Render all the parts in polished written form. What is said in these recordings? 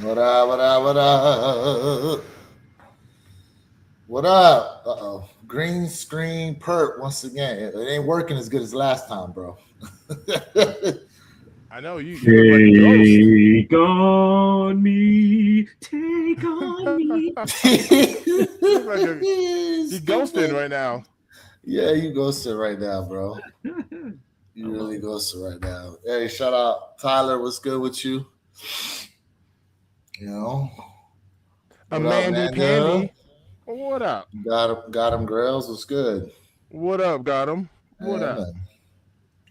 What up? What up? What up? What up? Uh-oh. Green screen perk once again. It ain't working as good as last time, bro. I know you look like a ghost. Take on me, take on me. You look like a you ghosting Stupid. right now. Yeah, you ghosted right now, bro. I You love really it. ghosted right now. Hey, shout out Tyler. What's good with you? You know, what up, Amandy Amanda? Pandy. What up? Got him, Grails. What's good? What up, got him? What Yeah, up? man.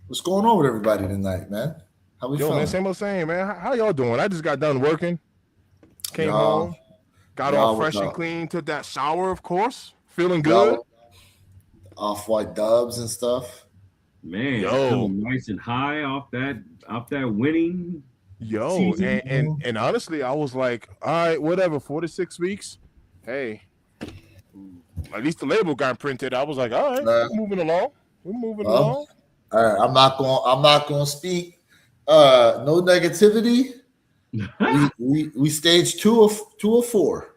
What's going on with everybody tonight, man? How we Yo, man, feeling? same old same, man. How y'all doing? I just got done working, came Y'all, home, got all y'all with fresh and the clean, took that shower, of course. Feeling y'all good. with off white dubs and stuff. Man, Yo, coming nice and high off that winning yo, season. and honestly, I was like, all right, whatever, 4 to 6 weeks. Hey, at least the label got printed. I was like, all right, Uh, we're moving along. We're moving well, along. all right. I'm not going to speak. No negativity. We stage two of four.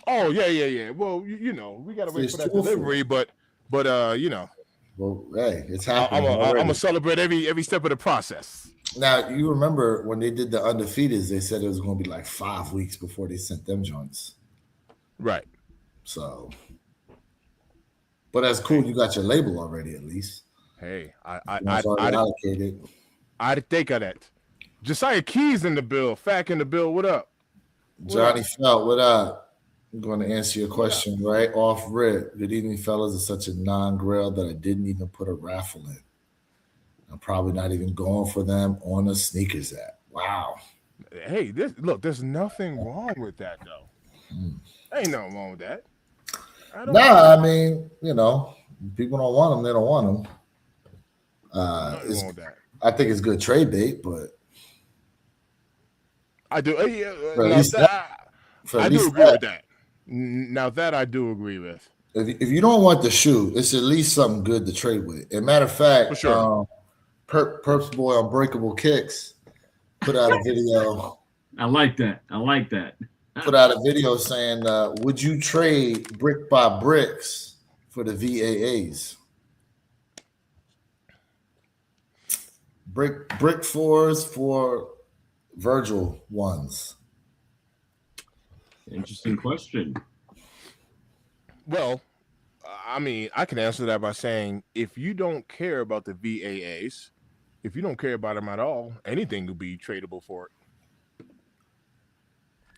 Oh yeah. Well, we gotta wait for Stage two that of four. delivery, but Well, hey, it's I'm happening I'm gonna already. celebrate every step of the process. Now you remember when they did the undefeateds, they said it was going to be like 5 weeks before they sent them joints. Right. So, but that's cool. Hey, You got your label already, at least. hey, One's already allocated. I'd think of that. Josiah Keys in the bill, Fack in the bill. What up? What Johnny up? Felt, what up? I'm going to answer your What up? question right off rip. Good evening, fellas. It's such a non-grail that I didn't even put a raffle in. I'm probably not even going for them on a sneakers app. Wow. Hey, look. There's nothing wrong with that though. Hmm. Ain't nothing wrong with that at all. Nah, I mean, people don't want them, they don't want them. Nothing It's wrong with that. I think it's good trade bait, but I do. Yeah, for at now least that, that for at I do least agree that, with that. Now that I do agree with if you don't want the shoe, it's at least something good to trade with. And matter of for fact, sure. Perps boy Unbreakable Kicks put out a video I like that. I like that. saying, "Would you trade brick by bricks for the VAAs? Brick fours for Virgil ones." Interesting question. Well, I mean, I can answer that by saying if you don't care about the VAAs, if you don't care about them at all, anything could be tradable for it.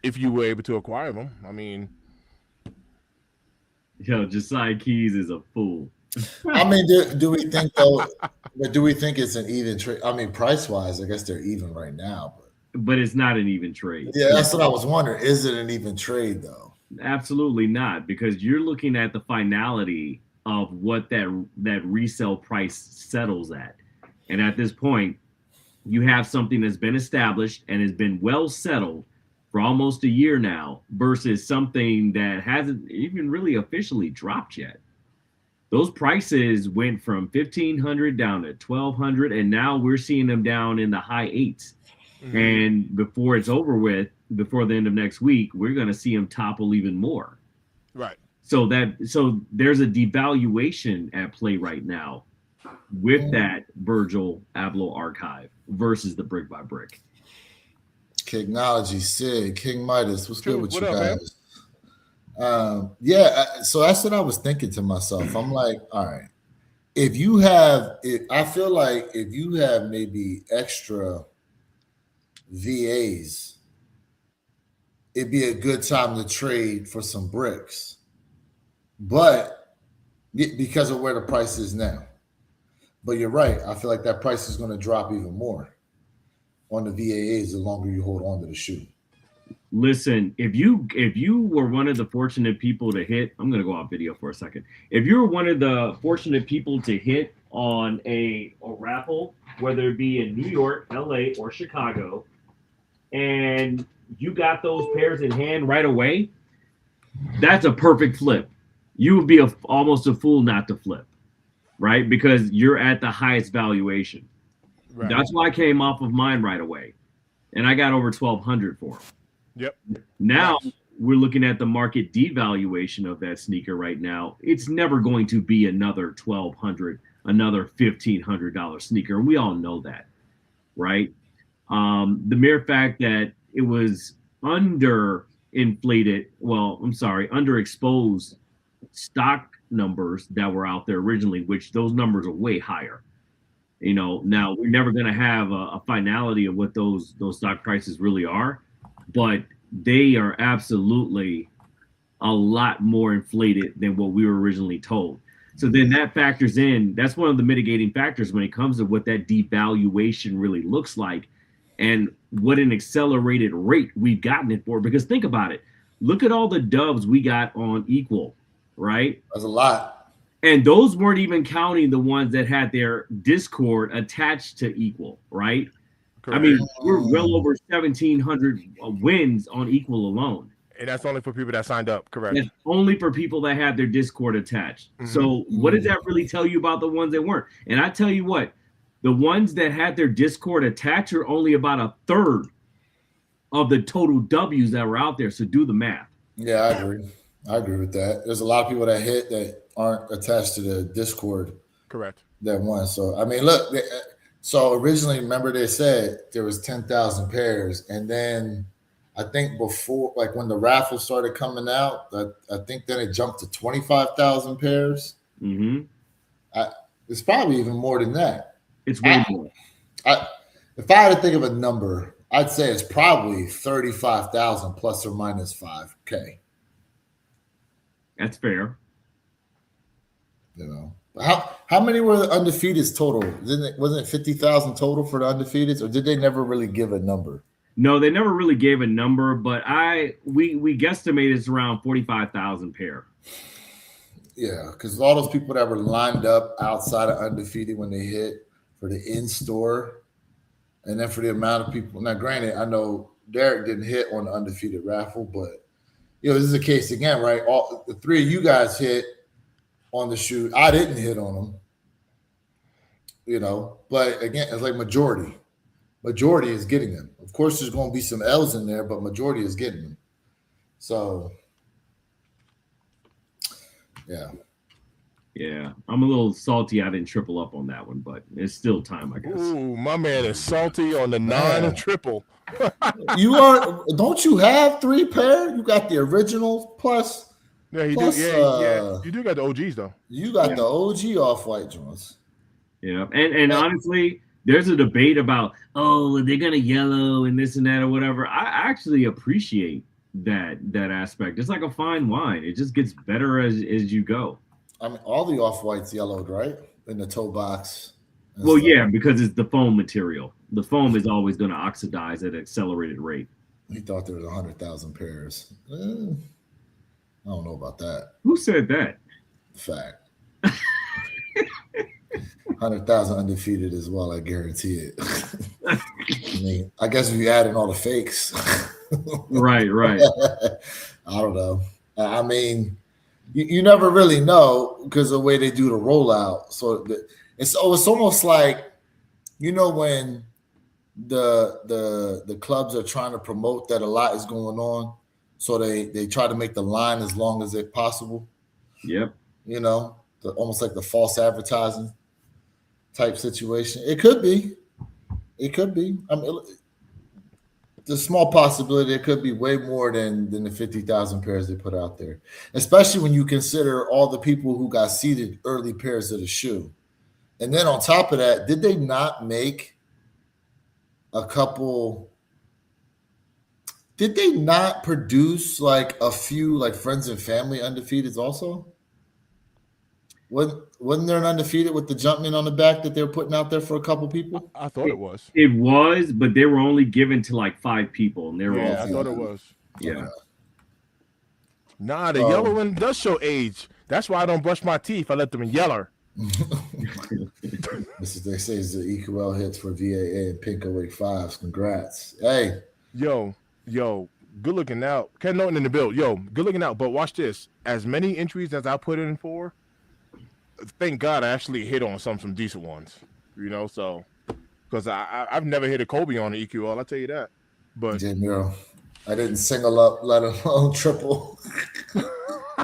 If you were able to acquire them, I mean, Yo, Josiah Keys is a fool. I mean, do we think though? But do we think it's an even trade? I mean, price wise, I guess they're even right now. But But it's not an even trade. yeah, that's what I was wondering. Is it an even trade though? Absolutely not, because you're looking at the finality of what that resale price settles at. And at this point, you have something that's been established and has been well settled for almost a year now versus something that hasn't even really officially dropped yet. Those prices went from 1,500 down to 1,200, and now we're seeing them down in the high eights. mhm, And before it's over with, before the end of next week, we're going to see them topple even more. right. So there's a devaluation at play right now with that Virgil Abloh archive versus the brick by brick. Technology, Sid, King Midas, what's good Truth. with What you up, man? guys? Yeah, so that's what I was thinking to myself. I'm like, all right, I feel like if you have maybe extra VAs, it'd be a good time to trade for some bricks. But because of where the price is now. But you're right. I feel like that price is going to drop even more on the VAAs the longer you hold on to the shoe. Listen, if you were one of the fortunate people to hit, I'm gonna go off video for a second. If you were one of the fortunate people to hit on a raffle, whether it be in New York, LA, or Chicago, and you got those pairs in hand right away, that's a perfect flip. You would be almost a fool not to flip, right? Because you're at the highest valuation. Right. That's why I came off of mine right away, and I got over 1,200 for them. Yep. Now Nice. we're looking at the market devaluation of that sneaker right now. It's never going to be another $1,200, another $1,500 sneaker. And we all know that, right? The mere fact that it was underexposed stock numbers that were out there originally, which those numbers are way higher. Now we're never going to have a finality of what those stock prices really are, but they are absolutely a lot more inflated than what we were originally told. So then that factors in. That's one of the mitigating factors when it comes to what that devaluation really looks like and what an accelerated rate we've gotten it for. Because think about it. Look at all the dubs we got on Equal, right? That's a lot. And those weren't even counting the ones that had their Discord attached to Equal, right? Correct. I mean, we're well over 1,700 wins on Equal alone. And that's only for people that signed up. Correct. That's only for people that have their Discord attached. So what does that really tell you about the ones that weren't? And I tell you what, the ones that had their Discord attached are only about a third of the total W's that were out there. So do the math. Yeah, I agree. I agree with that. There's a lot of people that hit that aren't attached to the Discord. Correct. That won. So I mean, look. So originally, remember they said there was 10,000 pairs, and then I think before, like when the raffle started coming out, I think then it jumped to 25,000 pairs. It's probably even more than that. It's way more. If I had to think of a number, I'd say it's probably 35,000 plus or minus 5K. That's fair. How many were the undefeateds total? Wasn't it 50,000 total for the undefeateds, or did they never really give a number? No, they never really gave a number, but we guesstimate it's around 45,000 pair. Yeah, because all those people that were lined up outside of undefeated when they hit for the in-store, and then for the amount of people. Now, granted, I know Derek didn't hit on the undefeated raffle, but this is the case again, right? All the three of you guys hit on the shoot. I didn't hit on them, but again, it's like majority is getting them. Of course, there's going to be some L's in there, but majority is getting them. So, yeah, I'm a little salty I didn't triple up on that one, but it's still time, I guess. Ooh, my man is salty on the non-triple. You are? Don't you have 3 pair? You got the original plus. Yeah, he plus, do. Yeah. You do got the OGs though. You got the OG off-white joints. Yeah, and honestly, there's a debate about they're gonna yellow and this and that or whatever. I actually appreciate that aspect. It's like a fine wine. It just gets better as you go. I mean, all the off-whites yellowed, right? In the toe box. Well, yeah, because it's the foam material. The foam is always going to oxidize at an accelerated rate. He thought there was 100,000 pairs. I don't know about that. Who said that? Fact. 100,000 undefeated as well, I guarantee it. I mean, I guess if you add in all the fakes. Right. I don't know. I mean, you never really know because of the way they do the rollout. So it's almost like, when the clubs are trying to promote that a lot is going on, so they try to make the line as long as it's possible. Yep. Almost like the false advertising type situation. It could be. I mean, the small possibility it could be way more than the 50,000 pairs they put out there, especially when you consider all the people who got seeded early pairs of the shoe. And then on top of that, did they not make a couple? Did they not produce like a few like friends and family undefeateds also? Wasn't there an undefeated with the Jumpman on the back that they were putting out there for a couple people? I thought it was. It was, but they were only given to like 5 people, and they were all. I thought it was. Yeah. Okay. Nah, the yellow one does show age. That's why I don't brush my teeth. I let them in yeller. This is they say is the EQL hits for VAA and Pink Awake 5s. Congrats. Hey. Yo, good looking out. Ken Norton in the build. Yo, good looking out. But watch this. As many entries as I put in for, thank God I actually hit on some decent ones. So because I've never hit a Kobe on the EQL, I'll tell you that. But J Miro. I didn't single up, let alone triple.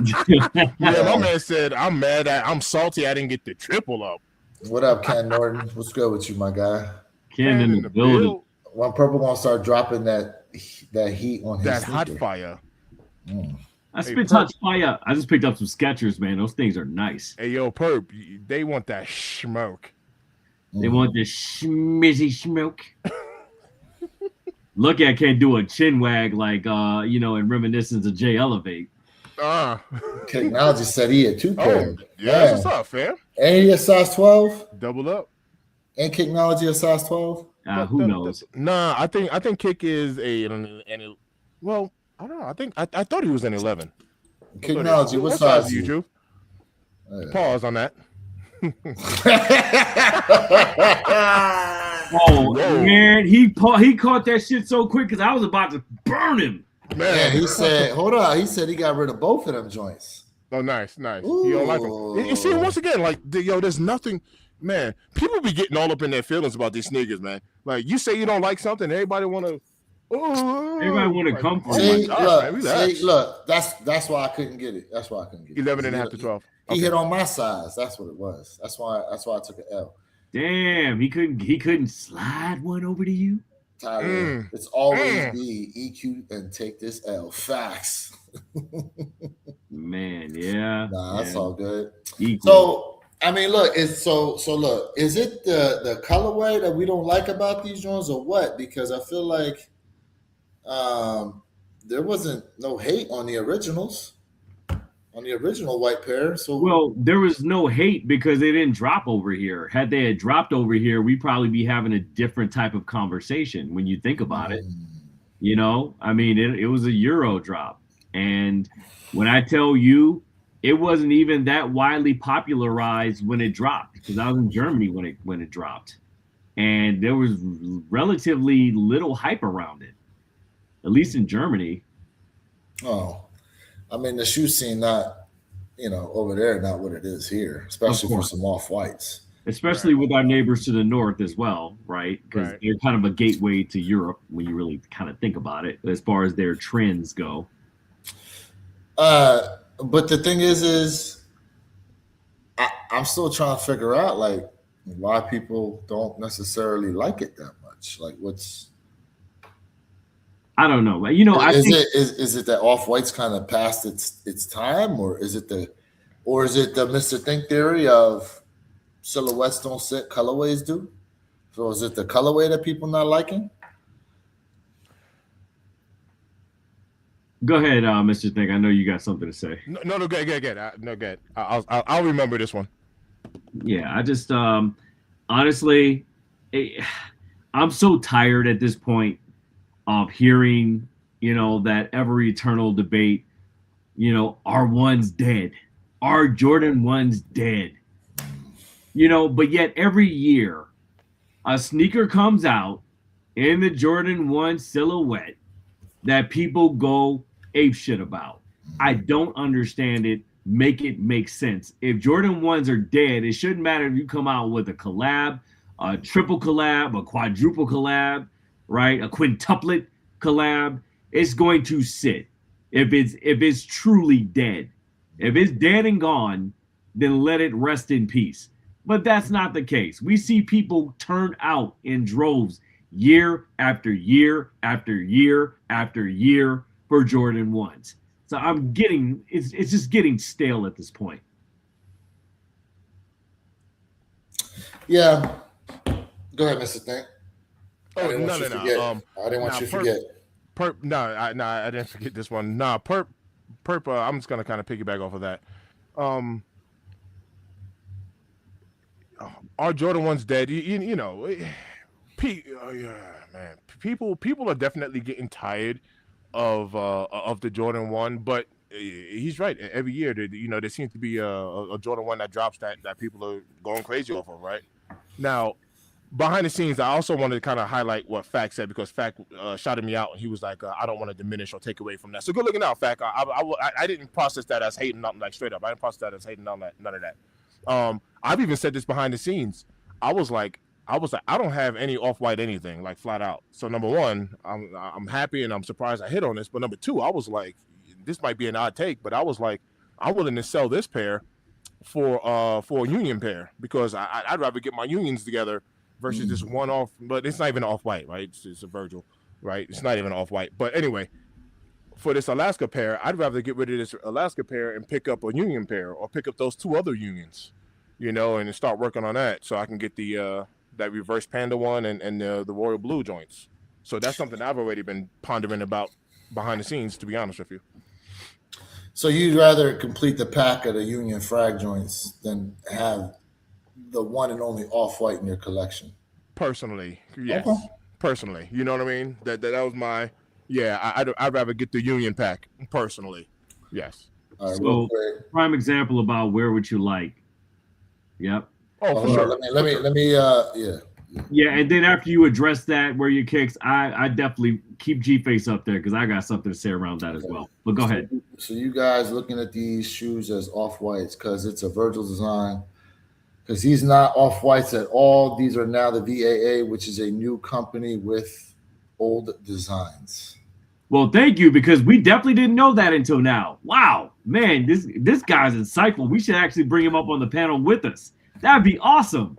Yeah, my man said I'm salty I didn't get the triple up. What up, Ken Norton? What's good with you, my guy? Ken in the building. When Purple gonna start dropping that heat on his That sneaker. hot fire. I spit hot fire. I just picked up some Skechers, man. Those things are nice. Hey, yo, Perp, they want that smoke. They want the schmizzy smoke. Lucky I can't do a chin wag like in reminiscence of Jay Elevate. Technology said he had 2 pairs. Yeah, that's what's up, fam. Ain't he a size 12? Double up. Ain't Technology a size 12? Who knows? Nah, I think Kick is well, I don't know. I thought he was an 11. Technology, what size do you, Drew? Pause on that. Oh man, he caught that shit so quick because I was about to burn him. Man, he said, hold on. He said he got rid of both of them joints. Oh, nice. Ooh. He don't like them. You see, once again, like, there's nothing, man. People be getting all up in their feelings about these sneakers, man. Like, you say you don't like something, everybody want to. Everybody want to come from. Look, that's why I couldn't get it. 11.5 to 12. He hit on my size. That's what it was. That's why I took an L. Damn, he couldn't slide one over to you. Tyler, it's always be EQ and take this L. Facts. Man, yeah. Nah, that's all good. Equal. So I mean, look, look, is it the colorway that we don't like about these joints or what? Because I feel like there wasn't no hate on the originals. On the original white pair. Well, there was no hate because they didn't drop over here. Had they had dropped over here, we'd probably be having a different type of conversation when you think about it. I mean, it was a Euro drop. And when I tell you, it wasn't even that widely popularized when it dropped because I was in Germany when it dropped. And there was relatively little hype around it, at least in Germany. Oh. I mean, the shoe scene not, over there, not what it is here, especially for some off-whites. Especially with our neighbors to the north as well, right? Because they're kind of a gateway to Europe when you really kind of think about it, as far as their trends go. But the thing is I'm still trying to figure out, like, why people don't necessarily like it that much. Like, I don't know. I think is it that off-whites kind of past its time, or is it the Mr. Think theory of silhouettes don't sit, colorways do? So is it the colorway that people not liking? Go ahead, Mr. Think. I know you got something to say. No, good. I'll remember this one. Yeah, I just honestly, I'm so tired at this point of hearing, that ever eternal debate, are one's dead, are Jordan 1's dead, but yet every year a sneaker comes out in the Jordan 1 silhouette that people go apeshit about. I don't understand it. Make it make sense. If Jordan 1s are dead, it shouldn't matter if you come out with a collab, a triple collab, a quadruple collab, right? A quintuplet collab. It's going to sit if it's truly dead. If it's dead and gone, then let it rest in peace. But that's not the case. We see people turn out in droves year after year after year after year for Jordan 1s. So it's just getting stale at this point. Yeah. Go ahead, Mr. Think. No. I didn't want you to forget. I didn't forget this one. Perp. I'm just gonna kind of piggyback off of that. Are Jordan 1s dead? Man. People are definitely getting tired of the Jordan 1, but he's right. Every year, there seems to be a Jordan 1 that drops that people are going crazy off of, right? Now, behind the scenes, I also wanted to kind of highlight what Fact said, because Fact shouted me out and he was like, I don't want to diminish or take away from that. So good looking out, Fact. I didn't process that as hating, nothing, like straight up. I didn't process that as hating, none of that. I've even said this behind the scenes. I was like, I was like, I don't have any off-white anything, like flat out. So number one, I'm happy and I'm surprised I hit on this. But number two, I was like, this might be an odd take, but I was like, I'm willing to sell this pair for a union pair because I'd rather get my unions together versus this one off. But it's not even off-white, right? It's a Virgil, right? It's not even off-white. But anyway, for this Alaska pair, I'd rather get rid of this Alaska pair and pick up a union pair or pick up those two other unions, you know, and start working on that so I can get the that reverse panda one and the royal blue joints. So that's something I've already been pondering about behind the scenes, to be honest with you. So you'd rather complete the pack of the union frag joints than have the one and only off-white in your collection? Personally, yes. Okay. Personally, you know what I mean? That was my, I'd rather get the union pack personally. Yes. All right, So, prime example about where would you like? Yep. Oh, for sure. Let me. Yeah, and then after you address that, where your kicks, I definitely keep G-Face up there because I got something to say around that as well. But go ahead. So you guys looking at these shoes as off-whites because it's a Virgil design, because he's not off-whites at all. These are now the VAA, which is a new company with old designs. Well, thank you, because we definitely didn't know that until now. Wow, man, this guy's insightful. We should actually bring him up on the panel with us. That'd be awesome.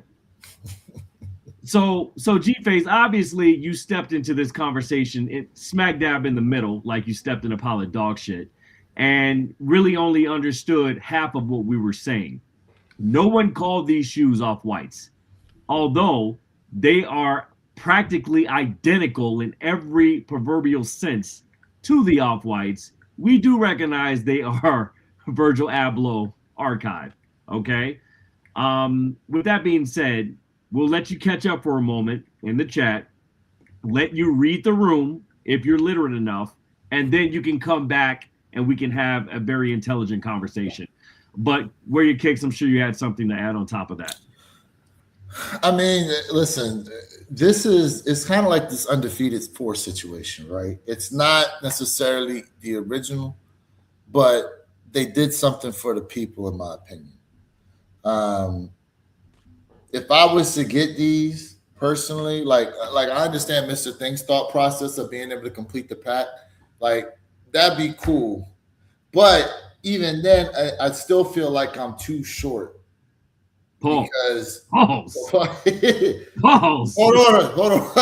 So G-Face, obviously you stepped into this conversation smack dab in the middle, like you stepped in a pile of dog shit, and really only understood half of what we were saying. No one called these shoes off-whites, although they are practically identical in every proverbial sense to the off-whites. We do recognize they are Virgil Abloh archive. Okay. With that being said, we'll let you catch up for a moment in the chat, let you read the room if you're literate enough, and then you can come back and we can have a very intelligent conversation. But where your kicks, I'm sure you had something to add on top of that. I mean, listen, it's kind of like this undefeated force situation, right? It's not necessarily the original, but they did something for the people, in my opinion. If I was to get these personally, like I understand Mr. Thing's thought process of being able to complete the pack, like that'd be cool. But even then, I still feel like I'm too short. Because Pause. Hold on.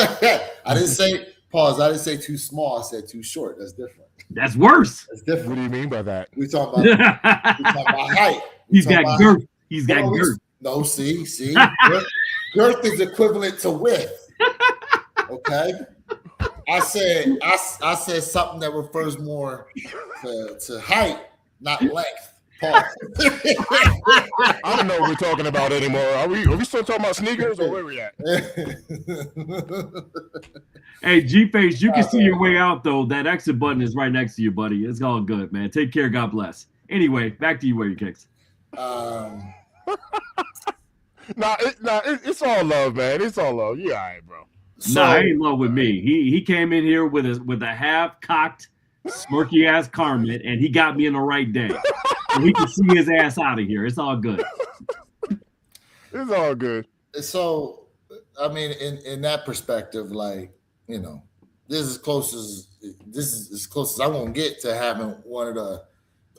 I didn't say pause. I didn't say too small. I said too short. That's different. That's worse. That's different. What do you mean by that? We talking about height. He's got girth. He's got girth. No, see, girth is equivalent to width. Okay, I said something that refers more to height, not length. Pause. I don't know what we're talking about anymore. Are we still talking about sneakers or where we at? Hey, G-Face, you can see your way out though. That exit button is right next to you, buddy. It's all good, man. Take care. God bless. Anyway, back to you, where your kicks. It's all love, man. It's all love. You all right, bro? I ain't love with me. He came in here with a half cocked, smirky ass Carmen, and he got me in the right day. So he can see his ass out of here. It's all good. It's all good. So, I mean, in that perspective, like, you know, this is as close as I'm gonna get to having one of the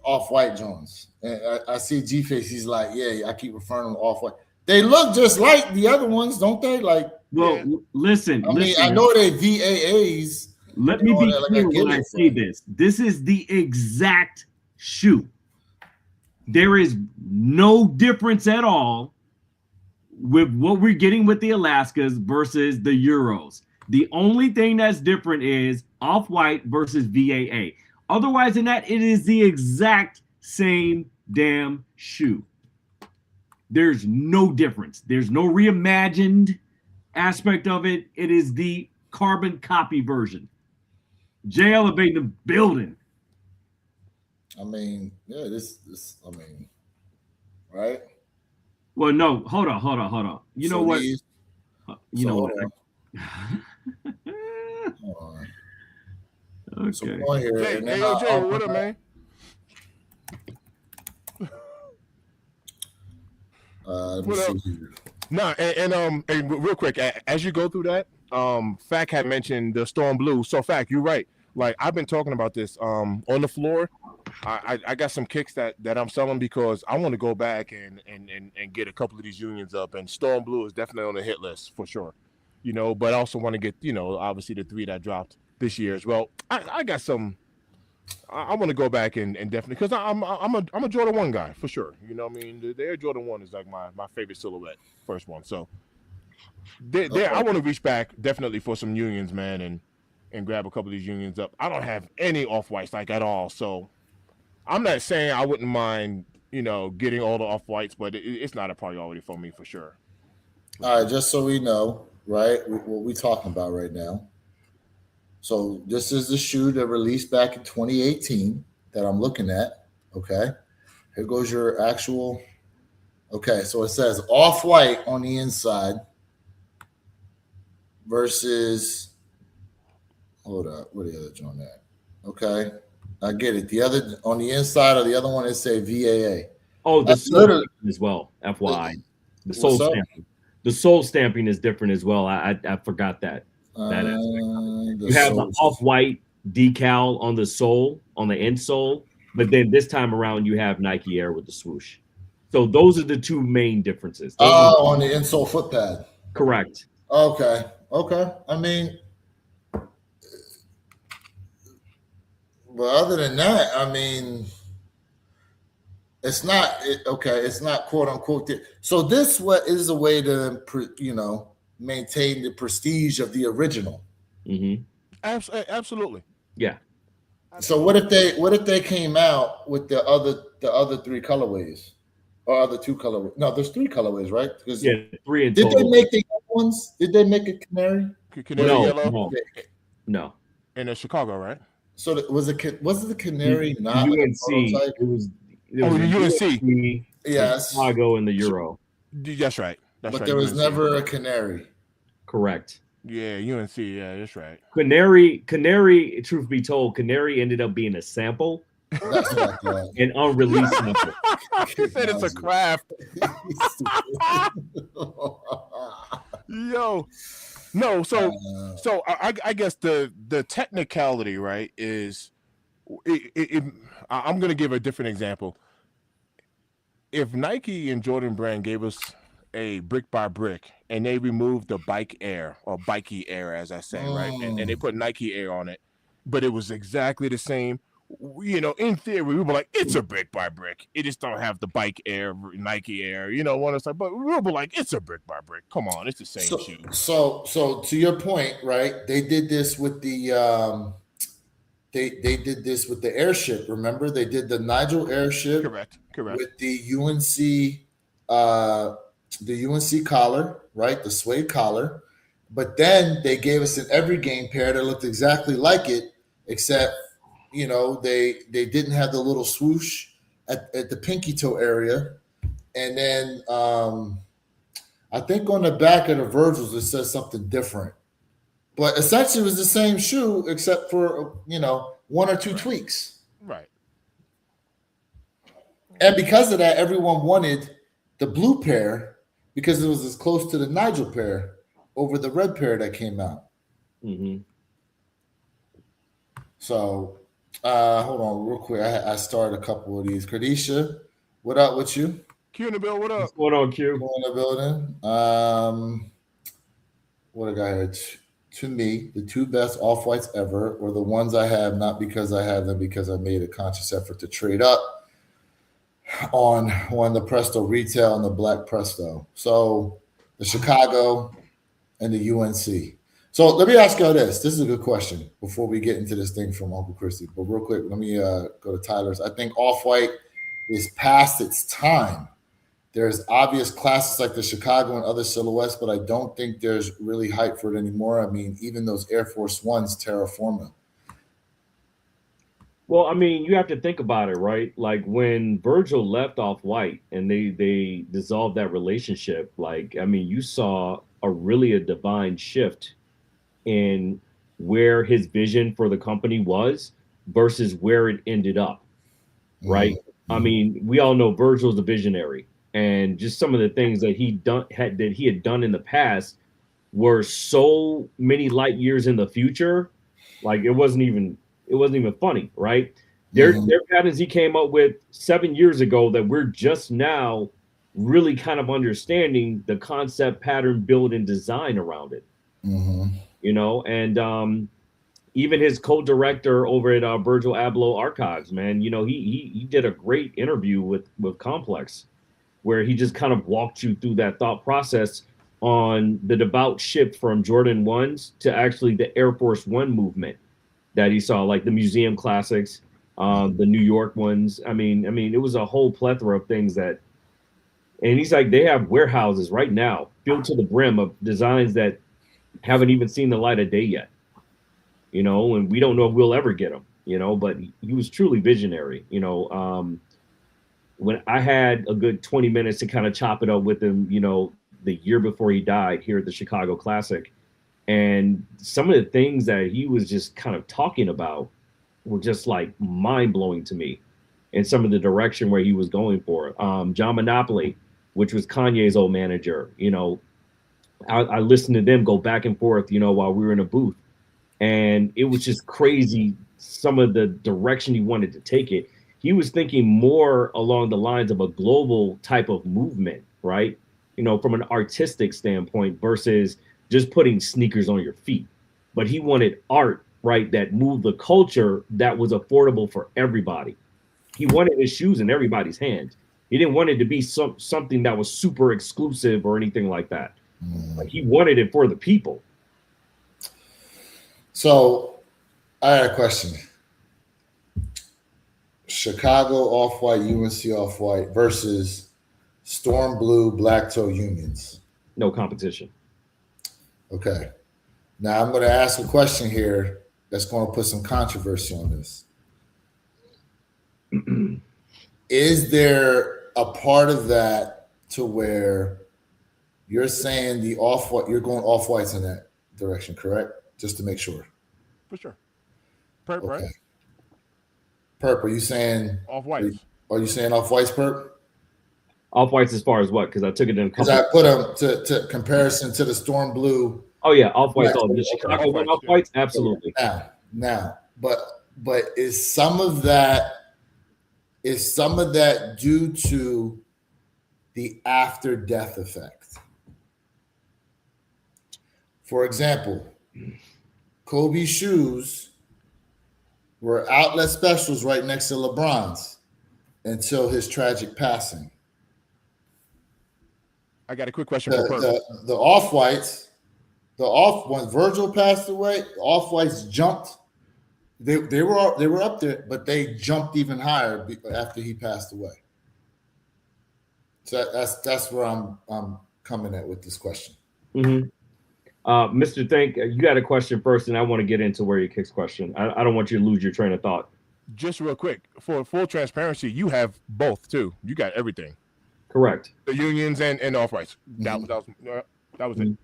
off-white Jones. And I see G-Face. He's like, yeah, I keep referring to off-white. They look just like the other ones, don't they? Like, well, listen. I know they VAAs. Let me be clear when I say this. This is the exact shoe. There is no difference at all with what we're getting with the Alaskas versus the Euros. The only thing that's different is off-white versus VAA. Otherwise than that, it is the exact same damn shoe. There's no difference. There's no reimagined aspect of it. It is the carbon copy version. J Elevate the building. I mean, yeah, right? Well, no, hold on. You know what? Hold on. Okay. So here, Hey, Jay, what up, man? Let me see here. No, and real quick, as you go through that, Fac had mentioned the Storm Blue. So Fac, you're right. Like I've been talking about this on the floor. I got some kicks that I'm selling because I want to go back and get a couple of these unions up, and Storm Blue is definitely on the hit list for sure. You know, but I also want to get, you know, obviously the 3 that dropped this year as well. I got some. I want to go back and definitely because I'm a Jordan 1 guy for sure. You know what I mean? The Air Jordan 1 is like my favorite silhouette, first one. So there I want to reach back definitely for some unions, man, and grab a couple of these unions up. I don't have any off-whites like at all, so I'm not saying I wouldn't mind, you know, getting all the off-whites, but it's not a priority for me for sure. All right, just so we know, right, what we talking about right now. So this is the shoe that released back in 2018 that I'm looking at. Okay, here goes your actual. Okay, so it says off-white on the inside versus. Hold up, where the other joint at? Okay, I get it. The other on the inside of the other one, it say VAA. Oh, the sole stamping as well. FYI, the sole stamping. The sole stamping is different as well. I forgot that. You have the off-white decal on the sole, on the insole, but then this time around you have Nike Air with the swoosh. So those are the two main differences. On the insole foot pad. Correct. Okay. I mean, but other than that, I mean, it's not okay. It's not quote unquote. So this is a way to, you know, maintain the prestige of the original. Mm-hmm. Absolutely. Yeah. So what if they came out with the other 3 colorways or other 2 colorways? No, there's 3 colorways, right? Because 3 in did total. they make the other ones? Did they make a canary? Canary yellow? No. In Chicago, right? So was it the canary not UNC? Like it was the UNC. Yes. Chicago and the Euro. That's right. But there was never a canary. Correct. Yeah, UNC. Yeah, that's right. Canary. Truth be told, canary ended up being a sample. That's right. An unreleased sample. He said it's a craft. Yo. No, so I guess the technicality, right, is I'm going to give a different example. If Nike and Jordan Brand gave us a brick by brick and they removed the bike air or bikey air, as I say, right, and they put Nike Air on it, but it was exactly the same, you know, in theory, we were like, it's a brick by brick. It just don't have the bike air, Nike Air, you know, one of but we were like, it's a brick by brick. Come on, it's the same shoe. So to your point, right? They did this with the they did this with the airship. Remember, they did the Nigel airship. Correct. With the UNC collar, right? The suede collar. But then they gave us an every game pair that looked exactly like it, except, you know, they didn't have the little swoosh at the pinky toe area. And then I think on the back of the Virgils, it says something different. But essentially, it was the same shoe, except for, you know, 1 or 2 tweaks. Right. And because of that, everyone wanted the blue pair because it was as close to the Nigel pair over the red pair that came out. Mm-hmm. So, hold on real quick. I started a couple of these. Kadisha, what up with you? Q in the bill, what up? What's going on, Q? In the building. What I got here? To me, the 2 best off-whites ever were the ones I have, not because I have them, because I made a conscious effort to trade up on one, the Presto Retail and the Black Presto. So the Chicago and the UNC. So let me ask you this. This is a good question before we get into this thing from Uncle Christy. But real quick, let me go to Tyler's. I think off-white is past its time. There's obvious classics like the Chicago and other silhouettes, but I don't think there's really hype for it anymore. I mean, even those Air Force Ones, Terraforma. Well, I mean, you have to think about it, right? Like when Virgil left Off-White and they dissolved that relationship, like, I mean, you saw a divine shift in where his vision for the company was versus where it ended up, right? Mm-hmm. I mean, we all know Virgil's the visionary. and just some of the things that he had done in the past were so many light years in the future, like it wasn't even funny, right? There are patterns he came up with 7 years ago that we're just now really kind of understanding the concept, pattern, build, and design around it. You know, and even his co-director over at Virgil Abloh Archives, man, you know, he did a great interview with Complex, where he just kind of walked you through that thought process on the devout shift from Jordan 1s to actually the Air Force One movement that he saw, like the museum classics, the New York ones. I mean, it was a whole plethora of things that, and he's like, they have warehouses right now filled to the brim of designs that haven't even seen the light of day yet, you know, and we don't know if we'll ever get them, you know, but he was truly visionary, you know. When I had a good 20 minutes to kind of chop it up with him, you know, the year before he died here at the Chicago Classic, and some of the things that he was just kind of talking about were just like mind blowing to me, and some of the direction where he was going for. John Monopoly, which was Kanye's old manager, you know, I listened to them go back and forth, you know, while we were in a booth, and it was just crazy. Some of the direction he wanted to take it. He was thinking more along the lines of a global type of movement, right? You know, from an artistic standpoint versus just putting sneakers on your feet. But he wanted art, right, that moved the culture, that was affordable for everybody. He wanted his shoes in everybody's hand. He didn't want it to be something that was super exclusive or anything like that. Like, he wanted it for the people. So I had a question. Chicago Off-White, UNC Off-White versus Storm Blue Black Toe Unions. No competition. Okay. Now I'm going to ask a question here that's going to put some controversy on this. Is there a part of that to where you're saying the Off-White, you're going Off-Whites in that direction, correct? Just to make sure. For sure. Perp, okay. Right? Perp, are you saying Off-Whites? Are you saying Off-Whites, Perp? Off-Whites as far as what? Because I took it in. Because I put them to comparison to the Storm Blue. Oh yeah, Off-Whites. Oh, the Chicago Off-Whites, absolutely. Now, but is some of that due to the after death effect? For example, Kobe's shoes were outlet specials right next to LeBron's until his tragic passing. I got a quick question for Perp. The Off-Whites, when Virgil passed away, Off-Whites jumped. They were up there, but they jumped even higher after he passed away. So that's where I'm coming at with this question. Mm-hmm. Mr. Think, you got a question first, and I want to get into where you kicks question. I don't want you to lose your train of thought. Just real quick, for full transparency, you have both too. You got everything. Correct. The unions and Off-Whites. That was it.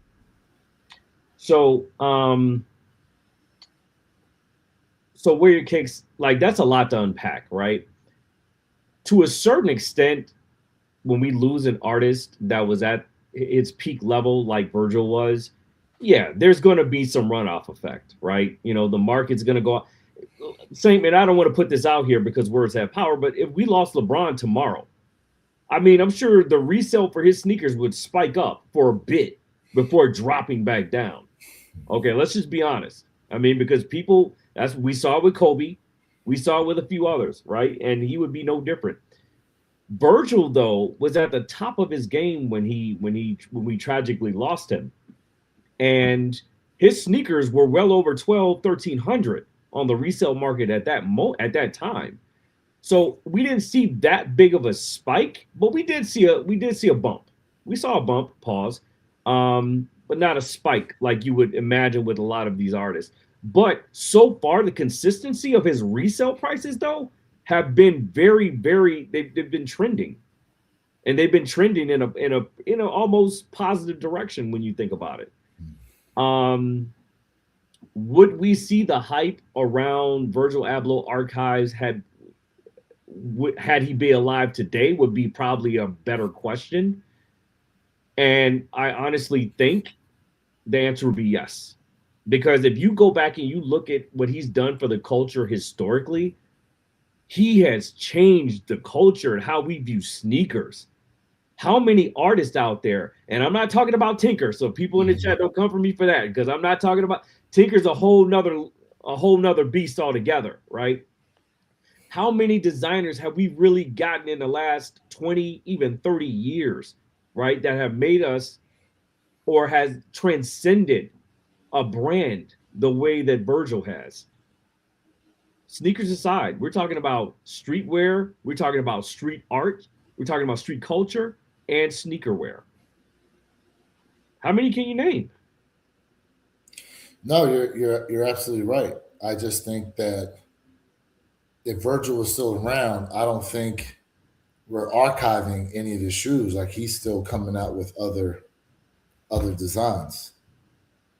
So, so where your kicks, like, that's a lot to unpack, right? To a certain extent, when we lose an artist that was at its peak level, like Virgil was, yeah, there's going to be some runoff effect, right? You know, the market's going to go up. Same, and I don't want to put this out here because words have power, but if we lost LeBron tomorrow, I mean, I'm sure the resale for his sneakers would spike up for a bit before dropping back down. Okay, let's just be honest. I mean, because people, we saw it with Kobe, we saw it with a few others, right? And he would be no different. Virgil, though, was at the top of his game when we tragically lost him. And his sneakers were well over $1,300 on the resale market at that time. So we didn't see that big of a spike, but we did see a bump. We saw a bump, pause, but not a spike like you would imagine with a lot of these artists. But so far, the consistency of his resale prices, though, have been very, very. They've been trending, and they've been trending in a almost positive direction when you think about it. Would we see the hype around Virgil Abloh Archives had he been alive today would be probably a better question. And I honestly think the answer would be yes. Because if you go back and you look at what he's done for the culture historically, he has changed the culture and how we view sneakers. How many artists out there, and I'm not talking about Tinker, so people in the chat don't come for me for that, because I'm not talking about Tinker's a whole nother beast altogether, right? How many designers have we really gotten in the last 20, even 30 years, right, that have made us or has transcended a brand the way that Virgil has? Sneakers aside, we're talking about streetwear, we're talking about street art, we're talking about street culture and sneaker wear. How many can you name? No, you're absolutely right. I just think that if Virgil was still around, I don't think we're archiving any of his shoes. Like, he's still coming out with other designs,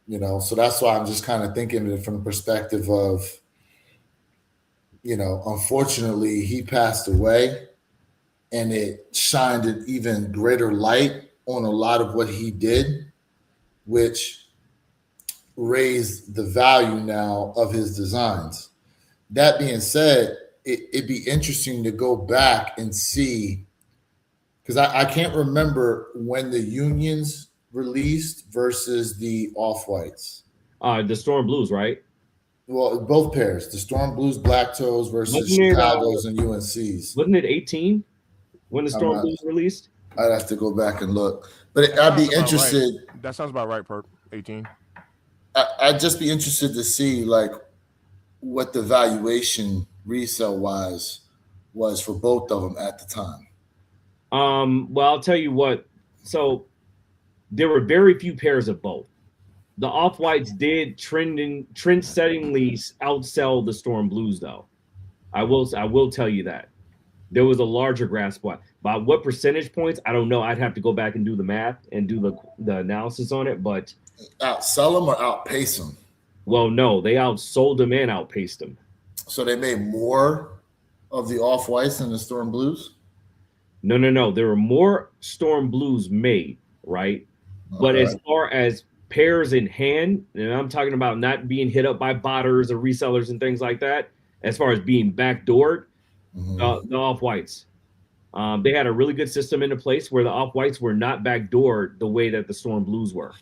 you know. So that's why I'm just kind of thinking of it from the perspective of, you know, unfortunately he passed away, and it shined an even greater light on a lot of what he did, which raised the value now of his designs. That being said, it'd be interesting to go back and see, because I can't remember when the Unions released versus the Off-Whites. The Storm Blues, right? Well, both pairs, the Storm Blues Black Toes versus Chicago's and UNC's. Wasn't it 18 when the Storm Blues released? I'd have to go back and look, but I'd be interested. Right. That sounds about right, Perp. 18. I'd just be interested to see like what the valuation resale wise was for both of them at the time. Well, I'll tell you what. So there were very few pairs of both. The Off-Whites did trend-settingly outsell the Storm Blues, though. I will tell you that. There was a larger grasp. By what percentage points, I don't know. I'd have to go back and do the math and do the analysis on it. But outsell them or outpace them? Well, no, they outsold them and outpaced them. So they made more of the Off-Whites than the Storm Blues? No. There were more Storm Blues made, right? Okay. But as far as pairs in hand, and I'm talking about not being hit up by botters or resellers and things like that, as far as being backdoored, the Off-Whites. They had a really good system into place where the Off-Whites were not backdoored the way that the Storm Blues were.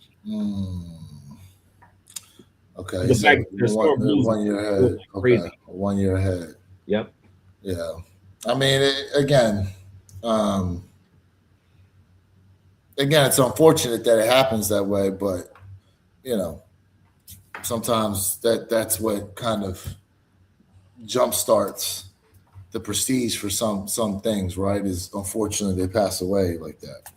Okay, so 1 year ahead. Okay, 1 year ahead. Yep. Yeah. I mean, again, it's unfortunate that it happens that way, but you know, sometimes that's what kind of jumpstarts the prestige for some things, right? Is unfortunately they pass away like that.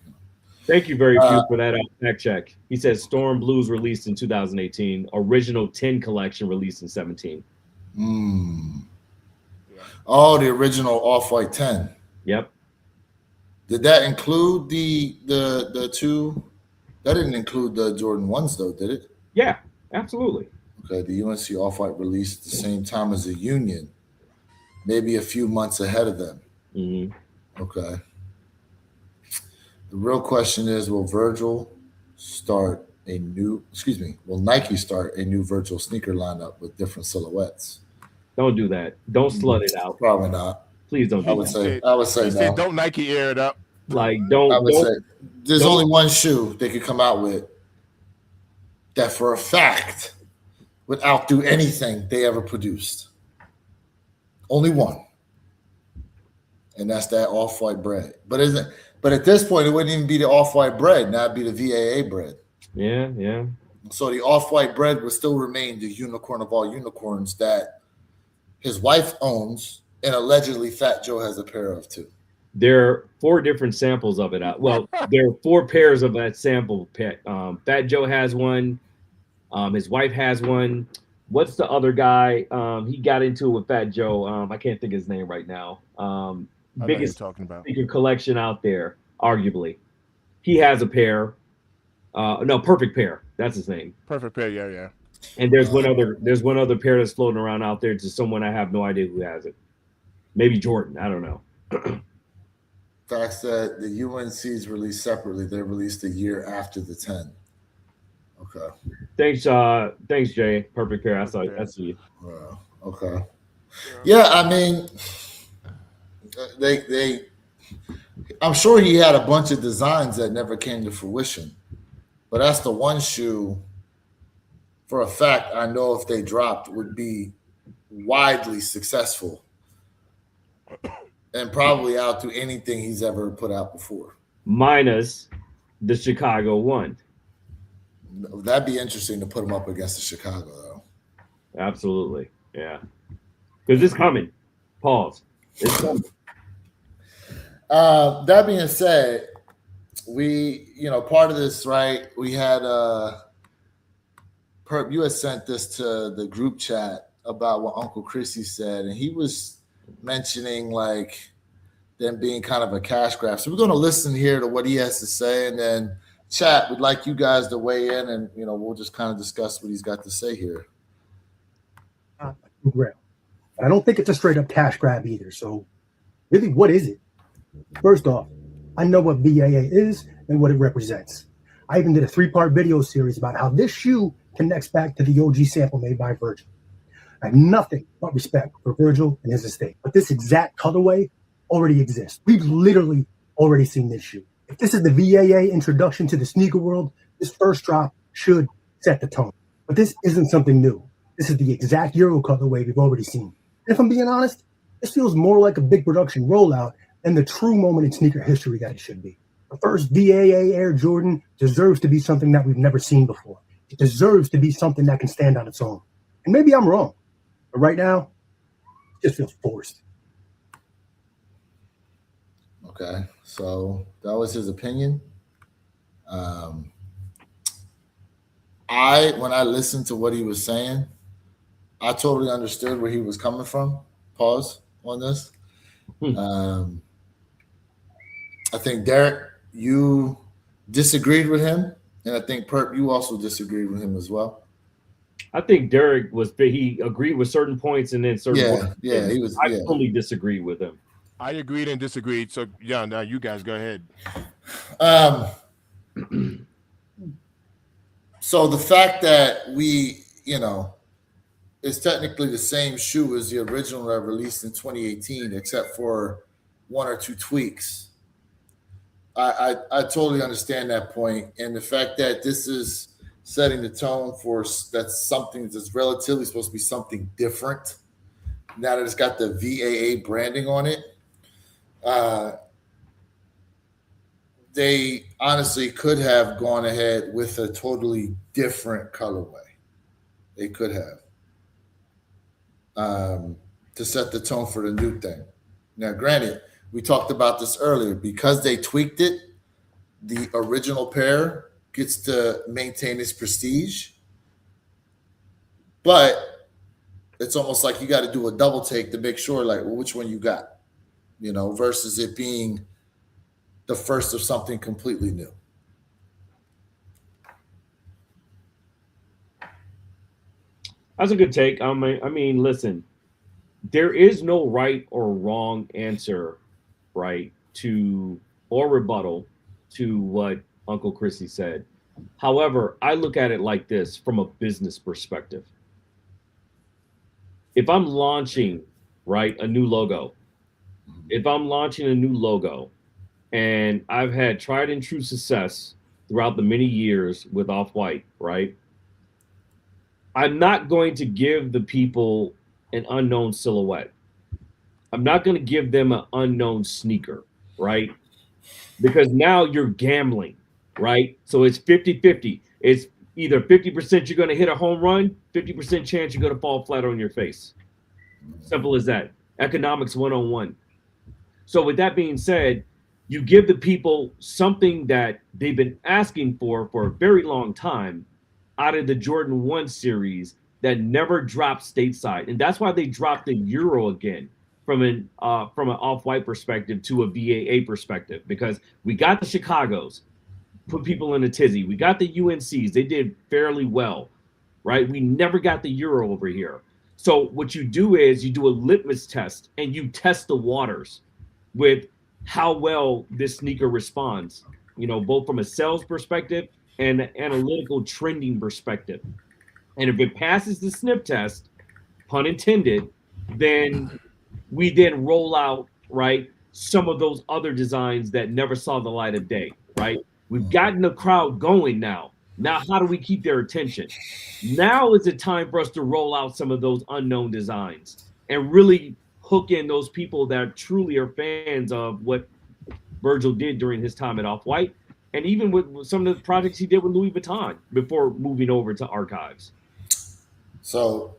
Thank you very much for that fact check. He says Storm Blues released in 2018, original 10 collection released in 17. Oh, the original Off-White 10. Yep. Did that include the two? That didn't include the Jordan 1s though, did it? Yeah, absolutely. Okay, the UNC Off-White released at the same time as the Union, maybe a few months ahead of them. Okay. The real question is, will Nike start a new Virgil sneaker lineup with different silhouettes? Don't do that. Don't slut it out. Probably not. Please don't do that. I would say no. Don't Nike air it up. Like, don't. I would say there's only one shoe they could come out with that for a fact would outdo anything they ever produced. Only one. And that's that Off-White bread. But at this point, it wouldn't even be the Off-White bread. Now it'd be the VAA bread. Yeah. So the Off-White bread would still remain the unicorn of all unicorns that his wife owns, and allegedly Fat Joe has a pair of too. There are 4 different samples of it out. Well, there are 4 pairs of that sample. Fat Joe has one. His wife has one. What's the other guy? He got into it with Fat Joe. I can't think of his name right now. Biggest sneaker collection out there, arguably. He has a pair. No, Perfect Pair. That's his name. Perfect Pair, yeah. And there's one other pair that's floating around out there to someone I have no idea who has it. Maybe Jordan. I don't know. Facts that the UNC's released separately. They're released a year after the 10. Okay. Thanks, Jay. Perfect pair. I see you. Okay. Yeah, I mean, they. I'm sure he had a bunch of designs that never came to fruition, but that's the one shoe. For a fact, I know if they dropped, would be widely successful and probably outdo anything he's ever put out before. Minus the Chicago one. That'd be interesting to put him up against the Chicago, though. Absolutely, yeah. Because it's coming. Pause. It's coming. That being said, part of this, right? We had Perp, you had sent this to the group chat about what Uncle Chrissy said, and he was mentioning like them being kind of a cash grab. So we're going to listen here to what he has to say, and then chat. We'd like you guys to weigh in, and we'll just kind of discuss what he's got to say here. I don't think it's a straight up cash grab either. So, really, what is it? First off, I know what VAA is and what it represents. I even did a 3-part video series about how this shoe connects back to the OG sample made by Virgil. I have nothing but respect for Virgil and his estate, but this exact colorway already exists. We've literally already seen this shoe. If this is the VAA introduction to the sneaker world, this first drop should set the tone. But this isn't something new. This is the exact Euro colorway we've already seen. And if I'm being honest, this feels more like a big production rollout than the true moment in sneaker history that it should be. The first VAA Air Jordan deserves to be something that we've never seen before. It deserves to be something that can stand on its own. And maybe I'm wrong, but right now, it just feels forced. Okay, so that was his opinion. When I listened to what he was saying, I totally understood where he was coming from. Pause on this. I think Derek, you disagreed with him, and I think Perp, you also disagreed with him as well. I think Derek he agreed with certain points and then certain points. Yeah, he was. I totally disagreed with him. I agreed and disagreed. So yeah, now you guys go ahead. So the fact that it's technically the same shoe as the original that released in 2018, except for 1 or 2 tweaks. I totally understand that point, and the fact that this is setting the tone for that's something that's relatively supposed to be something different. Now that it's got the VAA branding on it, they honestly could have gone ahead with a totally different colorway. They could have to set the tone for the new thing. Now, granted, we talked about this earlier. Because they tweaked it, the original pair gets to maintain its prestige. But it's almost like you got to do a double take to make sure, like, well, which one you got, versus it being the first of something completely new. That's a good take. I mean, listen, there is no right or wrong answer, right, or rebuttal to what Uncle Chrissy said. However, I look at it like this from a business perspective. If I'm launching, right, a new logo, and I've had tried and true success throughout the many years with Off-White, right? I'm not going to give the people an unknown silhouette. I'm not going to give them an unknown sneaker, right? Because now you're gambling, right? So it's 50-50. It's either 50% you're going to hit a home run, 50% chance you're going to fall flat on your face. Simple as that. Economics 101. So with that being said, you give the people something that they've been asking for a very long time out of the Jordan 1 series that never dropped stateside. And that's why they dropped the Euro again from an Off-White perspective to a VAA perspective, because we got the Chicagos, put people in a tizzy. We got the UNCs. They did fairly well, right? We never got the Euro over here. So what you do is you do a litmus test and you test the waters with how well this sneaker responds, you know, both from a sales perspective and an analytical trending perspective. And if it passes the sniff test, pun intended, then we then roll out, right, some of those other designs that never saw the light of day, right? We've gotten the crowd going now. Now, how do we keep their attention? Now is the time for us to roll out some of those unknown designs and really hook in those people that truly are fans of what Virgil did during his time at Off-White, and even with some of the projects he did with Louis Vuitton before moving over to Archives. So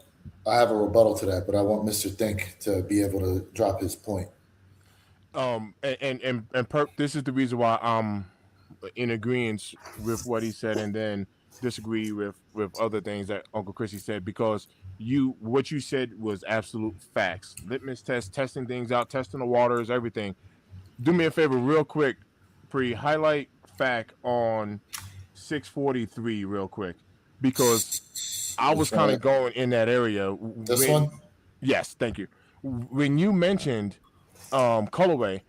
I have a rebuttal to that, but I want Mr. Think to be able to drop his point. And Perp, this is the reason why I'm in agreement with what he said, and then disagree with other things that Uncle Chrissy said, because what you said was absolute facts. Litmus test, testing things out, testing the waters, everything. Do me a favor, real quick, highlight fact on 643 real quick, because I was kind of going in that area. This one? Yes, thank you. When you mentioned colorway,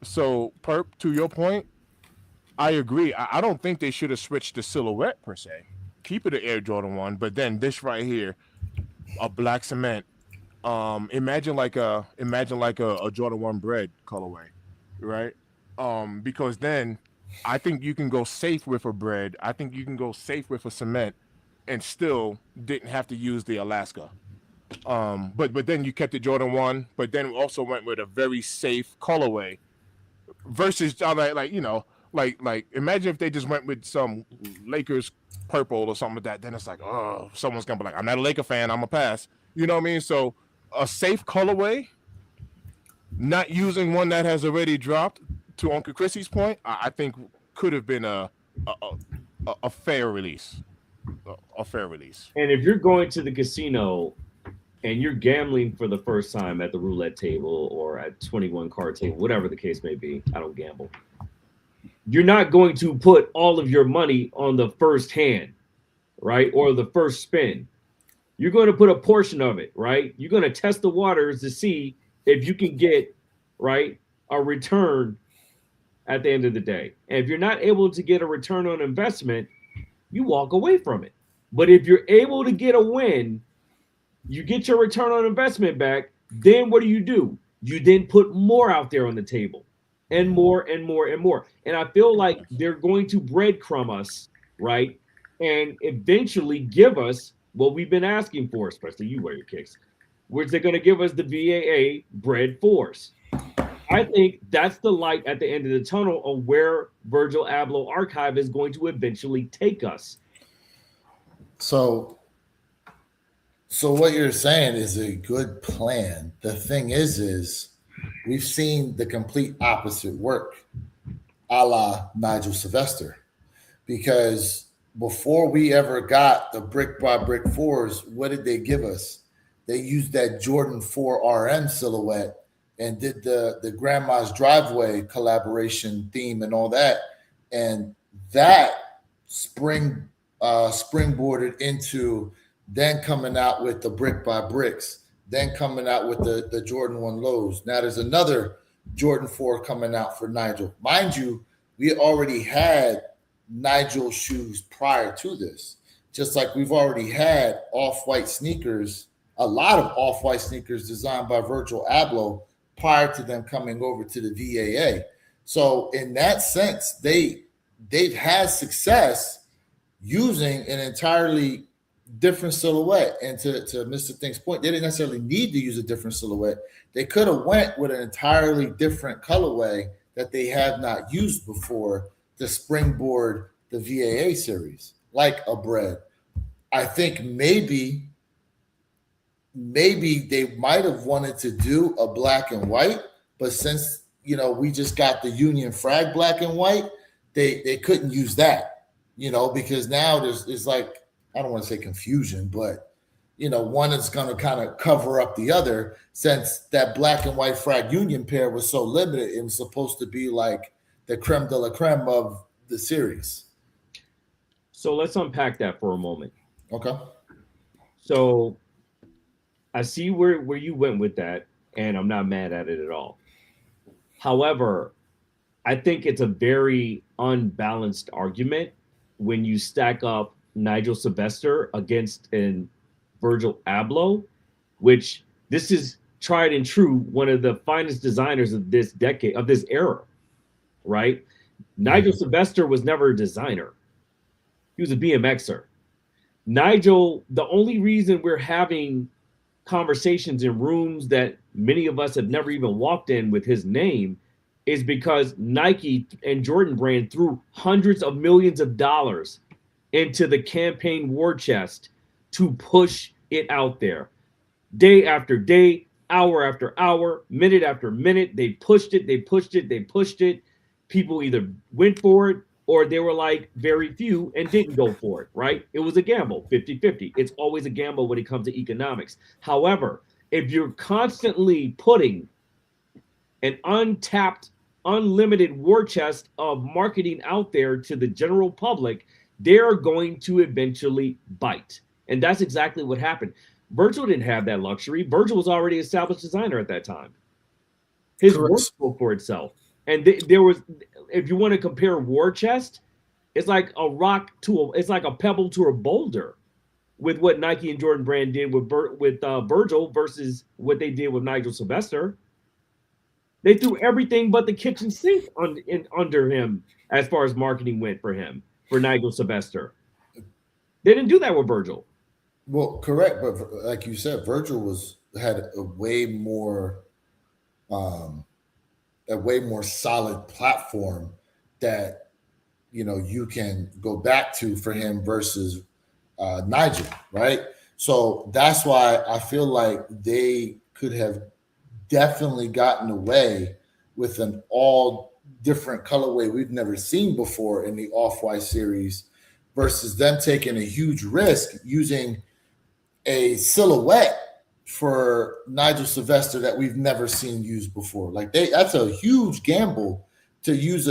so Perp, to your point, I agree. I don't think they should have switched the silhouette per se. Keep it an Air Jordan 1, but then this right here, a black cement. Imagine like a Jordan 1 bread colorway, right? Because then I think you can go safe with a bread. I think you can go safe with a cement and still didn't have to use the Alaska. But then you kept the Jordan 1, but then also went with a very safe colorway versus like imagine if they just went with some Lakers purple or something like that. Then it's like, oh, someone's gonna be like, I'm not a Laker fan, I'm a pass. You know what I mean? So a safe colorway, not using one that has already dropped, to Uncle Chrissy's point, I think could have been a fair release. A fair release. And if you're going to the casino and you're gambling for the first time at the roulette table or at 21 card table, whatever the case may be, I don't gamble. You're not going to put all of your money on the first hand, right? Or the first spin. You're going to put a portion of it, right? You're going to test the waters to see if you can get, right, a return at the end of the day. And if you're not able to get a return on investment, you walk away from it. But if you're able to get a win, you get your return on investment back, then what do? You then put more out there on the table, and more and more and more. And I feel like they're going to breadcrumb us, right? And eventually give us what we've been asking for, especially you wear your kicks, which they're going to give us the VAA bread force. I think that's the light at the end of the tunnel of where Virgil Abloh Archive is going to eventually take us. So what you're saying is a good plan. The thing is we've seen the complete opposite work, a la Nigel Sylvester, because before we ever got the brick by brick fours, what did they give us? They used that Jordan 4 RM silhouette and did the Grandma's Driveway collaboration theme and all that. And that springboarded into then coming out with the brick by bricks, then coming out with the Jordan 1 lows. Now there's another Jordan 4 coming out for Nigel. Mind you, we already had Nigel shoes prior to this, just like we've already had off-white sneakers, a lot of off-white sneakers designed by Virgil Abloh prior to them coming over to the VAA. So in that sense, they've had success using an entirely different silhouette. And to Mr. Think's point, they didn't necessarily need to use a different silhouette. They could have went with an entirely different colorway that they have not used before to springboard the VAA series, like a bread. I think maybe they might have wanted to do a black and white, but since we just got the Union Frag black and white, they couldn't use that, because now there's like, I don't want to say confusion, but one is going to kind of cover up the other, since that black and white Frag Union pair was so limited. It was supposed to be like the creme de la creme of the series. So let's unpack that for a moment. Okay. So I see where you went with that, and I'm not mad at it at all. However, I think it's a very unbalanced argument when you stack up Nigel Sylvester against an Virgil Abloh, which this is tried and true, one of the finest designers of this decade, of this era, right? Nigel Sylvester was never a designer. He was a BMXer. Nigel, the only reason we're having conversations in rooms that many of us have never even walked in with his name is because Nike and Jordan Brand threw hundreds of millions of dollars into the campaign war chest to push it out there. Day after day, hour after hour, minute after minute, they pushed it, they pushed it, they pushed it. People either went for it or they were like very few and didn't go for it, right? It was a gamble, 50-50. It's always a gamble when it comes to economics. However, if you're constantly putting an untapped, unlimited war chest of marketing out there to the general public, they're going to eventually bite. And that's exactly what happened. Virgil didn't have that luxury. Virgil was already an established designer at that time. His work spoke for itself. And there was, if you want to compare war chest, it's like a rock to it's like a pebble to a boulder with what Nike and Jordan Brand did with Virgil versus what they did with Nigel Sylvester. They threw everything but the kitchen sink under him as far as marketing went for him, for Nigel Sylvester. They didn't do that with Virgil. Well, correct, but like you said, Virgil had a way more solid platform that you can go back to for him versus Nigel, right? So that's why I feel like they could have definitely gotten away with an all different colorway we've never seen before in the Off-White series versus them taking a huge risk using a silhouette for Nigel Sylvester that we've never seen used before. Like that's a huge gamble to use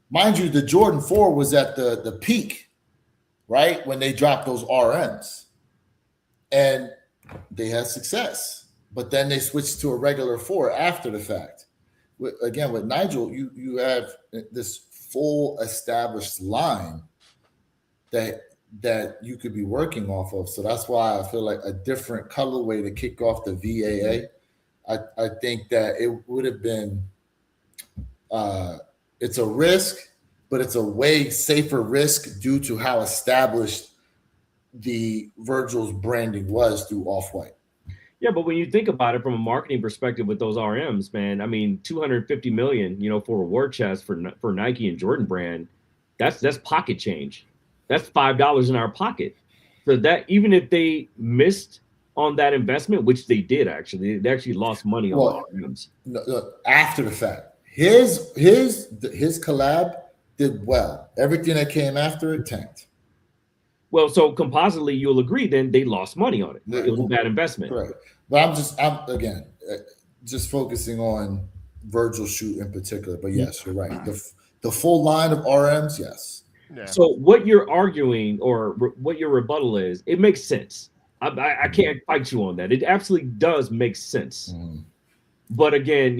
mind you, the Jordan 4 was at the peak, right? When they dropped those RMs and they had success, but then they switched to a regular 4 after the fact. With Nigel, you have this full established line that you could be working off of. So that's why I feel like a different colorway to kick off the VAA. I think that it would have been it's a risk, but it's a way safer risk due to how established the Virgil's branding was through Off-White. Yeah, but when you think about it from a marketing perspective with those RMs, man, I mean, $250 million, for a war chest for Nike and Jordan Brand, that's pocket change. That's $5 in our pocket. So that even if they missed on that investment, which they did actually, they actually lost money on RMs. No, after the fact, his collab did well. Everything that came after it tanked. Well, so compositely, you'll agree then they lost money on it. It was a bad investment. Right. But I'm again just focusing on Virgil shoe in particular. But yes, you're right. The full line of RMs, yes. Yeah. So what you're arguing or what your rebuttal is, it makes sense. I can't fight you on that. It absolutely does make sense. Mm. But again,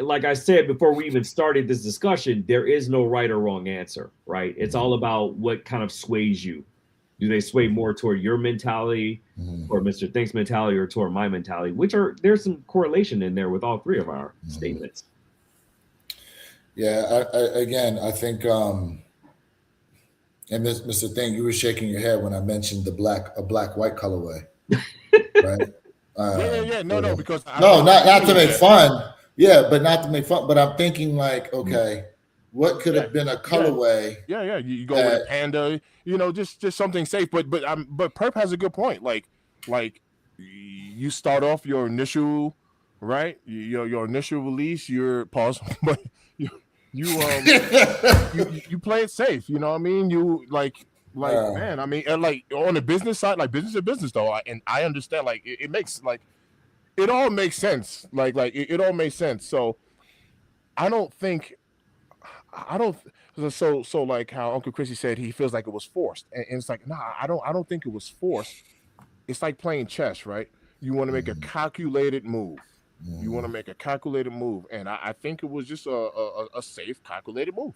like I said before we even started this discussion, there is no right or wrong answer, right? It's all about what kind of sways you. Do they sway more toward your mentality or Mr. Think's mentality or toward my mentality, there's some correlation in there with all three of our statements. Yeah, I think, and Mr. Think, you were shaking your head when I mentioned a black-white colorway, right? No, because not to make fun. Yeah, but not to make fun. But I'm thinking like, okay, what could have been a colorway? Yeah. You go with a panda, just something safe. But Perp has a good point. Like you start off your initial, right? Your initial release, your pause, but you play it safe. You know what I mean? You man, I mean, and like on the business side, like business to business though, and I understand. Like it makes it all makes sense. Like it all makes sense. So I don't. So like how Uncle Chrissy said, he feels like it was forced, and it's like, nah, I don't think it was forced. it's like playing chess, right? You want to make a calculated move. You want to make a calculated move, and I think it was just a safe, calculated move.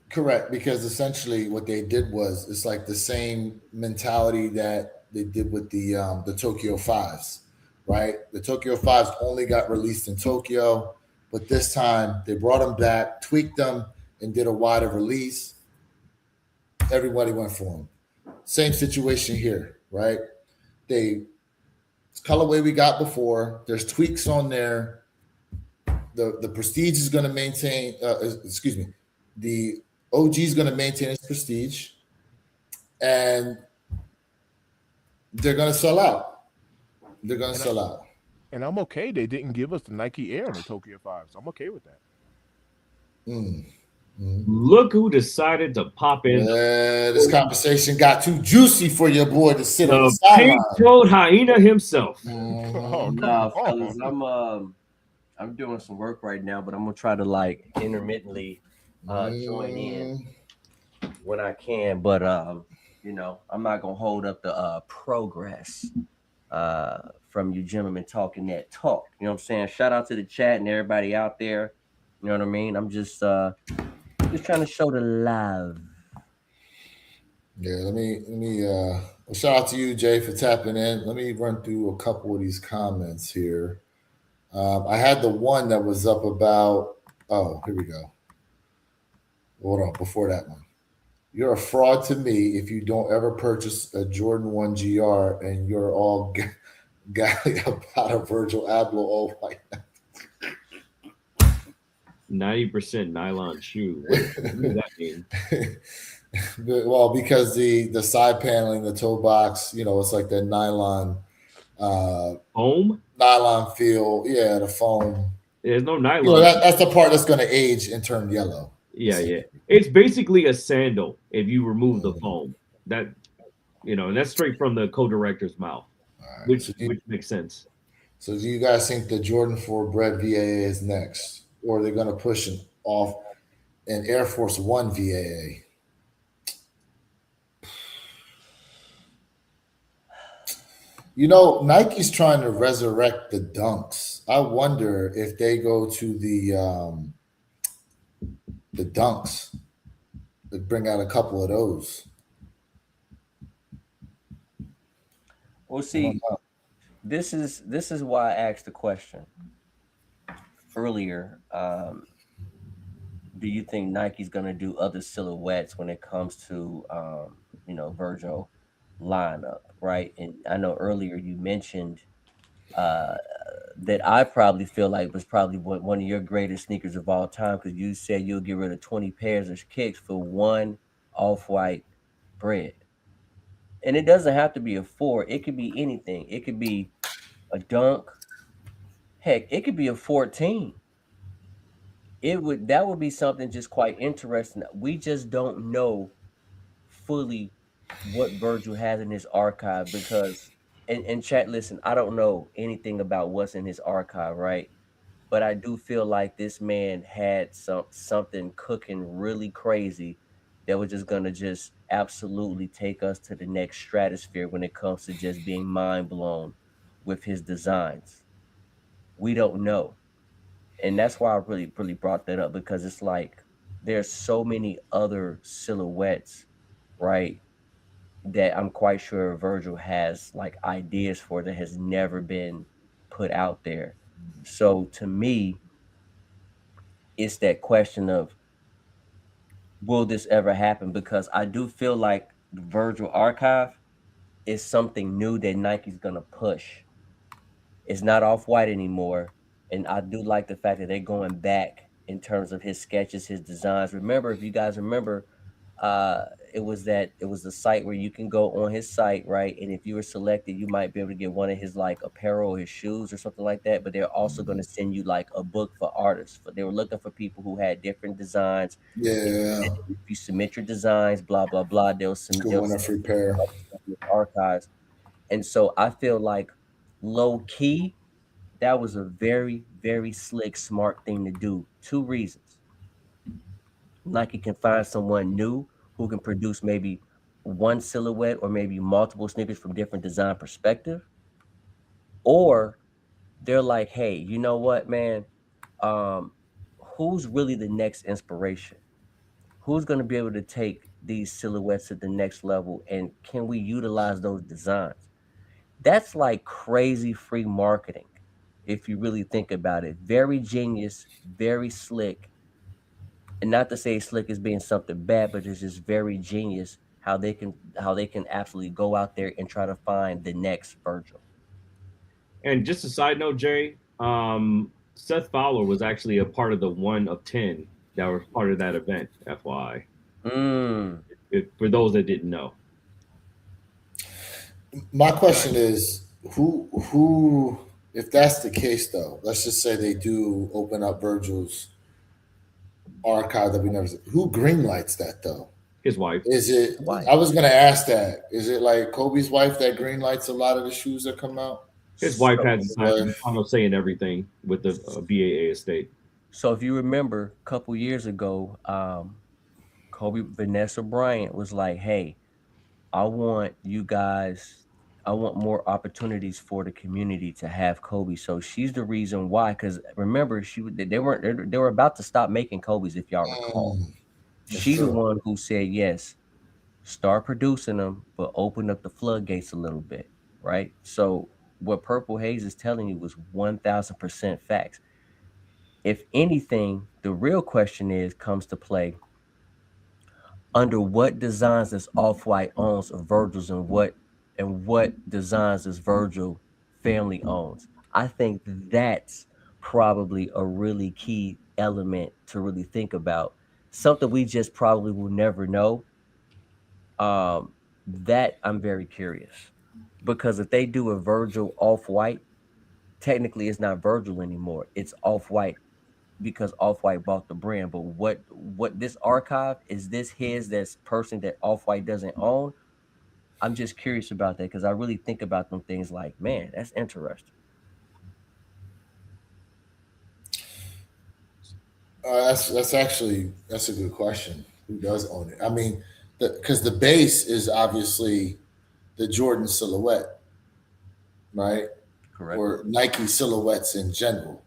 Correct, because essentially what they did was it's like the same mentality that they did with the Tokyo Fives, right? The Tokyo Fives only got released in Tokyo, but this time they brought them back, tweaked them, and did a wider release. Everybody went for them. Same situation here, right? They colorway we got before. There's tweaks on there. The Prestige is going to maintain. Excuse me. The OG is going to maintain its prestige, and they're going to sell out. They're going to sell out. And I'm okay. They didn't give us the Nike Air in the Tokyo Fives. I'm okay with that. Look who decided to pop in. This conversation got too juicy for your boy to sit on the The sideline. pink-toed hyena himself. Oh, Nah, come on. fellas, I'm doing some work right now, but I'm gonna try to like intermittently join in when I can. But you know, I'm not gonna hold up the progress from you gentlemen talking that talk. You know what I'm saying? Shout out to the chat and everybody out there. You know what I mean? I'm just trying to show the love. Yeah, let me shout out to you, Jay, for tapping in. Let me run through a couple of these comments here. I had the one that was up about. Oh, here we go. Hold on, before that one. You're a fraud to me if you don't ever purchase a Jordan 1 GR and you're all galley about a Virgil Abloh all white. 90% nylon shoe. What does that mean? Well, because the side paneling, the toe box, you know, it's like that nylon Foam? nylon feel. Yeah, the foam. There's no nylon. You know, that's the part that's going to age and turn yellow. Yeah. It's basically a sandal if you remove the foam. That, you know, and that's straight from the co-director's mouth, Right. which makes sense. So do you guys think the Jordan 4 Bread VAA is next? Or are they going to push off an Air Force One VAA? You know, Nike's trying to resurrect the dunks. I wonder if they go to the dunks, they bring out a couple of those. Well, see, this is why I asked the question earlier. Do you think Nike's gonna do other silhouettes when it comes to you know, Virgil lineup, right? And I know earlier you mentioned that I probably feel like was probably one of your greatest sneakers of all time, because you said you'll get rid of 20 pairs of kicks for one off-white bread. And it doesn't have to be a 4. It could be anything. It could be a dunk. Heck, it could be a 14. That would be something just quite interesting. We just don't know fully what Virgil has in his archive, because and chat, listen, I don't know anything about what's in his archive, right? But I do feel like this man had something cooking really crazy that was just gonna just absolutely take us to the next stratosphere when it comes to just being mind blown with his designs. We don't know. And that's why I really brought that up, because it's like there's so many other silhouettes, right, that I'm quite sure Virgil has like ideas for that has never been put out there. So to me, it's that question of, will this ever happen? Because I do feel like the Virgil archive is something new that Nike's gonna push. It's not off-white anymore. And I do like the fact that they're going back in terms of his sketches, his designs. Remember, if you guys remember, it was the site where you can go on his site, right? And if you were selected, you might be able to get one of his like apparel or his shoes or something like that. But they're also going to send you like a book for artists. They were looking for people who had different designs. Yeah. If you submit your designs, blah blah blah, they'll send Go in a free pair. archives. And so I feel like low key, that was a very, very slick, smart thing to do. 2 reasons. Nike can find someone new who can produce maybe one silhouette or maybe multiple sneakers from different design perspective, or they're like, hey, you know what, man? Who's really the next inspiration? Who's going to be able to take these silhouettes to the next level, and can we utilize those designs? That's like crazy free marketing if you really think about it. Very genius, very slick. And not to say slick as being something bad, but it's just very genius how they can absolutely go out there and try to find the next Virgil. And just a side note, Jerry, Seth Fowler was actually a part of the 1 of 10 that were part of that event, FYI. For those that didn't know. My question is, who, if that's the case, though, let's just say they do open up Virgil's archive that we never see. Who greenlights that, though? His wife. Is it? Wife. I was going to ask that. Is it like Kobe's wife that greenlights a lot of the shoes that come out? His wife has a say in everything with the BAA estate. So if you remember, a couple years ago, Kobe Vanessa Bryant was like, "Hey, I want more opportunities for the community to have Kobe." So she's the reason why. Because remember, they were about to stop making Kobe's, if y'all recall. She's the one who said, "Yes, start producing them, but open up the floodgates a little bit." Right. So what Purple Haze is telling you was 1000% facts. If anything, the real question comes to play: under what designs does Off-White owns of Virgil's, and what designs does Virgil family owns? I think that's probably a really key element to really think about. Something we just probably will never know. That I'm very curious, because if they do a Virgil Off-White, technically it's not Virgil anymore. It's Off-White, because Off-White bought the brand. But what this archive is, this that's person that Off-White doesn't own? I'm just curious about that, because I really think about them things like, man, that's interesting. That's a good question. Who does own it? I mean, because the base is obviously the Jordan silhouette, right? Correct. Or Nike silhouettes in general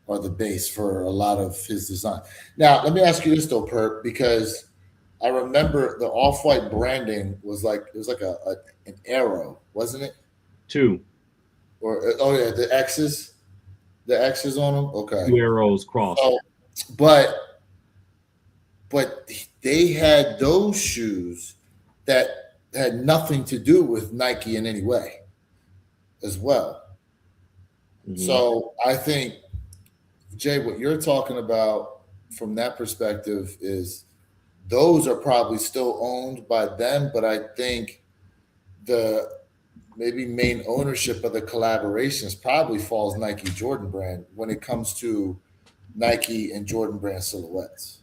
are the base for a lot of his design. Now, let me ask you this though, Perp, because I remember the Off-White branding was like an arrow, wasn't it? 2. Or the X's on them. Okay, 2 arrows crossed. So, but they had those shoes that had nothing to do with Nike in any way, as well. Mm-hmm. So I think, Jay, what you're talking about from that perspective is those are probably still owned by them, but I think the maybe main ownership of the collaborations probably falls Nike Jordan brand when it comes to Nike and Jordan brand silhouettes.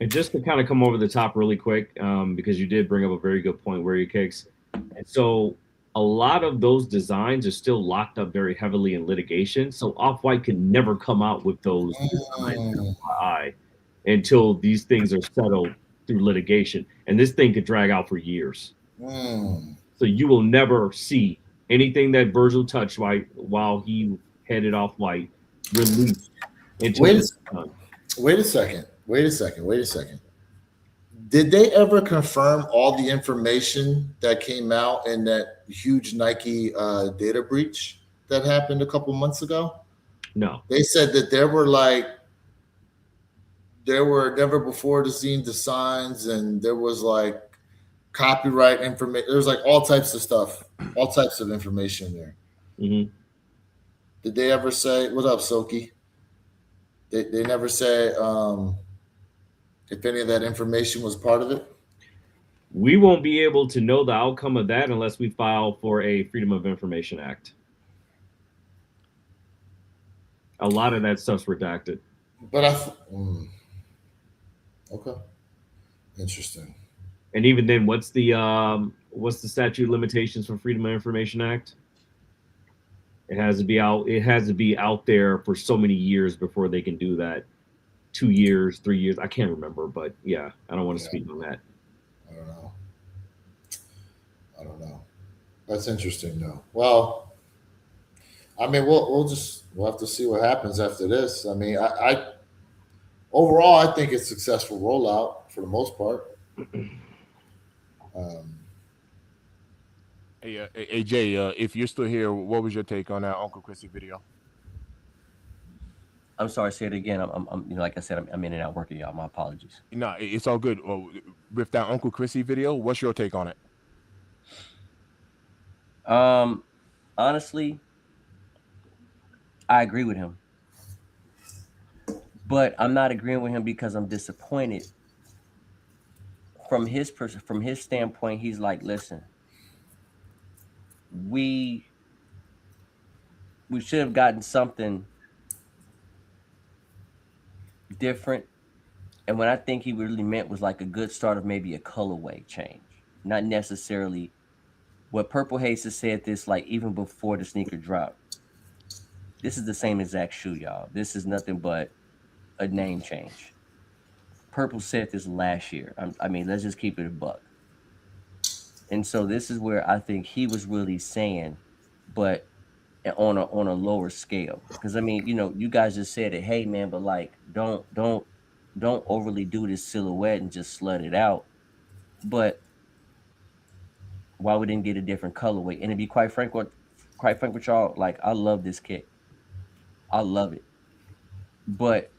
And just to kind of come over the top really quick, because you did bring up a very good point, where you kicks. And so a lot of those designs are still locked up very heavily in litigation. So Off-White can never come out with those designs until these things are settled through litigation. And this thing could drag out for years. So you will never see anything that Virgil touched while he headed Off-White released. Wait a second. Did they ever confirm all the information that came out in that huge Nike data breach that happened a couple months ago? No. They said that there were never before seen designs, and there was like copyright information. There was like all types of stuff, all types of information there. Mm-hmm. Did they ever say, "What up, Silky"? They never say if any of that information was part of it? We won't be able to know the outcome of that unless we file for a Freedom of Information Act. A lot of that stuff's redacted. But okay, interesting. And even then, what's the statute of limitations for Freedom of Information Act? It has to be out. It has to be out there for so many years before they can do that. 2 years, 3 years. I can't remember, but yeah, I don't want to speak on that. I don't know. That's interesting, though. Well, I mean, we'll have to see what happens after this. I mean, I overall I think it's a successful rollout for the most part. Um, Hey, Jay, if you're still here, what was your take on that Uncle Chrissy video? I'm sorry, say it again. Like I said, I'm in and out working, y'all. My apologies. No, it's all good. With that Uncle Chrissy video, what's your take on it? Honestly, I agree with him, but I'm not agreeing with him because I'm disappointed. From his standpoint, he's like, listen, we should have gotten something different. And what I think he really meant was like a good start of maybe a colorway change, not necessarily what Purple Haze has said this like even before the sneaker drop. This is the same exact shoe, y'all. This is nothing but a name change. Purple said this last year. I mean, let's just keep it a buck. And so this is where I think he was really saying, but on a lower scale. Because I mean, you guys just said it, hey man, but like don't overly do this silhouette and just slut it out. But why we didn't get a different colorway? And to be quite frank with y'all, like I love this kit. I love it. But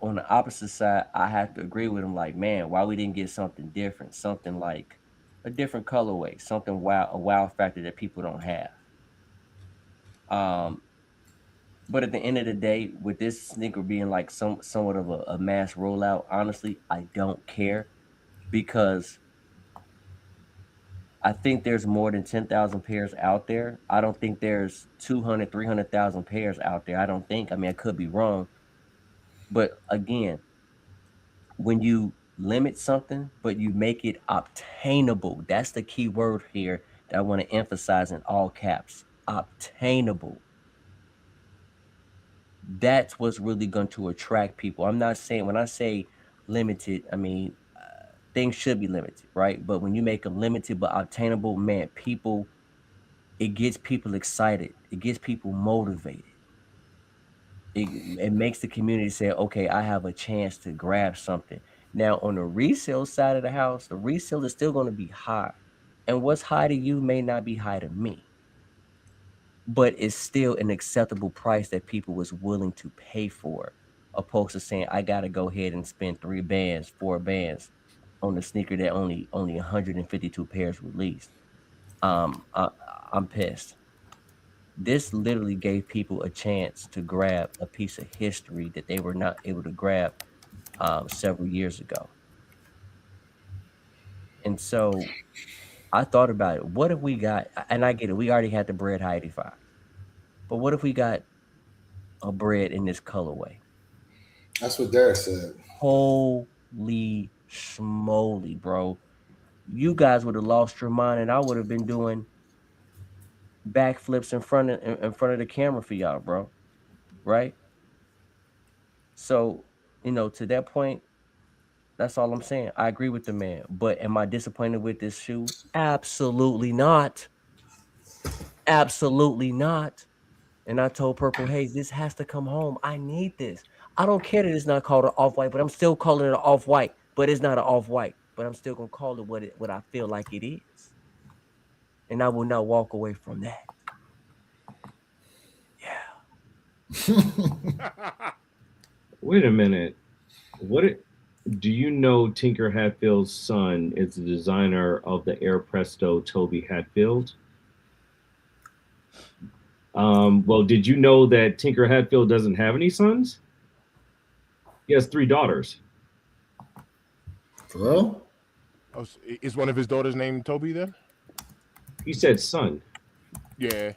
on the opposite side, I have to agree with him. Like, man, why we didn't get something different? Something like a different colorway, something a wow factor that people don't have. But at the end of the day, with this sneaker being like somewhat of a mass rollout, honestly, I don't care because I think there's more than 10,000 pairs out there. I don't think there's 200, 300,000 pairs out there. I don't think. I mean, I could be wrong. But again, when you limit something, but you make it obtainable, that's the key word here that I want to emphasize in all caps. Obtainable. That's what's really going to attract people. I'm not saying, when I say limited, I mean, things should be limited, right? But when you make them limited but obtainable, man, it gets people excited. It gets people motivated. It makes the community say, okay, I have a chance to grab something. Now, on the resale side of the house, the resale is still going to be high. And what's high to you may not be high to me. But it's still an acceptable price that people was willing to pay for, opposed to saying, I got to go ahead and spend 3 bands, 4 bands on a sneaker that only 152 pairs released. I'm pissed. This literally gave people a chance to grab a piece of history that they were not able to grab several years ago. And so I thought about it. What if we got, and I get it, we already had the bread high 85, but what if we got a bread in this colorway? that's what Derek said. Holy schmoly, bro. You guys would have lost your mind and I would have been doing backflips in front of the camera for y'all, bro. Right? So, to that point, that's all I'm saying. I agree with the man. But am I disappointed with this shoe? Absolutely not. Absolutely not. And I told Purple Haze, this has to come home. I need this. I don't care that it's not called an off-white, but I'm still calling it an off-white. But it's not an off-white. But I'm still gonna call it what I feel like it is. And I will not walk away from that. Yeah. Wait a minute. Do you know Tinker Hatfield's son is the designer of the Air Presto Toby Hatfield? Well, did you know that Tinker Hatfield doesn't have any sons? He has 3 daughters. For real? Oh, is one of his daughters named Toby then? He said son. Yeah.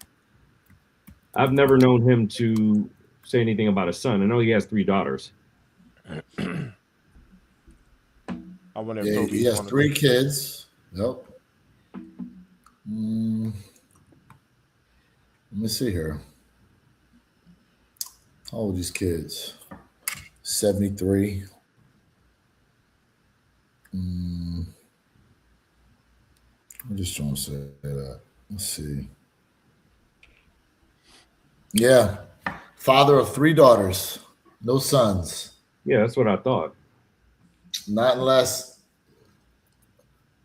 I've never known him to say anything about a son. I know he has 3 daughters. I wonder if Yeah, Toby he has 3 kids. Yep. Let me see here. How old are these kids? 73. I'm just trying to say that. Let's see. Yeah. Father of 3 daughters, no sons. Yeah, that's what I thought. Not unless.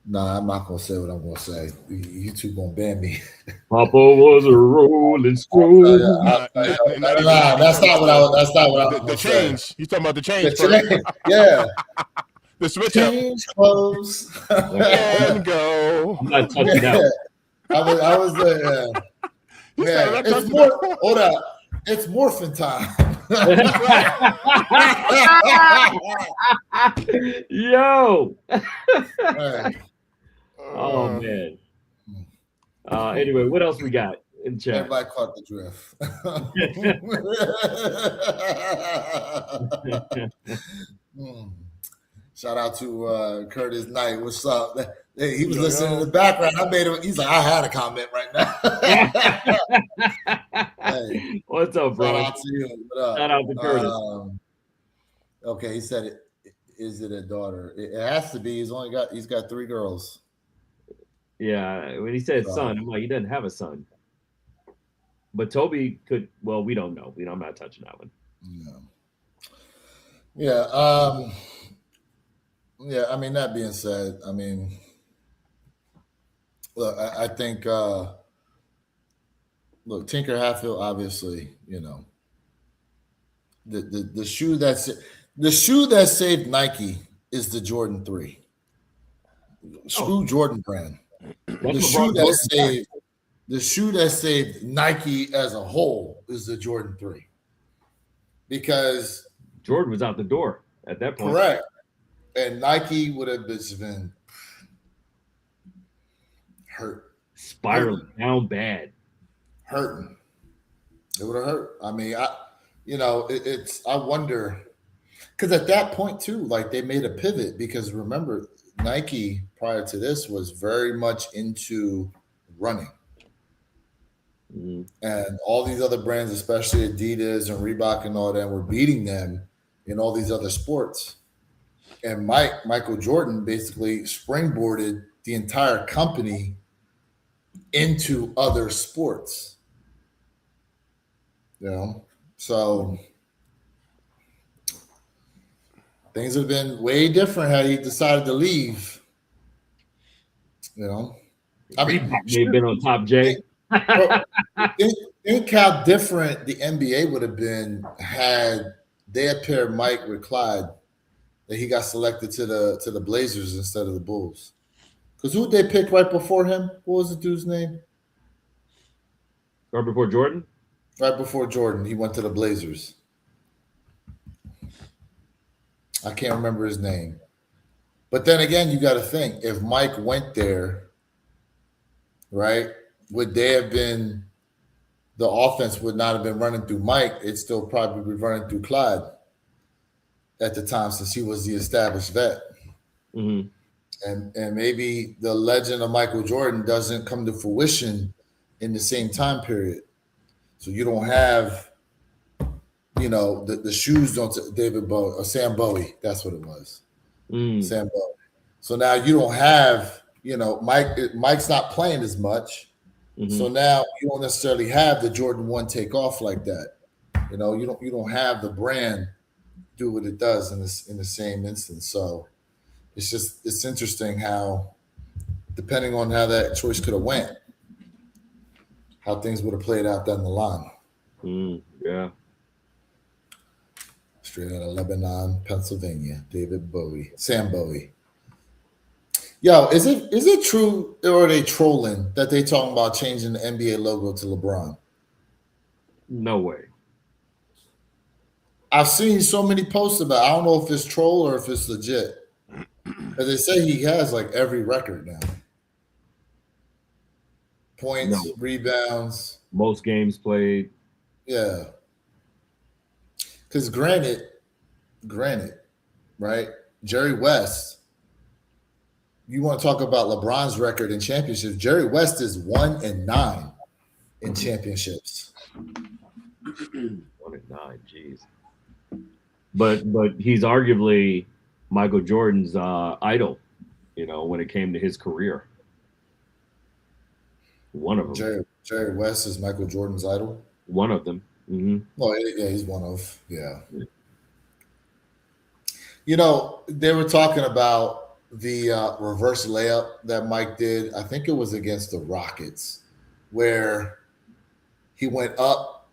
Nah, I'm not gonna say what I'm gonna say. YouTube gonna ban me. Papa was a rolling stone. Nah, that's not what I was. That's not what I was The gonna change. say. You talking about the change? The change. Yeah. The switch up Change clothes. and go. I'm not touching that. I was yeah. It's more. Hold up. It's morphin' time. Yo. Right. Oh man. Anyway, what else we got in chat? Everybody caught the drift. Shout out to Curtis Knight. What's up? Hey, he was listening in the background. I made him. He's like, I had a comment right now. Hey, what's up, bro? shout out to you. What up? Shout out to Curtis. Okay, he said it. Is it a daughter? It has to be. He's got 3 girls. Yeah, when he said son, I'm like, he doesn't have a son. But Toby could. Well, we don't know. I'm not touching that one. Yeah. Yeah. I mean, that being said, I mean, look, I think, look, Tinker Hatfield, obviously, you know, the shoe that saved Nike is the Jordan 3. Screw Jordan brand. The shoe that saved Nike as a whole is the Jordan 3. Because Jordan was out the door at that point. Correct. And Nike would have been hurt. Spiraling down bad. Hurting. It would have hurt. I mean, I wonder, because at that point too, like they made a pivot, because remember, Nike prior to this was very much into running. And all these other brands, especially Adidas and Reebok and all that, were beating them in all these other sports. And Michael Jordan basically springboarded the entire company into other sports. You know, so things have been way different had he decided to leave. You know, I mean, they've been on top, Jay. Think how different the NBA would have been had they had paired Mike with Clyde, that he got selected to the Blazers instead of the Bulls. Because who did they pick right before him? What was the dude's name? Right before Jordan? Right before Jordan, he went to the Blazers. I can't remember his name. But then again, you got to think, if Mike went there, right, would they have been, the offense would not have been running through Mike. It'd still probably be running through Clyde at the time, since he was the established vet. Mm-hmm. And maybe the legend of Michael Jordan doesn't come to fruition in the same time period. So you don't have, you know, the shoes don't, David Bowie or Sam Bowie, that's what it was. Sam Bowie. So now you don't have, you know, Mike's not playing as much. Mm-hmm. So now you don't necessarily have the Jordan 1 take off like that. You know, you don't have the brand do what it does in the same instance. So it's interesting how, depending on how that choice could have went, how things would have played out down the line. Yeah. Straight out of Lebanon, Pennsylvania, David Bowie, Sam Bowie. Yo, is it true, or are they trolling that they talking about changing the NBA logo to LeBron? No way. I've seen so many posts about it. I don't know if it's troll or if it's legit. But they say he has like every record now. Points, rebounds. Most games played. Yeah. Because granted, right? Jerry West, you want to talk about LeBron's record in championships. Jerry West is 1-9 in championships. 1-9, jeez. But he's arguably Michael Jordan's idol, you know, when it came to his career. One of them. Jerry West is Michael Jordan's idol. One of them. Mm-hmm. Well, yeah, he's one of. Yeah. You know, they were talking about the reverse layup that Mike did. I think it was against the Rockets, where he went up.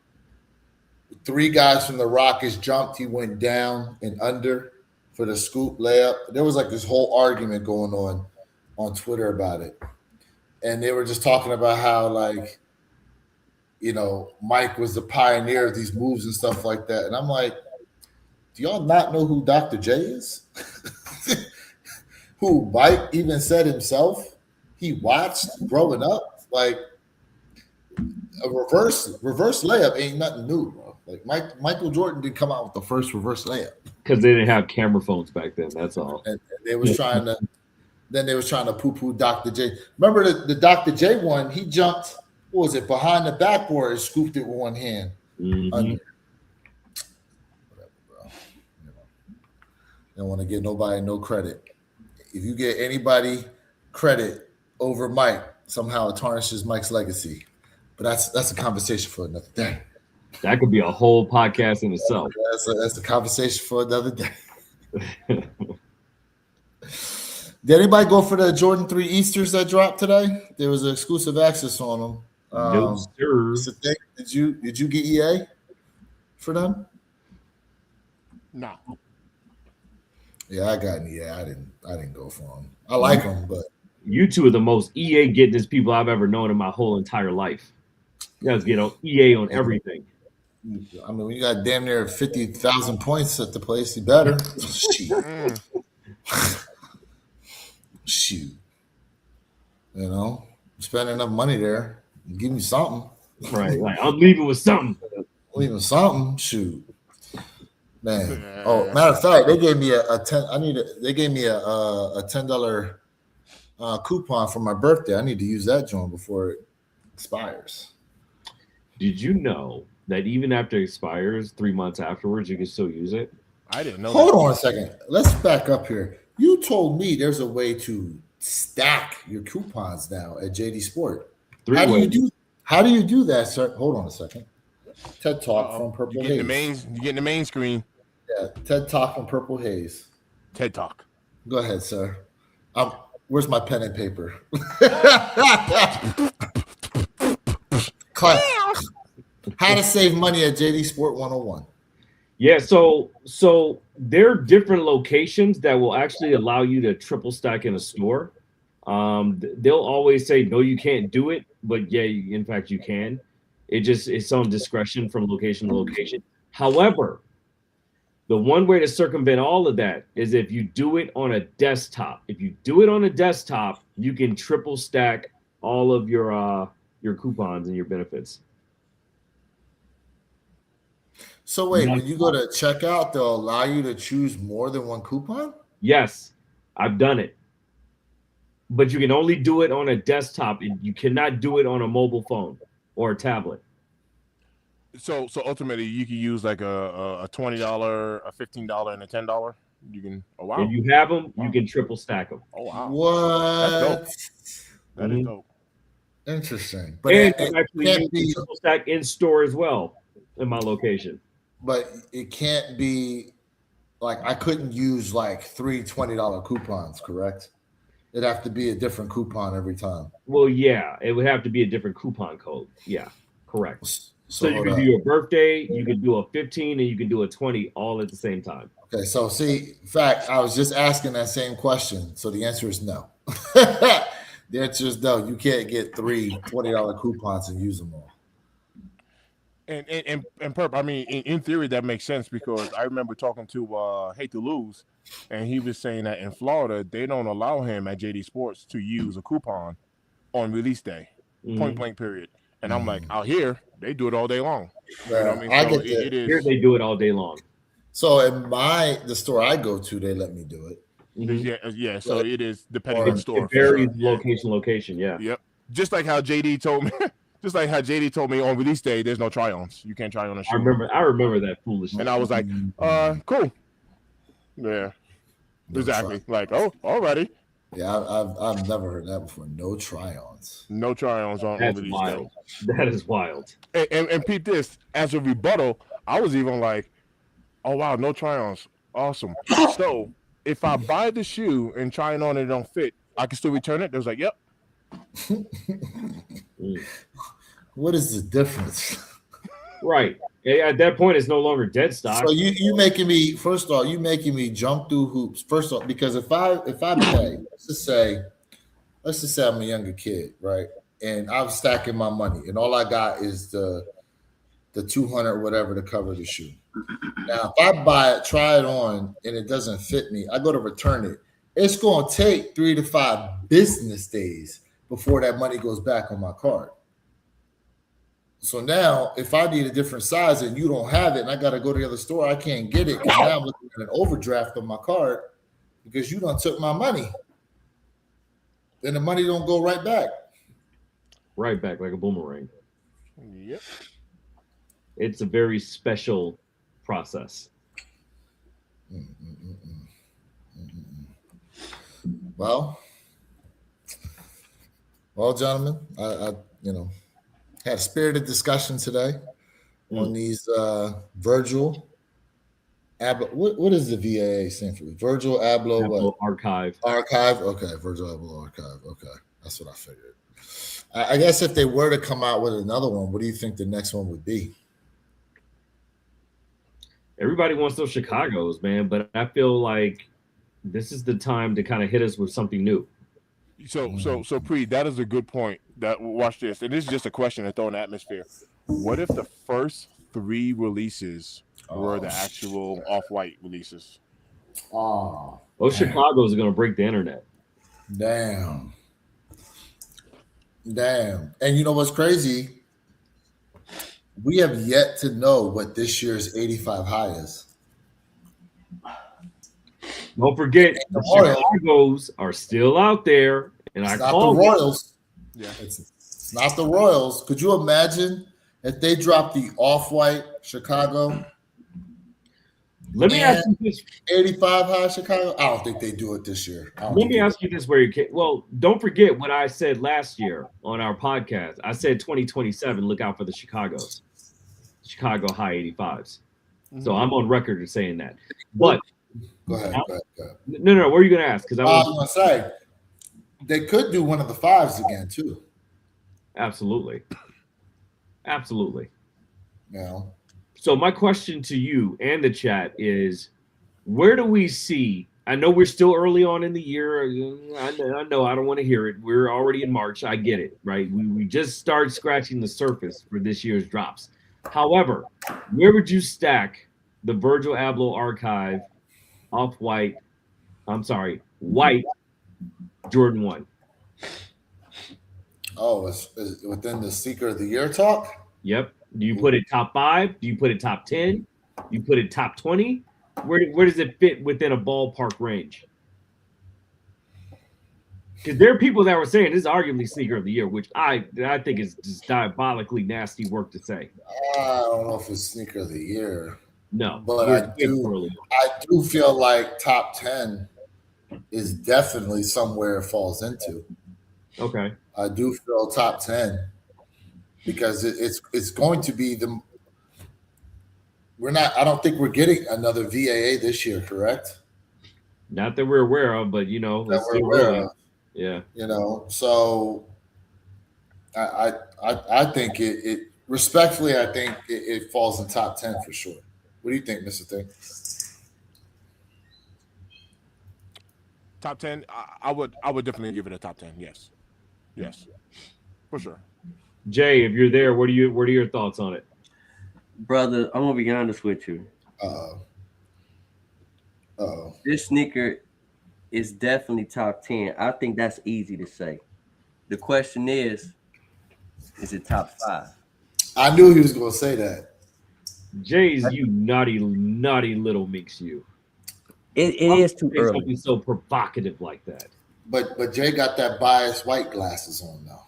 3 guys from the Rockets jumped. He went down and under for the scoop layup. There was like this whole argument going on Twitter about it. And they were just talking about how, like, you know, Mike was the pioneer of these moves and stuff like that. And I'm like, do y'all not know who Dr. J is? Who Mike even said himself he watched growing up? Like, a reverse layup ain't nothing new, bro. Like, Michael Jordan didn't come out with the first reverse layup. Because they didn't have camera phones back then, that's all. And they was trying to then they was trying to poo-poo Dr. J. Remember the Dr. J one, he jumped, what was it, behind the backboard and scooped it with one hand. Mm-hmm. Under. Whatever, bro. You know, don't want to give nobody no credit. If you get anybody credit over Mike, somehow it tarnishes Mike's legacy. But that's a conversation for another day. That could be a whole podcast in itself. That's a conversation for another day. Did anybody go for the Jordan 3 Easters that dropped today? There was an exclusive access on them. No, sir. Did you get EA for them? No. Yeah, I got an EA. I didn't go for them. I like them, but You two are the most EA getting people I've ever known in my whole entire life. You guys get on EA on everything. I mean, when you got damn near 50,000 points at the place, you better. Shoot. You know, spend enough money there. Give me something. Right. Like, I'm leaving with something. Leaving something. Shoot. Man. Oh, matter of fact, they gave me a $10. They gave me a $10 coupon for my birthday. I need to use that joint before it expires. Did you know that even after it expires, 3 months afterwards, you can still use it? I didn't know. Hold on a second. Let's back up here. You told me there's a way to stack your coupons now at JD Sport. How do you do that, sir? Hold on a second. TED Talk from Purple Haze. You getting the main screen. Yeah, TED Talk from Purple Haze. TED Talk. Go ahead, sir. Where's my pen and paper? Clap. How to save money at JD Sport 101. Yeah, so there are different locations that will actually allow you to triple stack in a store. They'll always say, no, you can't do it. But yeah, in fact, you can. It's on discretion from location to location. However, the one way to circumvent all of that is if you do it on a desktop. If you do it on a desktop, you can triple stack all of your coupons and your benefits. So wait, when you go to checkout, they'll allow you to choose more than one coupon? Yes, I've done it. But you can only do it on a desktop. You cannot do it on a mobile phone or a tablet. So ultimately, you can use like a $20, a $15, and a $10. You can. Oh wow! If you have them, you can triple stack them. Oh wow! What? That is dope. Interesting. But And it actually can't be. triple stack in store as well in my location. But it can't be like I couldn't use like 3 $20 coupons, correct? It'd have to be a different coupon every time. Well, yeah, it would have to be a different coupon code. Yeah, correct. So you hold can up. do your birthday, you can do a 15, and you can do a 20 all at the same time. Okay, so see, in fact, I was just asking that same question. So the answer is no. The answer is no. You can't get 3 $20 coupons and use them all. And Perp, I mean, in theory, that makes sense because I remember talking to Hate to Lose, and he was saying that in Florida, they don't allow him at JD Sports to use a coupon on release day, point blank period. And I'm like, out here, they do it all day long. You know what I mean? I So get it is. Here they do it all day long. So in the store I go to, they let me do it. Yeah. So it is depending on the store. It varies for sure. location. Yeah. Yep. Just like how JD told me. Just like how JD told me on release day, there's no try-ons. You can't try on a shoe. I remember that foolishness. And I was like, cool. Yeah. No exactly. try. Like, oh, alrighty. Yeah, I've never heard that before. No try-ons. No try-ons on That's release wild. day. That is wild. And Pete, this as a rebuttal, I was even like, "Oh wow, no try-ons, awesome." So if I buy the shoe and try it on and it don't fit, I can still return it. They was like, "Yep." What is the difference? Right. At that point, it's no longer dead stock. So you making me, first of all, you making me jump through hoops. First of all, because if I pay, let's just say I'm a younger kid, right? And I'm stacking my money, and all I got is the 200 whatever to cover the shoe. Now, if I buy it, try it on, and it doesn't fit me, I go to return it. It's going to take 3 to 5 business days before that money goes back on my card. So now, if I need a different size and you don't have it, and I got to go to the other store, I can't get it because now I'm looking at an overdraft on my card because you done took my money. Then the money don't go right back. Right back like a boomerang. Yep. It's a very special process. Well, gentlemen, I had a spirited discussion today on these Virgil Abloh. What is the VAA stand for? Virgil Abloh what? Archive. Archive? Okay, Virgil Abloh Archive. Okay, that's what I figured. I guess if they were to come out with another one, what do you think the next one would be? Everybody wants those Chicago's, man, but I feel like this is the time to kind of hit us with something new. So Pre, that is a good point. That watch this, and this is just a question to throw in the atmosphere. What if the first 3 releases were the actual off-white releases? Those Chicago's are gonna break the internet. Damn. And you know what's crazy? We have yet to know what this year's 85 high is. Don't forget, the Chicago's are still out there, and it's I not call the Royals. Yeah, it's not the Royals. Could you imagine if they dropped the off-white Chicago? Let me ask you this: 85 high Chicago. I don't think they do it this year. Let me ask you this: well, don't forget what I said last year on our podcast. I said 2027. Look out for the Chicago's. Chicago high 85s. Mm-hmm. So I'm on record of saying that. But go ahead. No. What are you going to ask? Because I was going to say they could do one of the 5s again too. Absolutely. Yeah. So my question to you and the chat is, where do we see? I know we're still early on in the year. I know. I don't want to hear it. We're already in March. I get it, right? We just started scratching the surface for this year's drops. However, where would you stack the Virgil Abloh Archive white Jordan 1? Oh, it's within the Seeker of the Year talk? Yep. Do you put it top 5? Do you put it top 10? Do you put it top 20? Where does it fit within a ballpark range? Because there are people that were saying this is arguably Sneaker of the Year, which I think is just diabolically nasty work to say. I don't know if it's Sneaker of the Year. No, but I do feel like top 10 is definitely somewhere it falls into. Okay. I do feel top 10 because it's going to be I don't think we're getting another VAA this year, correct? Not that we're aware of, but that we're aware of. Yeah. So I think it respectfully, I think it falls in top 10 for sure. What do you think, Mr. Thing? Top 10, I would definitely give it a top 10. Yes, for sure. Jay, if you're there, what are your thoughts on it? Brother, I'm gonna be honest with you. This sneaker is definitely top 10. I think that's easy to say. The question is it top 5? I knew he was gonna say that. Jay's you naughty little mix you. It is too early. Something so provocative like that. But Jay got that biased white glasses on now.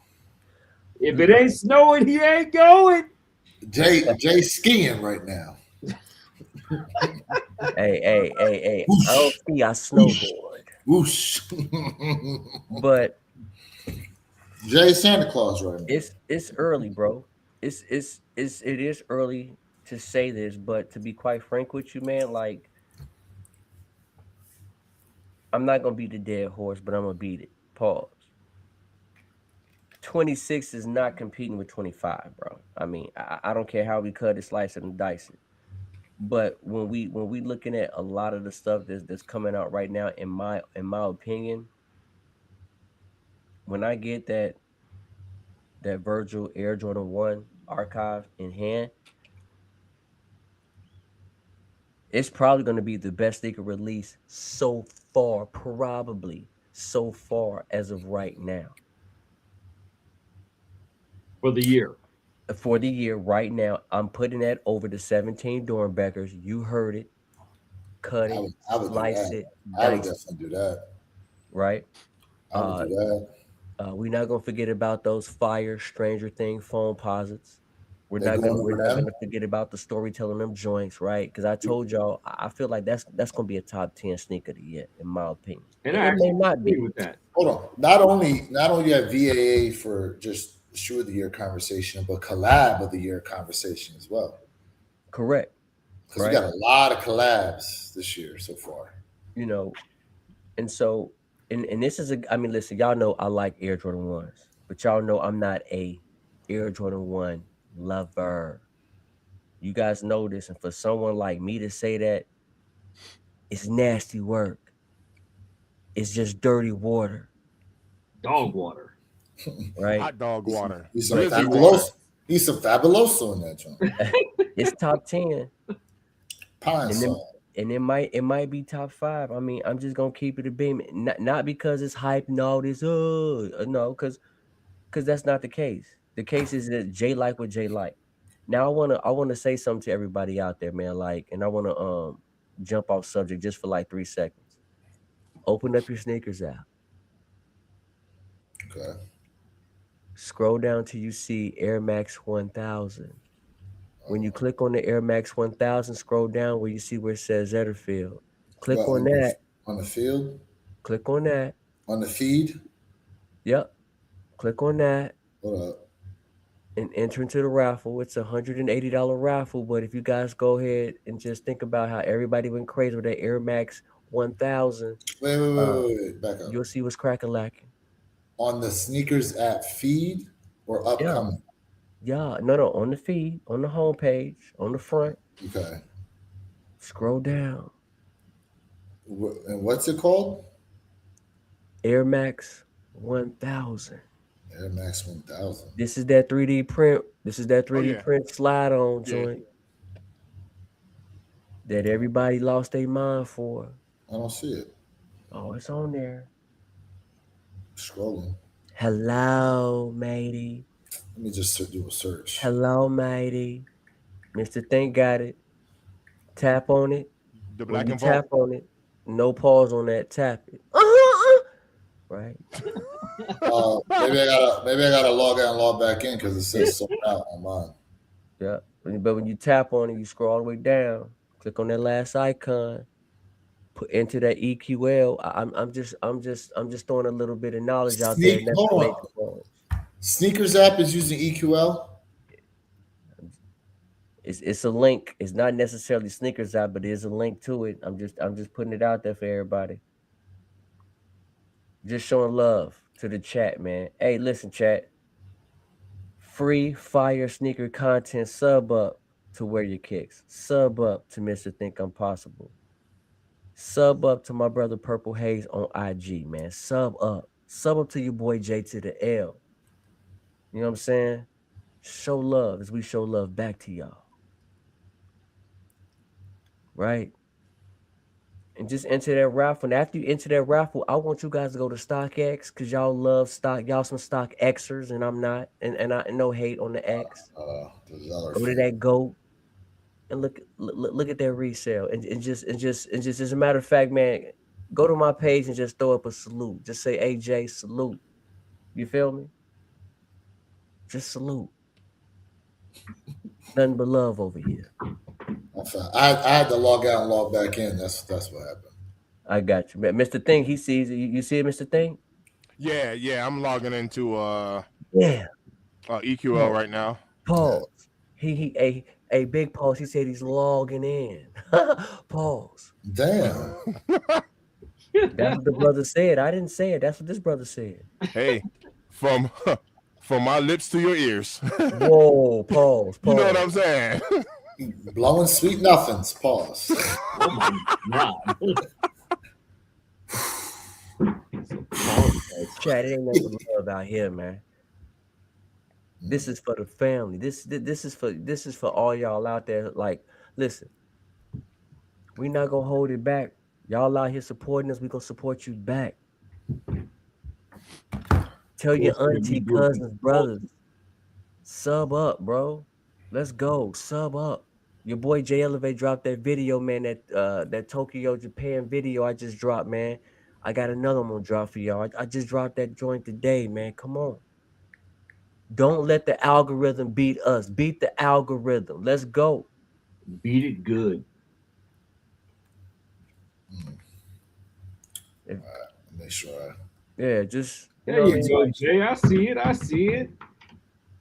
If it ain't snowing, he ain't going. Jay skiing right now. Hey. I don't ski, I snowboard. Whoosh. But Jay Santa Claus right now. it's early, bro. It is early to say this, but to be quite frank with you, man, like I'm not gonna beat the dead horse, but I'm gonna beat it. Pause. 26 is not competing with 25, bro. I mean, I don't care how we cut it, slice it, and dice it. But when we looking at a lot of the stuff that's coming out right now, in my opinion, when I get that Virgil Air Jordan 1 archive in hand, it's probably going to be the best sneaker release so far, probably so far as of right now. For the year. For the year, right now, I'm putting that over the 17 Dornbeckers. You heard it. Cut it, I would slice do that. it, I would dice it, definitely do that. right? I would do that. We're not gonna forget about those fire Stranger Thing foam posits. We're They not going gonna over them? forget about the storytelling them joints, right? Because I told y'all, I feel like that's gonna be a top 10 sneaker of the year, in my opinion. And it I may actually not agree be. with that. Hold on. Not only you have VAA for just shoe of the year conversation, but collab of the year conversation as well. Correct. Because we got a lot of collabs this year so far. You know, and so and this is I mean, listen, y'all know I like Air Jordan 1s, but y'all know I'm not a Air Jordan 1 lover. You guys know this, and for someone like me to say that, it's nasty work. It's just dirty water. Dog water. Right? Hot dog water. He's some Grizzly fabuloso. water. He's some fabuloso in that joint. It's top 10. Pine And salt. And it might be top 5. I mean, I'm just gonna keep it a beam. Not because it's hype and all this. No, because that's not the case. The case is that Jay like what Jay like. Now I wanna say something to everybody out there, man. Like, and I wanna jump off subject just for like 3 seconds. Open up your sneakers app. Okay. Scroll down till you see Air Max 1000. When you click on the Air Max 1000, scroll down where you see where it says Zetterfield. Click on that. On the field? Click on that. On the feed? Yep. Click on that. Hold up. And enter into the raffle. It's $180 raffle. But if you guys go ahead and just think about how everybody went crazy with that Air Max 1000. Wait. Back up. You'll see what's cracking lacking. On the sneakers app feed or upcoming? Yeah, no, on the feed, on the homepage, on the front. Okay. Scroll down. And what's it called? Air Max 1000. Air Max 1000. This is that 3D print. This is that 3D print slide on joint that everybody lost their mind for. I don't see it. Oh, it's on there. Scrolling. Hello, matey. Let me just do a search. Hello, matey. Mr. Think got it. Tap on it. The black when you and tap vote. on it, no pause on that. Tap it. Right. Maybe I gotta log out and log back in because it says sold out on mine. Yeah. But when you tap on it, you scroll all the way down. Click on that last icon. Put into that EQL. I'm just throwing a little bit of knowledge out there. And Hold on. Sneakers app is using EQL. It's a link. It's not necessarily sneakers app, but there's a link to it. I'm just putting it out there for everybody. Just showing love to the chat, man. Hey, listen, chat. Free fire sneaker content. Sub up to Wear Your Kicks. Sub up to Mr. Think I'm Possible. Sub up to my brother Purple Haze on IG, man. Sub up. Sub up to your boy J to the L. You know what I'm saying? Show love as we show love back to y'all. Right? And just enter that raffle. And after you enter that raffle, I want you guys to go to StockX because y'all love stock. Y'all some stock Xers, and I'm not. And I no hate on the X. Go to that GOAT and look at that resale. And just as a matter of fact, man, go to my page and just throw up a salute. Just say AJ salute. You feel me? Just salute. Nothing but love over here. I had to log out and log back in. That's what happened. I got you, man. Mr. Thing, he sees it. You see it, Mr. Thing? Yeah. I'm logging into Yeah. EQL right now. Pause. He a big pause. He said he's logging in. Pause. Damn. That's what the brother said. I didn't say it. That's what this brother said. Hey, from my lips to your ears. Whoa, pause. You know what I'm saying? Blowing sweet nothings. Pause. Oh my god. Chad, it ain't nothing but love out here, man. This is for the family. This is for all y'all out there. Like, listen, we not gonna hold it back. Y'all out here supporting us, we gonna support you back. Tell your auntie, cousins, brothers, sub up, bro. Let's go, sub up. Your boy J Elevate dropped that video, man. That Tokyo, Japan video I just dropped, man. I got another one gonna drop for y'all. I just dropped that joint today, man. Come on. Don't let the algorithm beat us. Beat the algorithm. Let's go. Beat it good. Make sure. Yeah, just There you go, Jay. I see it. I see it.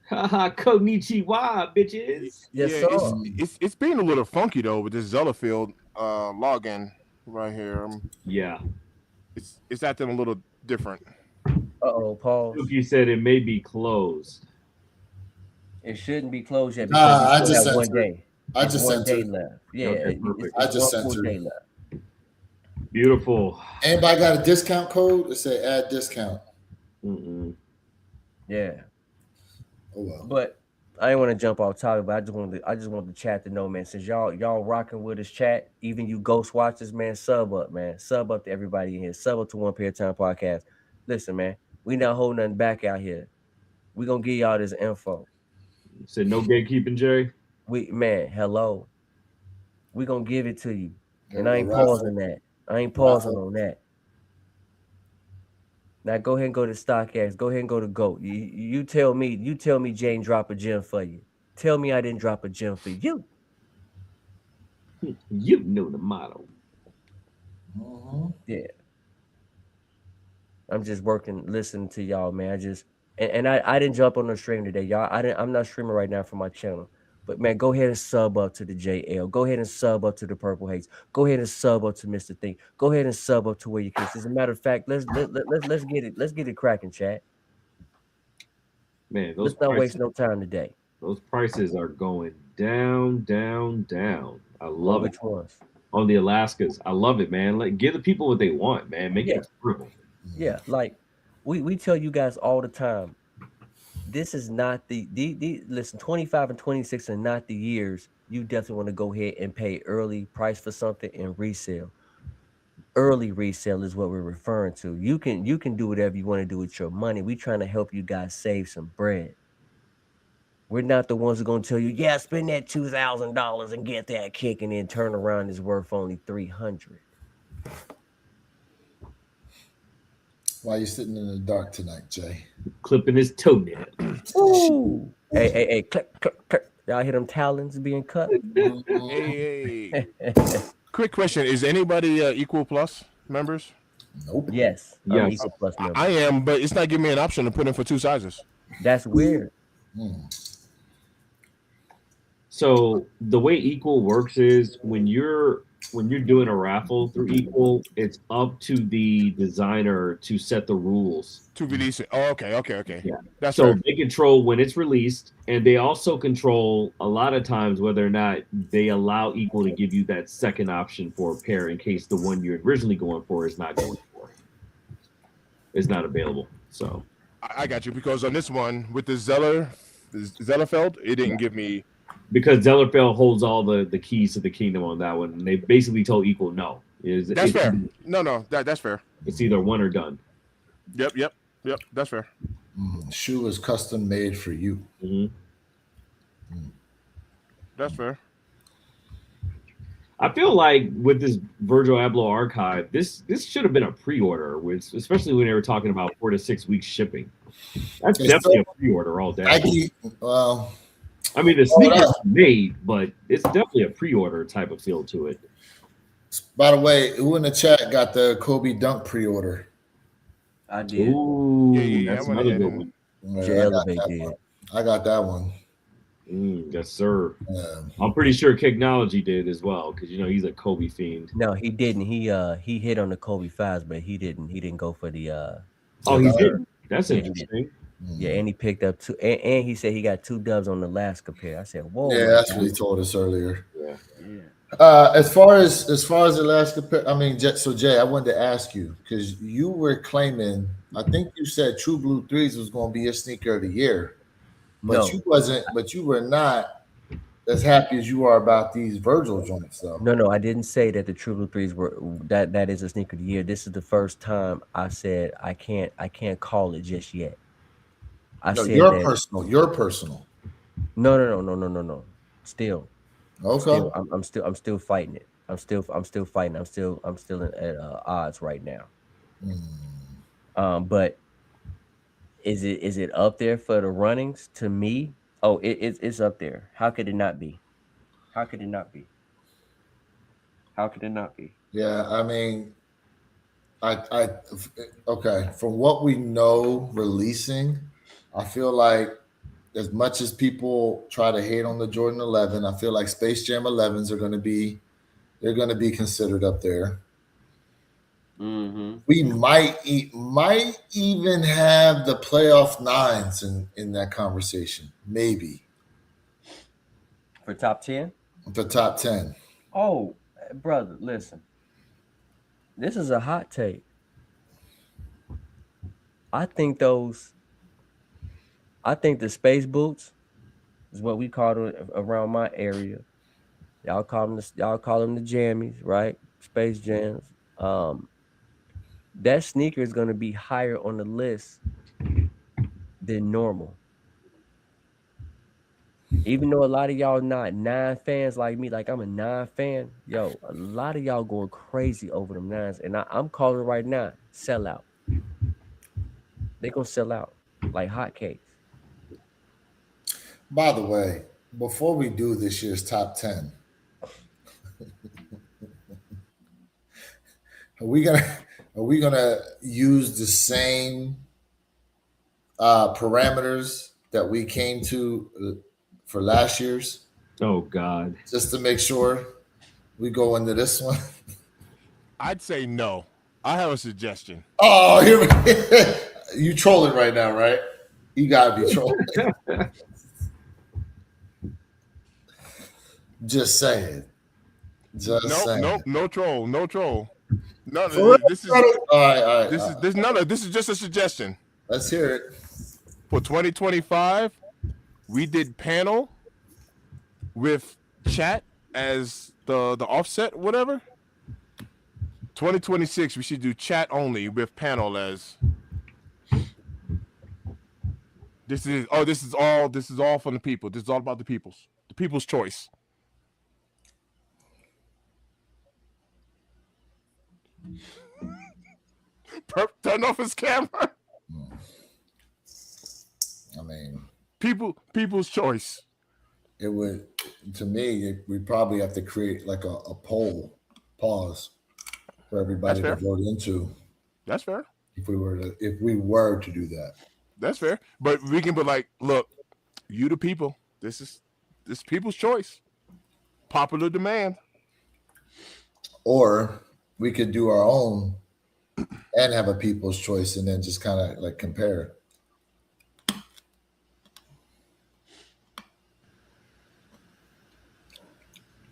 Haha, konnichiwa, bitches. Yes, Yeah, sir. it's being a little funky though with this Zellerfield login right here. Yeah. It's acting a little different. Uh-oh, Paul. Suki said it may be closed. It shouldn't be closed yet Nah, I because we just still have sent one her. day. I It's just one sent day her. left. Yeah, Okay, perfect. I just one sent full her. day left. Beautiful. Anybody got a discount code? It say add discount. Mm-mm. Yeah. Oh well. But I didn't want to jump off topic, but I just want the chat to know, man. Since y'all rocking with us, chat, even you ghost watchers, man, sub up, man. Sub up to everybody in here. Sub up to One Pair of Time Podcast. Listen, man, we not holding nothing back out here. We gonna give y'all this info. Said no gatekeeping, Jerry. Hello. We gonna give it to you. And I ain't Raffle. pausing that. I ain't pausing on that. Now go ahead and go to StockX. Go ahead and go to GOAT. You tell me Jane drop a gem for you. Tell me I didn't drop a gem for you. You know the motto. Yeah. I'm just working, listening to y'all, man. I didn't jump on the stream today, y'all. I'm not streaming right now for my channel. But man, go ahead and sub up to the JL. Go ahead and sub up to the Purple Haze. Go ahead and sub up to Mr. Thing. Go ahead and sub up to Where You Kiss. As a matter of fact, let's get it cracking, chat. Man, Let's not waste no time today. Those prices are going down, down, down. I love Which it. ones? On the Alaskas. I love it, man. Like, give the people what they want, man. Make it affordable. Yeah, like we tell you guys all the time. This is not the listen, 25 and 26 are not the years you definitely want to go ahead and pay early price for something and resale. Early resale is what we're referring to. You can do whatever you want to do with your money. We're trying to help you guys save some bread. We're not the ones who are going to tell you, yeah, spend that $2,000 and get that kick, and then turn around is worth only $300. Why you sitting in the dark tonight, Jay? Clipping his toenail. Ooh. Hey, click, click, click. Y'all hear them talons being cut? Hey. Quick question: is anybody Equal Plus members? Nope. Yes. I'm Yes. Equal Plus member. I am, but it's not giving me an option to put in for 2 sizes. That's weird. So the way Equal works is when you're doing a raffle through Equal, it's up to the designer to set the rules. To release it. Oh, okay. Yeah. That's So fair. they control when it's released, and they also control a lot of times whether or not they allow Equal to give you that second option for a pair in case the one you're originally going for is not going for. It's not available. So I got you, because on this one with the Zellerfeld, it didn't give me. because Zellerfeld holds all the keys to the kingdom on that one, and they basically told Equal no. That's fair. No, that's fair. It's either one or done. Yep. That's fair. Shoe is custom made for you. That's fair. I feel like with this Virgil Abloh archive, this should have been a pre-order, especially when they were talking about 4 to 6 weeks shipping. That's definitely a pre-order all day. I mean, the sneakers are made, but it's definitely a pre-order type of feel to it. By the way, who in the chat got the Kobe Dunk pre-order? I did. Ooh, Yeah, that's I went another ahead good and- one. Yeah, J Elevate did. I got that one. Yes, sir. Yeah. I'm pretty sure Kicknology did as well, because he's a Kobe fiend. No, he didn't. He hit on the Kobe 5s, but he didn't go for the Oh, he dunk. did. That's Yeah, he interesting. Yeah, and he picked up two, and he said he got 2 dubs on the last compare. I said, "Whoa!" Yeah, my that's guy. what he told us earlier. Yeah. As far as the last compare, I mean, so Jay, I wanted to ask you because you were claiming, I think you said True Blue Threes was going to be your sneaker of the year, but No, you were not as happy as you are about these Virgil joints, though. no, I didn't say that the True Blue Threes were that is a sneaker of the year. This is the first time I said I can't call it just yet. I No, said your that personal. no. Still, Okay. I'm still fighting it. I'm still fighting. I'm still at odds right now. But is it up there for the runnings to me? Oh, it's up there. How could it not be? How could it not be? How could it not be? Yeah, I mean, I okay. From what we know, releasing, I feel like as much as people try to hate on the Jordan 11, I feel like Space Jam 11s are going to be considered up there. Mm-hmm. We might even have the playoff 9s in that conversation, maybe For top 10? the top 10. Oh, brother, listen. This is a hot take. I think the space boots is what we call them around my area. Y'all call them the jammies, right? Space jams. That sneaker is gonna be higher on the list than normal. Even though a lot of y'all not 9 fans like me, like I'm a 9 fan, yo, a lot of y'all going crazy over them 9s, and I'm calling it right now, sell out. They gonna sell out like hotcakes. By the way, before we do this year's top 10, are we gonna use the same parameters that we came to for last year's, Oh God. just to make sure we go into this one? I'd say no. I have a suggestion. Oh, you trolling right now, right? You gotta be trolling. Just saying. Saying. No troll. No, For this is all right. this is just a suggestion. Let's hear it. For 2025, we did panel with chat as the offset, whatever. 2026, we should do chat only with panel as. This is all from the people. This is all about the people's choice. Turn off his camera. I mean, people's choice. It would, to me, we probably have to create like a poll, pause, for everybody to vote into. That's fair. If we were to do that. That's fair. But we can be like, look, you the people. This is people's choice. Popular demand. Or we could do our own and have a people's choice and then just kind of like compare.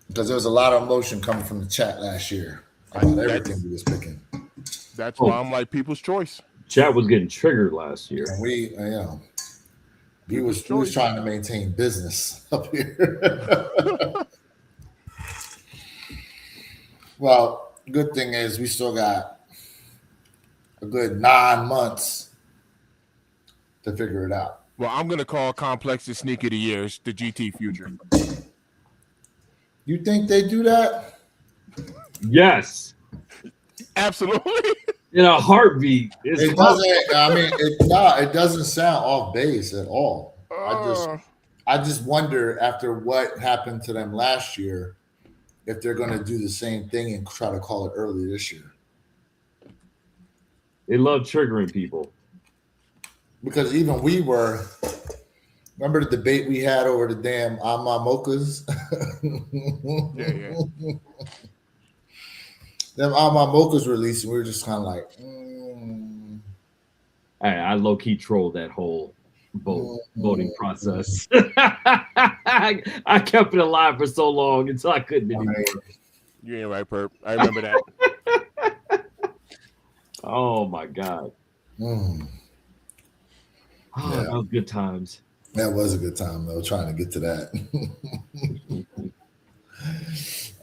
Because there was a lot of emotion coming from the chat last year about everything we was picking. That's why I'm like people's choice. Chat was getting triggered last year. And we was trying to maintain business up here. Well, good thing is we still got a good 9 months to figure it out. Well, I'm gonna call Complex the sneaker of the year. It's the GT Future. You think they do that? Yes. Absolutely. In a heartbeat. It doesn't. I mean, it doesn't sound off base at all. I just wonder after what happened to them last year, if they're going to do the same thing and try to call it early this year. They love triggering people. Because even we were, remember the debate we had over the damn Ama Mochas? Yeah. Them Ama Mochas released, and we were just kind of like, I low key trolled that whole voting process. I kept it alive for so long until I couldn't anymore. You ain't right, Perp. I remember that. Oh my god. Yeah. That was good times. That was a good time, though, trying to get to that.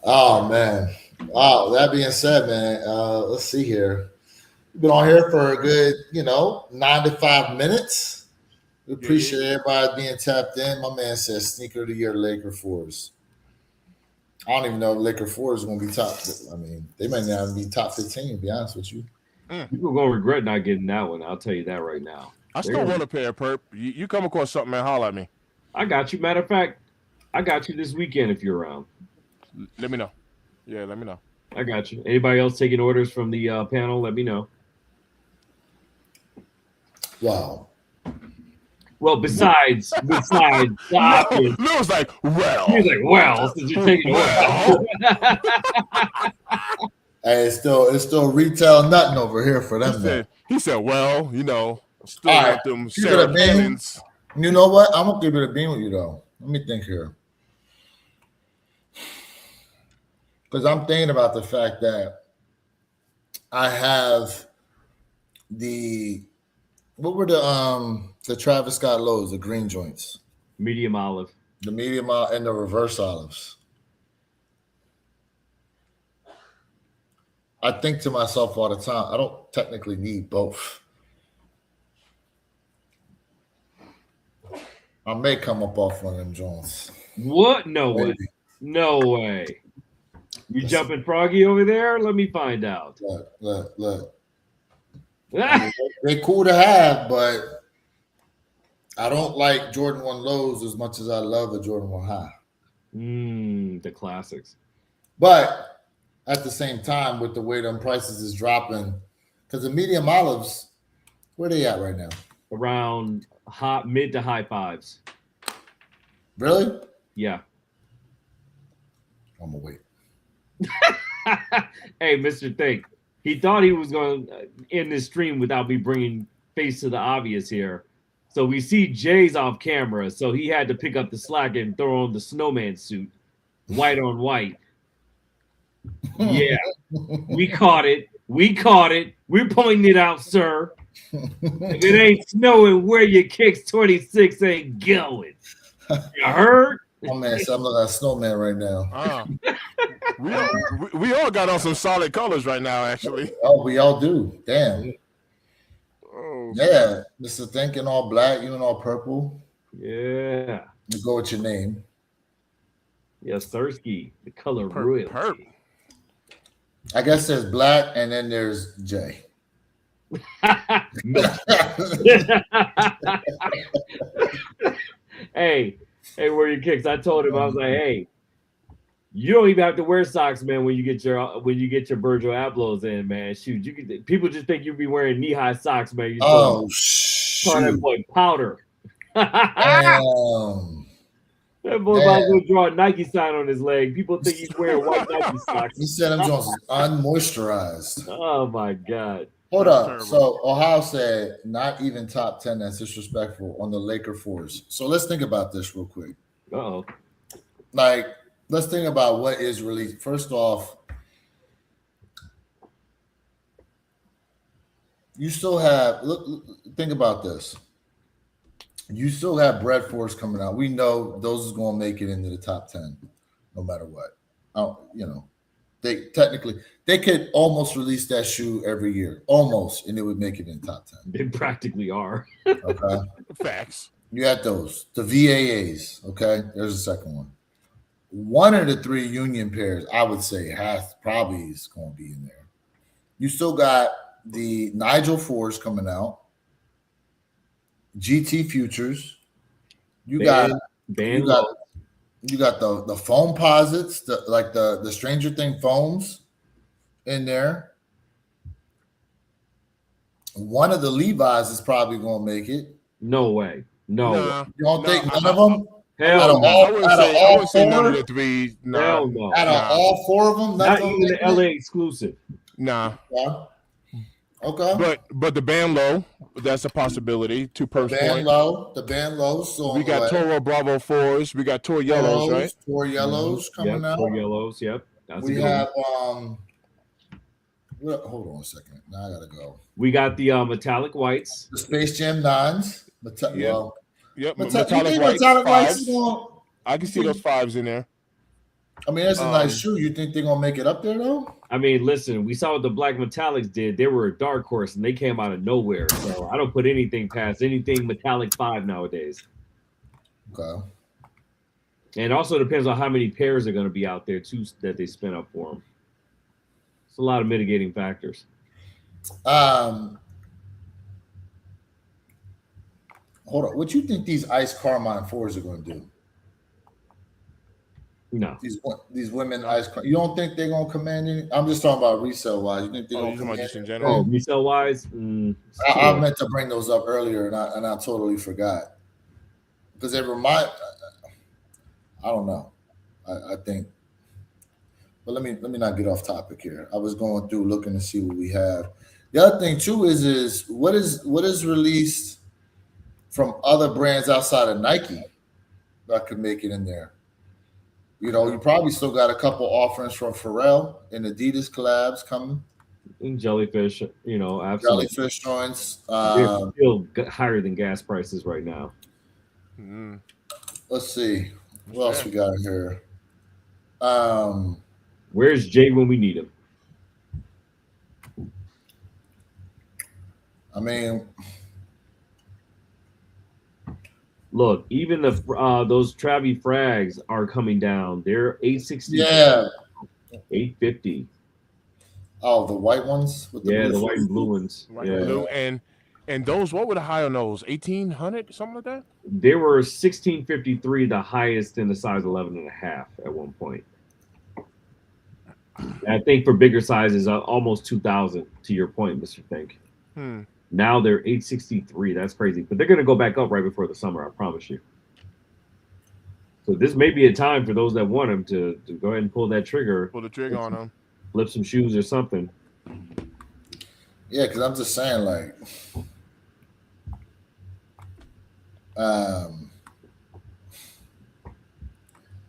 Oh, man. Wow, that being said, man, let's see here. We've been on here for a good, 9 to 5 minutes. We appreciate everybody being tapped in. My man says sneaker of the year, Laker 4s. I don't even know if Laker 4s is going to be top. I mean, they might not even be top 15, to be honest with you. People are going to regret not getting that one. I'll tell you that right now. I still want a pair, Perp. You come across something, man, holler at me. I got you. Matter of fact, I got you this weekend if you're around. Let me know. Yeah, let me know. I got you. Anybody else taking orders from the panel, let me know. Wow. Well, besides the obvious. Lil was like, well. He was like, well, since you're taking orders. Hey, it's still retail nothing over here for them. He said, well, still All got right. them Give it a beam. serapins. You know what? I'm going to give it a beam with you, though. Let me think here. Because I'm thinking about the fact that I have what were the Travis Scott lows, the green joints? Medium olive. The medium and the reverse olives. I think to myself all the time, I don't technically need both. I may come up off one of them joints. What? No Maybe. way. No way. You jumping froggy over there? Let me find out. Look. I mean, they're cool to have, but I don't like Jordan 1 lows as much as I love the Jordan 1 high. The classics. But at the same time, with the way them prices is dropping, because the medium olives, where they at right now? Around mid to high fives. Really? Yeah. I'm gonna wait. Hey, Mr. Think. He thought he was going to end this stream without me bringing face to the obvious here. So we see Jay's off camera, so he had to pick up the slack and throw on the snowman suit, white on white. Yeah, we caught it. We're pointing it out, sir. If it ain't snowing, where your kicks 26 ain't going. You heard? Oh man, so I'm looking at a snowman right now. We all got on some solid colors right now, actually. Oh, we all do. Damn. Oh, Yeah, Mr. Think in all black, you in all purple. Yeah. You go with your name. Yes, Sirski, the color royalty. Perp. I guess there's black and then there's Jay. Hey, where your kicks? I told him, I was like, hey, you don't even have to wear socks, man, when you get your Virgil Ablohs in, man. Shoot, people just think you be wearing knee-high socks, man. You call that boy powder. That boy about to draw a Nike sign on his leg. People think he's wearing white Nike socks. He said them Jones is unmoisturized. Oh my God. Hold up. So Ohio said not even top 10. That's disrespectful on the Laker 4s. So let's think about this real quick. Uh-oh. Like, let's think about what is released. First off, you still have think about this. You still have bread 4s coming out. We know those is going to make it into the top 10 no matter what. They could almost release that shoe every year, almost, and it would make it in top 10. They practically are. Okay. Facts. You had those, the VAAs. Okay, there's the second one. One of the 3 union pairs, I would say, probably is going to be in there. You still got the Nigel 4s coming out, GT Futures. You got You got the foam posits, the Stranger Thing foams in there. One of the Levi's is probably gonna make it. No way. No. Nah, You don't think none of them? Hell Out of no. all- I wouldn't out of say. I all wouldn't say none of four? the three. Nah, Hell no. Out of Nah. all 4 of them, Not none even the LA exclusive. nah. Yeah. Okay. But the band low, that's a possibility. To The Per's band point, low. So we got Toro Bravo 4s. We got Toro Yellows, right? Tour yellows coming out. Four yellows. Yep. That's We a good one. have hold on a second. Now I gotta go. We got the metallic whites. The Space Jam 9s. Yeah. Yep. you Metallic think whites. metallic whites Fives. is gonna, I can see those 5s in there. I mean, that's a nice shoe. You think they're gonna make it up there though? I mean, listen, we saw what the Black Metallics did. They were a dark horse and they came out of nowhere. So I don't put anything past anything metallic 5 nowadays. Okay. And it also depends on how many pairs are going to be out there too that they spin up for them. It's a lot of mitigating factors. Hold on. What you think these Ice Carmine 4s are going to do? No. These women Ice. You don't think they're going to command any? I'm just talking about resale wise. You think they're going You to talking about command? just in general? Oh, resale wise, I meant to bring those up earlier, and I totally forgot because they remind. I don't know. I think. But let me not get off topic here. I was going through looking to see what we have. The other thing too is what is released from other brands outside of Nike that could make it in there. You know, you probably still got a couple offerings from Pharrell and Adidas collabs coming. and Jellyfish, you know, absolutely. Jellyfish joints. They're still higher than gas prices right now. Let's see. What else we got in here? Where's Jay when we need him? I mean, look, even the those Travi frags are coming down. They're 860. yeah. 850. Oh, the white ones with the Yeah, blue the white and blue ones. Right, Yeah. blue and those. What were the high on those? 1,800, something like that. They were 1653, the highest in the size 11.5 at one point. And I think for bigger sizes, almost 2,000. To your point, Mr. Fink. Now they're 863. That's crazy, but they're going to go back up right before the summer. I promise you. So this may be a time for those that want them to go ahead and pull that trigger. Pull the trigger on them. Flip some shoes or something. Yeah, because I'm just saying, like,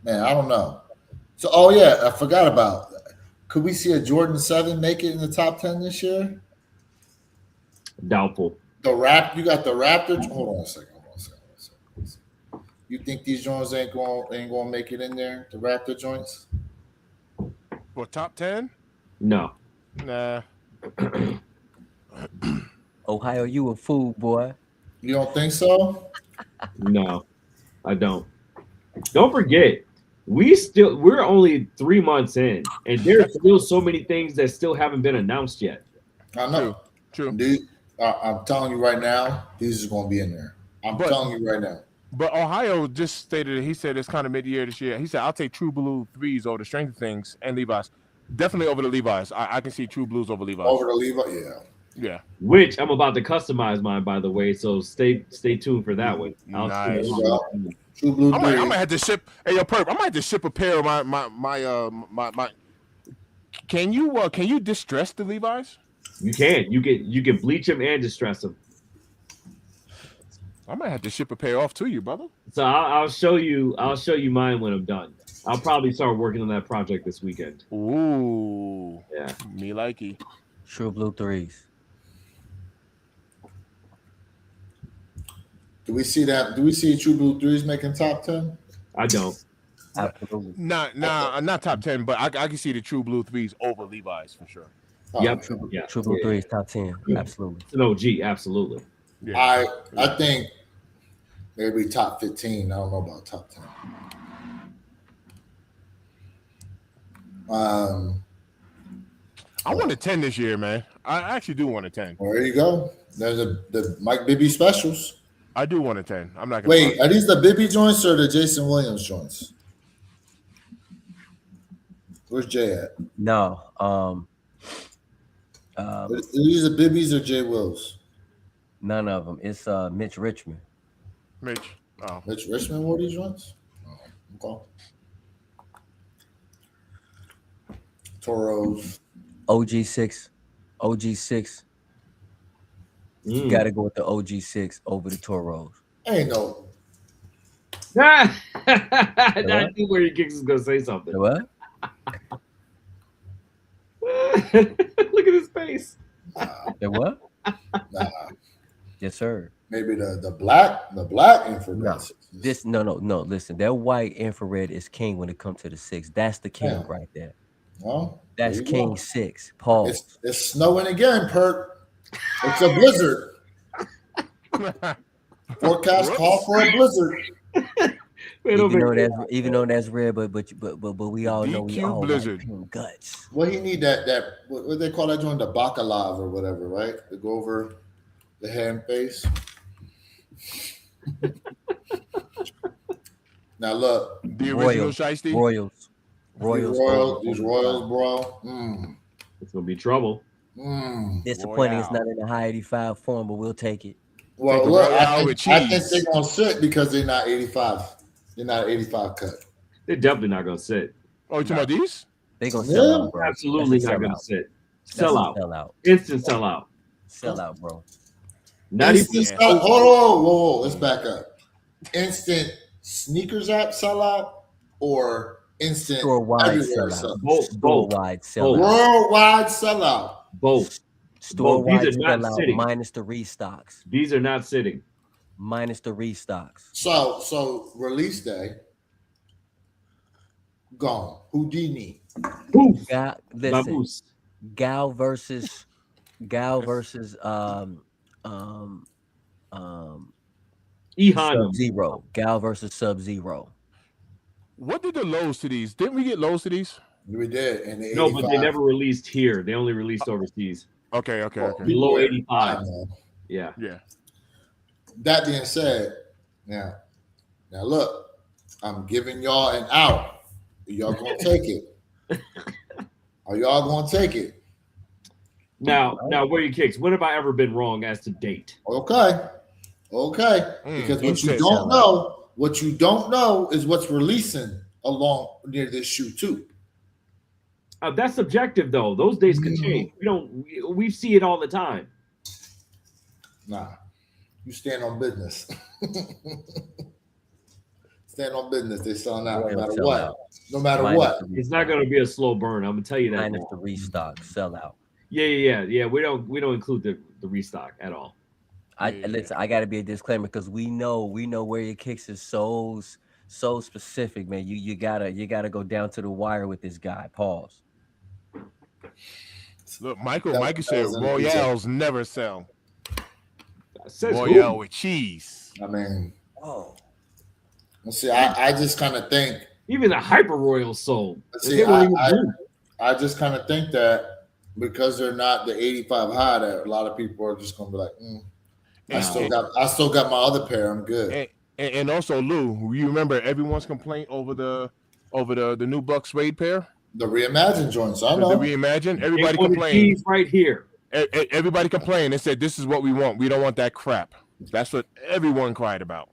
man, I don't know. So, oh yeah, I forgot about. Could we see a Jordan 7 make it in the top 10 this year? Doubtful. You got the Raptor. Hold on a second. You think these joints ain't going to make it in there? The Raptor joints? For top 10? No. Nah. Ohio, you a fool, boy. You don't think so? No, I don't. Don't forget, we're only 3 months in, and there's still so many things that still haven't been announced yet. I know. True. Dude, I'm telling you right now, these are going to be in there. I'm telling you right now. But Ohio just stated, he said it's kind of mid-year this year. He said, I'll take True Blue 3s over the Stranger Things and Levi's. Definitely over the Levi's. I can see True Blues over Levi's. Over the Levi's, yeah. Yeah. Which I'm about to customize mine, by the way. So stay tuned for that one. Nice. True Blue 3. I might have to ship. Hey, yo, Perp, I might have to ship a pair of my. Can you distress the Levi's? You can. You can bleach them and distress them. I might have to ship a pair off to you, brother. So I'll show you mine when I'm done. I'll probably start working on that project this weekend. Ooh. Yeah. Me likey. True Blue 3s. Do we see that? Do we see True Blue 3s making top 10? I don't. Absolutely. Not top 10, but I can see the True Blue 3s over Levi's for sure. Yep. True Blue 3s top 10. Absolutely. No, absolutely. Yeah. I think maybe top 15. I don't know about top 10. I want a 10 this year, man. I actually do want a 10. Well, there you go. There's the Mike Bibby specials. I do want a 10. I'm not gonna Wait, are these the Bibby joints or the Jason Williams joints? Where's Jay at? No. These are Bibbies or Jay Wills? None of them. It's Mitch Richmond. Mitch. Oh. Mitch Richmond wore these ones? Oh, okay. Toros. OG6. OG6. You got to go with the OG6 over the Toros. Ain't no. I knew where your kicks was gonna say something. What? Look at his face. The what? Nah. Yes, sir. Maybe the black infrared. No. This no. Listen, that white infrared is king when it comes to the 6. That's the king right there. Well, that's there you King go. 6. Pause. It's snowing again, Perk. It's a blizzard. Forecast call for a blizzard. Even though that's rare, but we all know we all blizzard. like guts. Well, he need that what they call that joint, the bacalov or whatever, right? To go over the head and face. Now look, the original Shiesty. Royals, these Royals, bro. It's gonna be trouble. Disappointing. It's not in the high 85 form, but we'll take it. Well, look, I think they're gonna sit because they're not 85. They're not 85 cut. They're definitely not gonna sit. Oh, you talking about these? They're gonna sell out, bro. Absolutely not gonna sit. Sell out. Instant sell out. Sell out, bro. Not even whoa, let's back up. Instant sneakers app sellout or instant store-wide sellout? Both. Store-wide sellout. Worldwide sellout. Both. Store-wide sellout minus the restocks. These are not sitting. Minus the restocks. So release day gone. Houdini. Listen, Gal versus Sub-Zero. Gal versus Sub-Zero. What did the lows to these? Didn't we get lows to these? We did. And no, but they never released here. They only released overseas. Okay. Below 85. Yeah. That being said, now look, I'm giving y'all an out. Are y'all gonna take it? Are y'all gonna take it? Now, where your kicks? When have I ever been wrong as to date? Okay. Because what you don't know is what's releasing along near this shoe too. That's subjective though. Those days could change. We see it all the time. Nah. You stand on business. Stand on business. They selling out no matter what. No matter what. It's not going to be a slow burn. I'm gonna tell you that. Minus the restock, sell out. Yeah. We don't include the restock at all. Listen, I got to be a disclaimer because we know where your kicks is so specific, man. You gotta go down to the wire with this guy. Pause. Look, Michael said Royales never sell. Royale with cheese. I mean, see, I just kind of think even the Hyper Royal sold. See, I just kind of think that because they're not the 85 high, that a lot of people are just gonna be like, I still got my other pair. I'm good. And also, Lou, you remember everyone's complaint over the new Buck suede pair? The reimagined joints. I know. The reimagined. Everybody complained. Right here. Everybody complained and said, "This is what we want. We don't want that crap." That's what everyone cried about.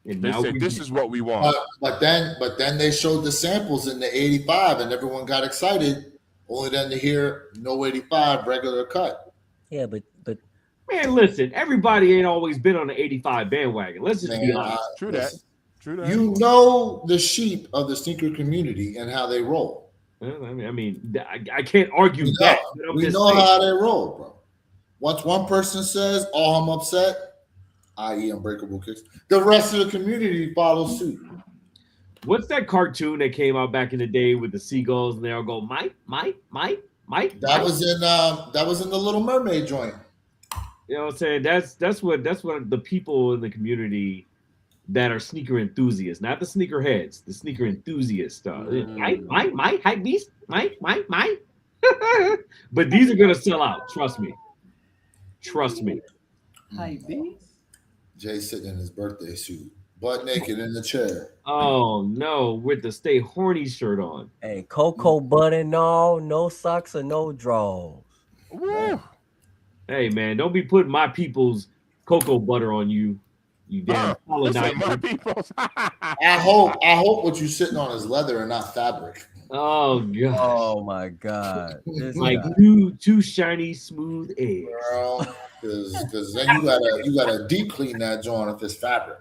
And they said, "This is what we want." But then they showed the samples in the 85, and everyone got excited. Only then to hear no 85 regular cut. Yeah, but man, listen, everybody ain't always been on the 85 bandwagon. Let's just be honest. True that. You know the sheep of the sneaker community and how they roll. I mean, I can't argue that. We know how they roll, bro. Once one person says, "Oh, I'm upset," i.e., Unbreakable Kicks, the rest of the community follows suit. What's that cartoon that came out back in the day with the seagulls and they all go, Mike? That was in the Little Mermaid joint. You know what I'm saying? That's what the people in the community that are sneaker enthusiasts, not the sneaker heads, the sneaker enthusiasts. Mike, hype beast, Mike. But these are gonna sell out. Trust me. Hype beast. Jay sitting in his birthday suit. butt naked in the chair. Oh no, with the Stay Horny shirt on. Hey, cocoa butter, no socks or no drawers. Woo. Hey man, don't be putting my people's cocoa butter on you, you damn Listen, my colonizer. peoples. I hope what you're sitting on is leather and not fabric. Oh gosh. Oh my God. This Like guy. two shiny smooth eggs. Girl, because then you gotta deep clean that joint if it's fabric.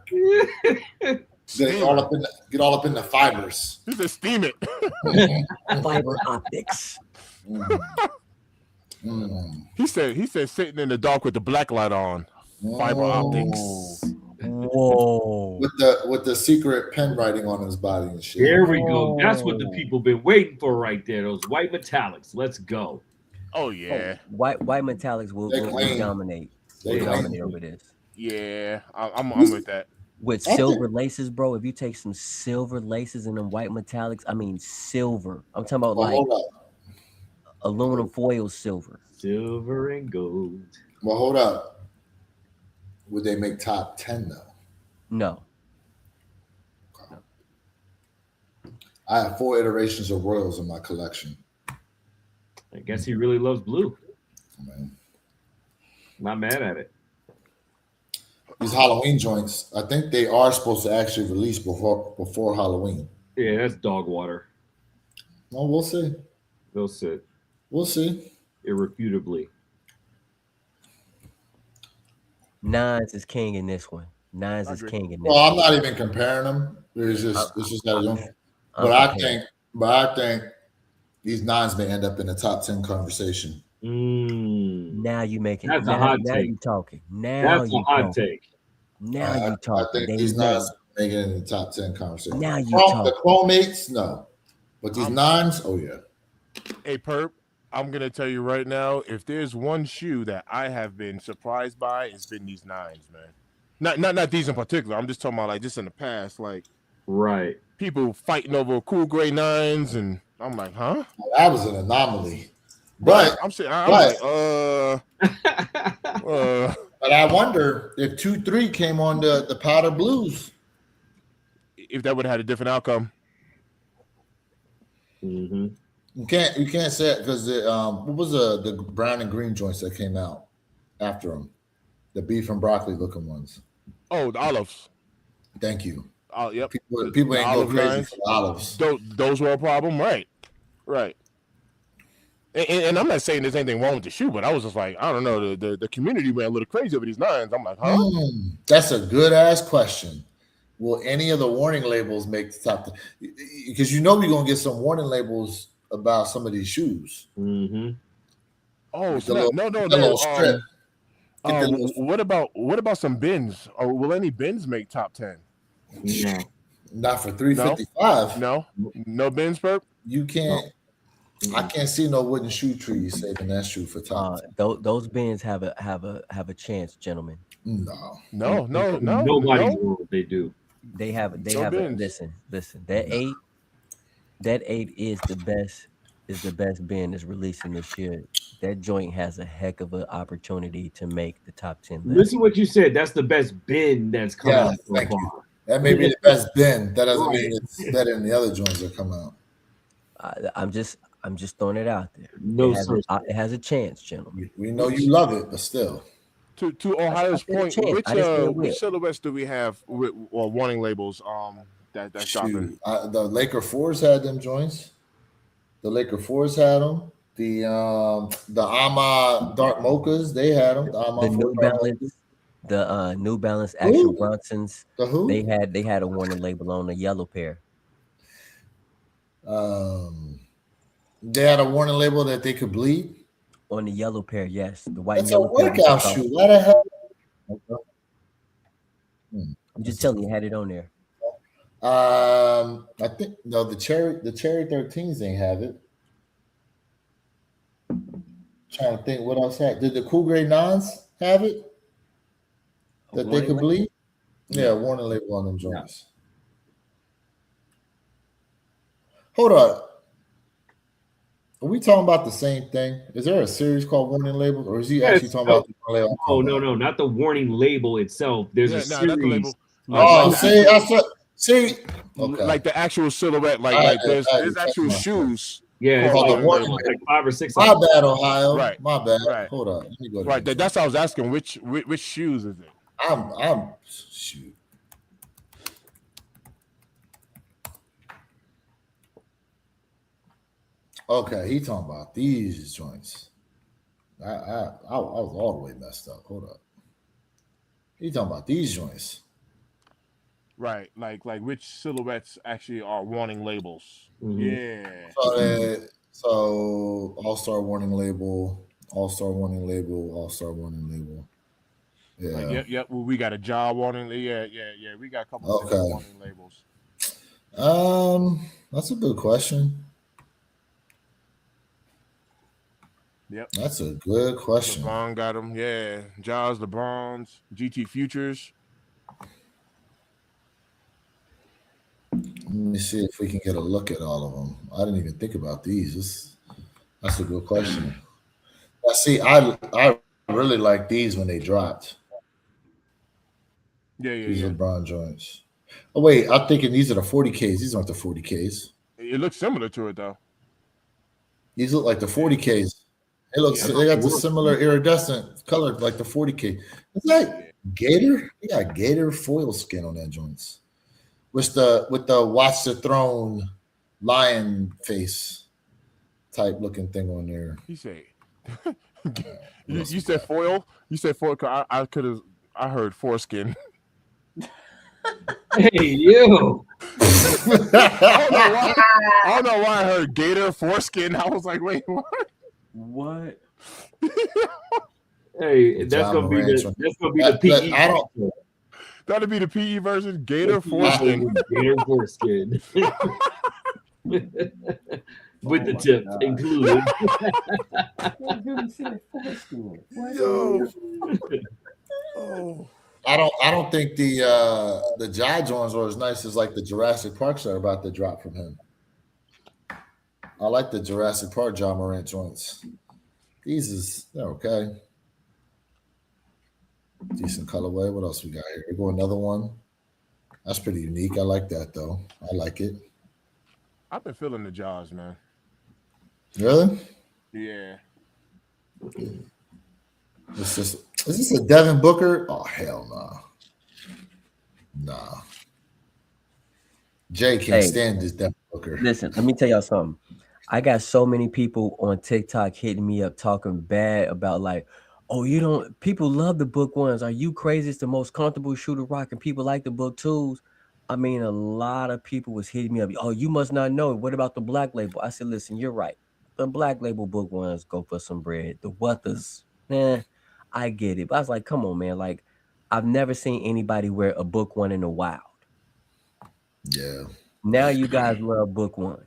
Get all up in the fibers. You just steam it. Fiber optics. He said sitting in the dark with the black light on. Fiber optics. Whoa. With the secret pen writing on his body and shit. There we go. That's what the people been waiting for right there. Those white metallics. Let's go. Oh yeah. White metallics will dominate. They Will dominate over this. Yeah. I'm with that. With silver laces, bro. If you take some silver laces and them white metallics, I mean silver. I'm talking about like aluminum foil silver. Silver and gold. Well, hold up. Would they make top 10 though? No. I have 4 iterations of Royals in my collection. I guess he really loves blue. Man. Not mad at it. These Halloween joints, I think they are supposed to actually release before Halloween. Yeah, that's dog water. Well, we'll see. They'll sit. We'll see. Irrefutably. Nines is king in this one. Nines is king in this Well, I'm not even comparing them. It's just that. But I think these nines may end up in the top 10 conversation. Now you making that's a hot now take. You talking. Now that's you a hot talking. take. Now you talking. I think these nines make it in the top 10 conversation. Now you talking. The Chromates, no. But these nines, oh yeah. Hey Perp, I'm gonna tell you right now, if there's one shoe that I have been surprised by, it's been these nines, man. Not these in particular. I'm just talking about like just in the past, like right. People fighting over cool gray nines, and I'm like, huh? That was an anomaly. But I'm saying, like, but I wonder if 2-3 came on the powder blues, if that would have had a different outcome. Mm-hmm. You can't say it because what was the brown and green joints that came out after them, the beef and broccoli looking ones. Oh, the olives. Thank you. Yep. People ain't go crazy for the olives. Those were a problem, right? And I'm not saying there's anything wrong with the shoe, but I was just like, I don't know, the community went a little crazy over these nines. I'm like, huh? That's a good ass question. Will any of the warning labels make the top 10? Because we're gonna get some warning labels about some of these shoes. Mm-hmm. Oh, no. What about some bins? Or will any bins make top 10? No. Not for 355. No bins, Perp? You can't. I can't see no wooden shoe trees saving that shoe for top. Those bins have a chance, gentlemen. No. Nobody will. They do. They have listen. That 8 is the best bin that's releasing this year. That joint has a heck of an opportunity to make the top 10 list. Listen what you said. That's the best bin that's come out so thank far. you. That may be the best bin. That doesn't mean it's better than the other joints that come out. I'm just throwing it out there. It has a chance, gentlemen. We know you love it, but still. To Ohio's point, which silhouettes do we have with warning labels? That's dropping. The Laker 4s had them joints. The Laker 4s had them. The Ama Dark Mochas, they had them. The New Balance Action Bronsons. The who? They had a warning label on the yellow pair. They had a warning label that they could bleed. On the yellow pair, yes. The white. That's a workout shoe. Why the hell? I'm just telling you, had it on there. I think the cherry 13s ain't have it. Trying to think what else had. Did the cool gray nines have it? That they could bleed? Yeah, warning label on them joints. Hold up. Are we talking about the same thing? Is there a series called Warning Label, or is he actually talking about the label? Oh, no, not the warning label itself. There's a series Oh, like see, that's what. See, okay. like the actual silhouette, there's actual shoes. Yeah, it's Called like, the warning it's like 5 or 6. My bad, Ohio. Right. My bad. Right. Hold up. Let me go to Right. this That's what I was asking. Which shoes is it? I'm shoot. Okay, he talking about these joints. I was all the way messed up. Hold up. He talking about these joints. Right. Like which silhouettes actually are warning labels. Mhm. Yeah. So All-Star warning label, All-Star warning label, All-Star warning label. Yeah. Like, yep. Well, we got a jaw warning. Yeah. We got a couple of different warning labels. That's a good question. Yep. That's a good question. LeBron got them. Yeah. Jaws, LeBrons, GT Futures. Let me see if we can get a look at all of them. I didn't even think about these. That's a good question. See, I really like these when they dropped. Yeah. These LeBron joints. Oh wait, I'm thinking these are the 40Ks. These aren't the 40Ks. It looks similar to it though. These look like the 40Ks. They got the similar iridescent color like the 40K. Is that gator? They got gator foil skin on that joints. With the Watch the Throne lion face type looking thing on there. You say you said foil? You said foil? I heard foreskin. Hey, you. I don't know why I heard gator foreskin. I was like, wait, what? What? Hey, that's gonna be the PE. That'd be the PE version. Gator foreskin. Gator foreskin. With the tips included. Yo. Oh. I don't think the Jai joints are as nice as like the Jurassic Parks that are about to drop from him. I like the Jurassic Park John Morant joints. They're okay. Decent colorway. What else we got here? We go another one. That's pretty unique. I like that though. I like it. I've been feeling the jaws, man. Really? Yeah. Is this a Devin Booker? Oh hell nah. Jay can't stand this Devin Booker. Listen, let me tell y'all something. I got so many people on TikTok hitting me up talking bad about like, oh, people love the book ones. Are you crazy? It's the most comfortable shoe to rock and people like the book twos. I mean, a lot of people was hitting me up. Oh, you must not know. What about the black label? I said, listen, you're right. The black label book ones go for some bread. The others, I get it. But I was like, come on, man. Like, I've never seen anybody wear a book one in the wild. Yeah. Now you guys love book ones.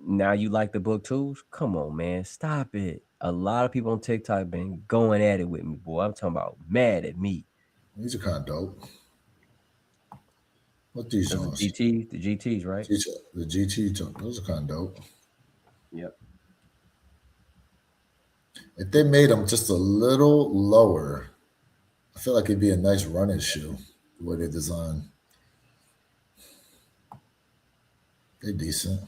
Now you like the book twos? Come on, man. Stop it. A lot of people on TikTok been going at it with me, boy. I'm talking about mad at me. These are kind of dope. What these are? The GTs, right? The GT, those are kind of dope. Yep. If they made them just a little lower, I feel like it'd be a nice running shoe, the way they design. They're decent.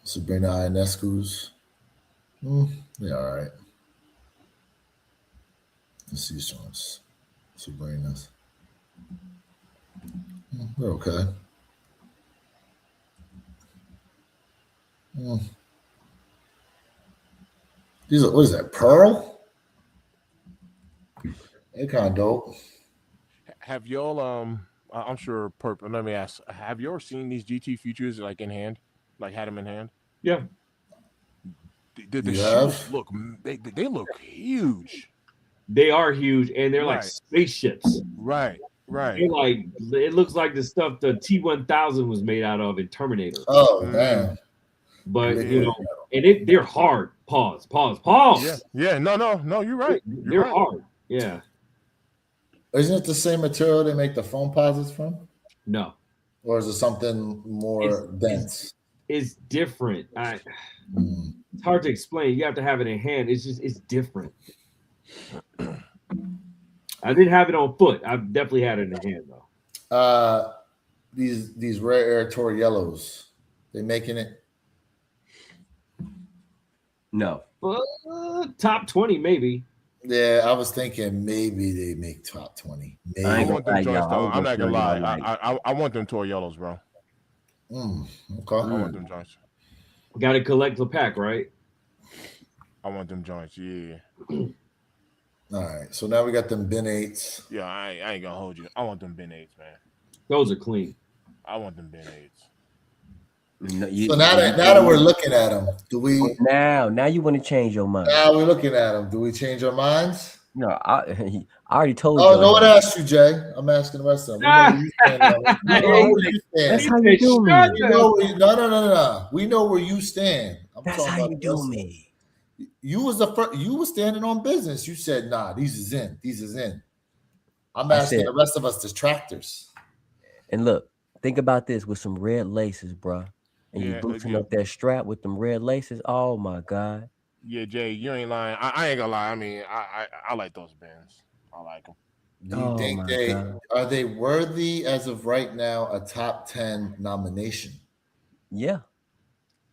Sabrina Ionescu's. Yeah, all right. Let's see these ones. Sabrina's. They're okay. These are, what is that, pearl? They're kind of dope. Have y'all, I'm sure, let me ask, have you ever seen these GT Futures like in hand? Like had them in hand? Yeah. The shoes look, they look huge. They are huge, and they're like spaceships. Right. They're like, it looks like the stuff the T-1000 was made out of in Terminator. Oh, man. But, and they're hard. Pause. Yeah. No, you're right. They're hard. Yeah. Isn't it the same material they make the foam posits from? No. Or is it something more dense? It's different. It's hard to explain. You have to have it in hand. It's different. I didn't have it on foot. I've definitely had it in hand though. These rare air Tour yellows, they making it? No. Top 20 maybe. Yeah, I was thinking maybe they make top 20. Maybe. I I ain't want gonna them lie, joints y'all. though. I'm not gonna lie. Like, I want them tour yellows, bro. Okay. I want them joints. Got to collect the pack, right? I want them joints. Yeah. All right. So now we got them Ben 8s. Yeah, I ain't gonna hold you. I want them Ben 8s, man. Those are clean. I want them Ben 8s. no, So now that we're looking at them, do we? now you want to change your mind? Now we're looking at them. Do we change our minds? No, I already told you. Oh, no one asked you, Jay. I'm asking the rest of them. We know where you stand. That's how you do me. No. We know where you stand. I'm That's talking how about you do this. me. You was the first. You was standing on business. You said, "Nah, these is in. These is in." I'm I asking said- the rest of us detractors. And look, think about this with some red laces, bro. And you Yeah, boosting yeah. up that strap with them red laces. Oh my god. Yeah, Jay, you ain't lying. I ain't gonna lie. I mean, I like those bands. I like them. Do you Oh think my are they worthy as of right now a top 10 nomination? Yeah.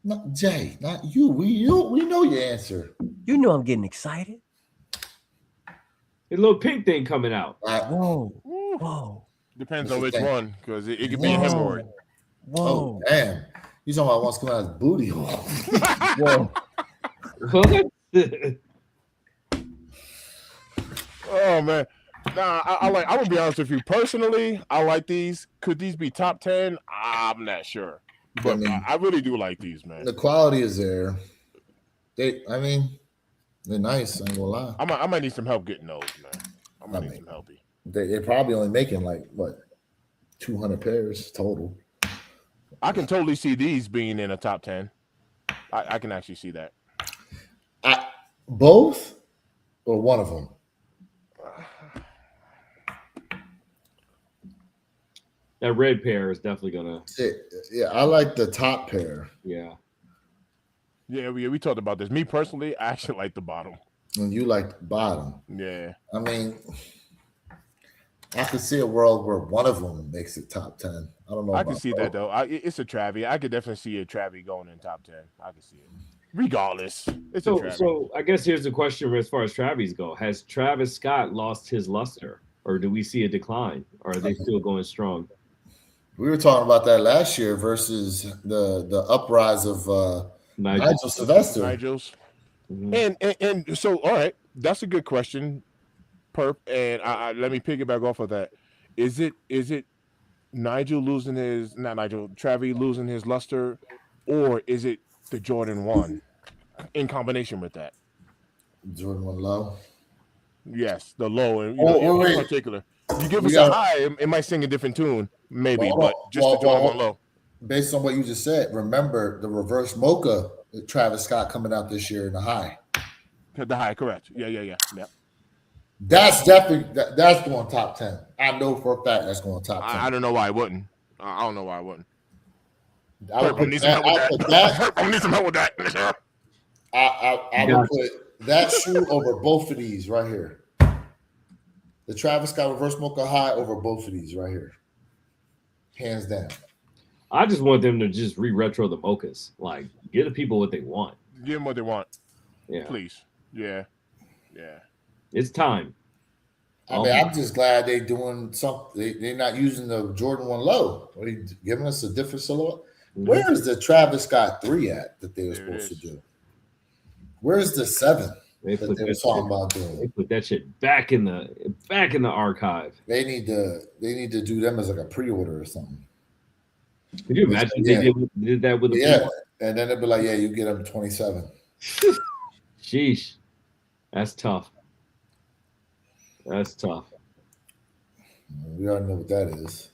No, Jay, not you. We know your answer. You know I'm getting excited. A little pink thing coming out. Whoa. Woo. Whoa. Depends What's on the which thing? one, because it could be a hemorrhoid. Whoa. Oh, damn. You talking about what's coming out of his booty hole. Whoa. What? Oh man, nah. I'm gonna be honest with you. Personally, I like these. Could these be top 10? I'm not sure, but I really do like these, man. The quality is there. They're nice. I ain't gonna lie. I might need some help getting those, man. I might need some helpy. They're probably only making like what 200 pairs total. I can totally see these being in a top 10. I can actually see that. Both or one of them? That red pair is definitely gonna. Yeah, I like the top pair. Yeah. Yeah, we talked about this. Me personally, I actually like the bottom. And you like the bottom. Yeah. I mean, I could see a world where one of them makes it top 10. I don't know. I can see that though. It's a Travie. I could definitely see a Travie going in top 10. I can see it. Regardless, it's a Travie. So I guess here's the question as far as Travis go. Has Travis Scott lost his luster, or do we see a decline, or are they still going strong? We were talking about that last year versus the uprise of Nigel Sylvester. Nigel's. And so, all right, that's a good question, Perp. And let me piggyback off of that. Is it Nigel losing his, not Nigel, Travie losing his luster, or is it the Jordan 1 in combination with that? Jordan 1 low? Yes, the low. And wait. in particular, you give us a high, it might sing a different tune, maybe, but just the Jordan 1 low. Based on what you just said, remember the reverse mocha, Travis Scott coming out this year in the high. The high, correct. Yeah. That's definitely that's going top 10. I know for a fact that's going top 10. I don't know why I wouldn't. I don't know why I wouldn't. I would need some help with that. I need some help with that. I would put that shoe over both of these right here. The Travis Scott reverse mocha high over both of these right here. Hands down. I just want them to just re-retro the mochas. Like, give the people what they want. Give them what they want. Yeah. Please. Yeah. It's time. I mean, I'm just glad they're doing something. They're not using the Jordan 1 low. Are they giving us a different silhouette? Mm-hmm. Where is the Travis Scott 3 at that they were supposed to do? Where's the 7 that they were talking about doing? They put that shit back in the archive. They need to do them as like a pre-order or something. Could you imagine they did that with the and then they'd be like, yeah, you get them 27. Sheesh. That's tough. That's tough. We already know what that is.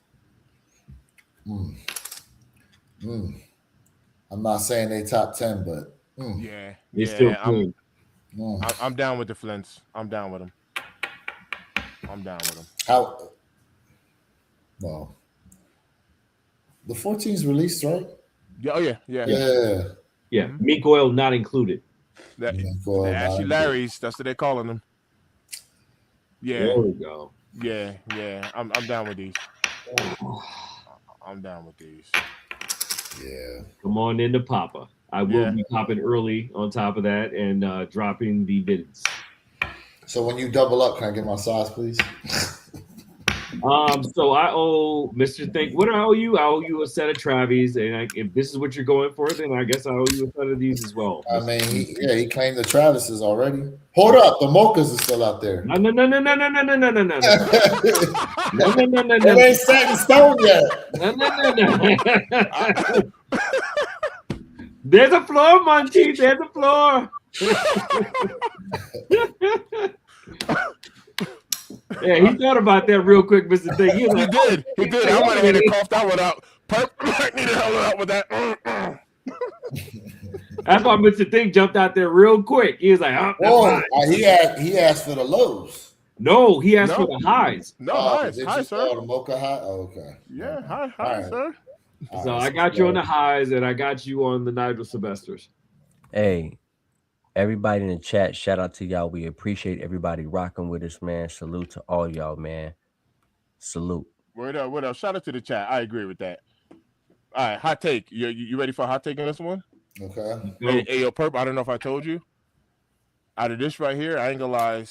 I'm not saying they top 10, but Yeah. They still clean. I'm down with the Flints. I'm down with them. How? Well, the 14's released, right? Yeah. Oh yeah. Yeah. Meek oil not included. The Ashy Larrys. That's what they're calling them. Yeah, There we go. yeah. I'm down with these. I'm down with these. Yeah. Come on into Papa. I will Yeah. be popping early on top of that and dropping the bids. So when you double up, can I get my size, please? So I owe Mr. Think. What do I owe you? I owe you a set of Travis, and if this is what you're going for, then I guess I owe you a set of these as well. I mean, he claimed the Travises already. Hold up, the mochas are still out there. No. It ain't set in stone yet. No. There's a floor, Monty. There's a floor. Yeah, he thought about that real quick, Mr. Thing. He did. I went ahead and coughed that one out. Perp need to help out with that. That's why Mr. Thing jumped out there real quick. He was like, "Oh, Whoa, he asked for the lows. No, he asked for the highs. No, Hi, sir. the mocha high. Oh, okay. Yeah, hi, right. sir. So I got you on the highs, and I got you on the Nigel Sylvesters. Hey, everybody in the chat, shout out to y'all. We appreciate everybody rocking with us, man. Salute to all y'all, man. Salute. Word up. Shout out to the chat. I agree with that. All right, hot take. You ready for a hot take on this one? Okay. Hey, yo, Perp, I don't know if I told you. Out of this right here, I ain't gonna lie,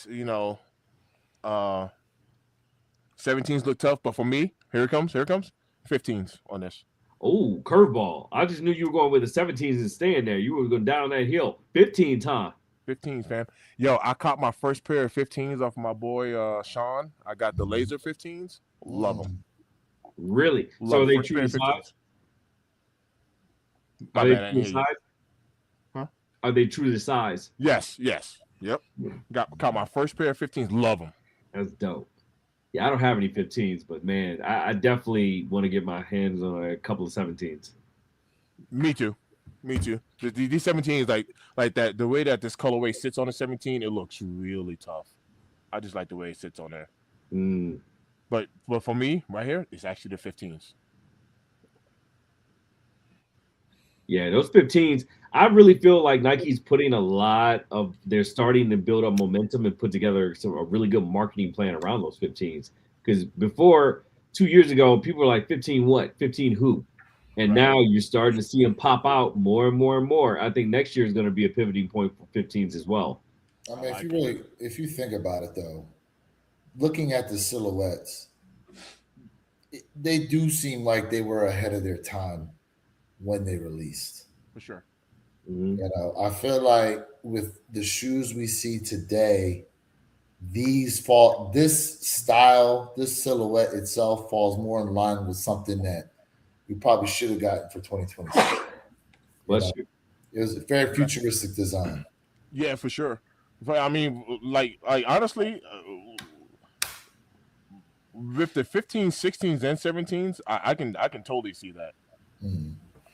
17s look tough, but for me, here it comes. 15s on this. Oh, curveball. I just knew you were going with the 17s and staying there. You were going down that hill. 15 time. 15s, fam. Yo, I caught my first pair of 15s off my boy Sean. I got the laser 15s. Love them. Really? Love so are they first true pair to of 15s. size? My Are they bad, I true didn't to hear you. size? Huh? Are they true to size? Yes. Yep. Got my first pair of 15s. Love them. That's dope. Yeah, I don't have any 15s, but man, I definitely want to get my hands on a couple of 17s. Me too. These 17s, like that, the way that this colorway sits on a 17, it looks really tough. I just like the way it sits on there. But for me, right here, it's actually the 15s. Yeah, those 15s, I really feel like Nike's putting a lot of, they're starting to build up momentum and put together a really good marketing plan around those 15s. Because before, 2 years ago, people were like, 15 what? 15 who? And now you're starting to see them pop out more and more and more. I think next year is going to be a pivoting point for 15s as well. I mean, if you think about it though, looking at the silhouettes, they do seem like they were ahead of their time when they released. For sure. I feel like with the shoes we see today, this style, this silhouette itself falls more in line with something that we probably should have gotten for 2026. It was a very futuristic design. Yeah, for sure. But I mean, like honestly, with the 15s, 16s, and 17s, I can totally see that.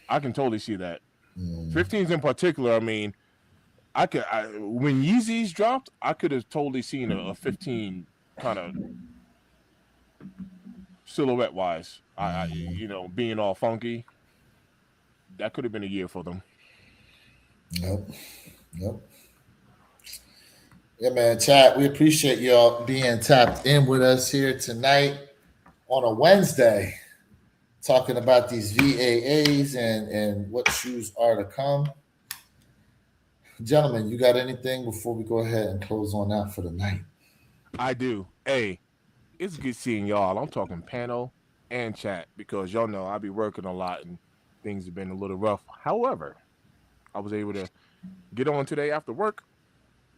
I can totally see that. 15s in particular, I mean, when Yeezys dropped, I could have totally seen a 15 kind of silhouette wise. Being all funky, that could have been a year for them. Nope. Yeah, man, chat. We appreciate y'all being tapped in with us here tonight on a Wednesday, talking about these VAAs and what shoes are to come. Gentlemen, you got anything before we go ahead and close on out for the night? I do. Hey, it's good seeing y'all. I'm talking panel and chat because y'all know I be working a lot and things have been a little rough. However, I was able to get on today after work,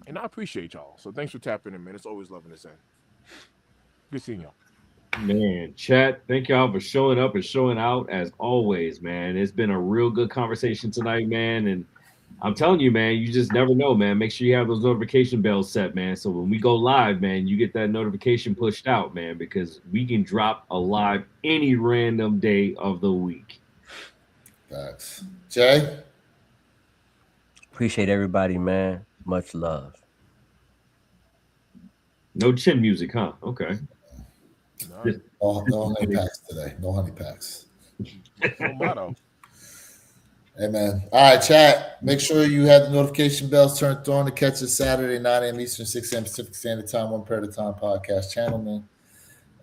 and I appreciate y'all. So thanks for tapping in, man. It's always loving this in. Good seeing y'all. Man, chat, thank y'all for showing up and showing out as always, man. It's been a real good conversation tonight, man. And I'm telling you, man, you just never know, man. Make sure you have those notification bells set, man. So when we go live, man, you get that notification pushed out, man, because we can drop a live any random day of the week. Facts. Jay? Appreciate everybody, man. Much love. No chin music, huh? Okay. No honey packs today. No honey packs. No motto. Hey, man. All right, chat. Make sure you have the notification bells turned on to catch us Saturday, 9 a.m. Eastern, 6 a.m. Pacific Standard Time, One Pair at a Time podcast channel, man.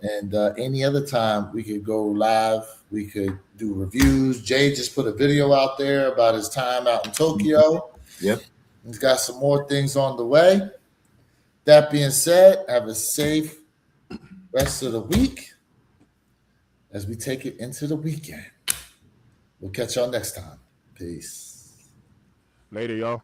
And any other time we could go live, we could do reviews. Jay just put a video out there about his time out in Tokyo. Yep. He's got some more things on the way. That being said, have a safe rest of the week as we take it into the weekend. We'll catch y'all next time. Peace. Later, y'all.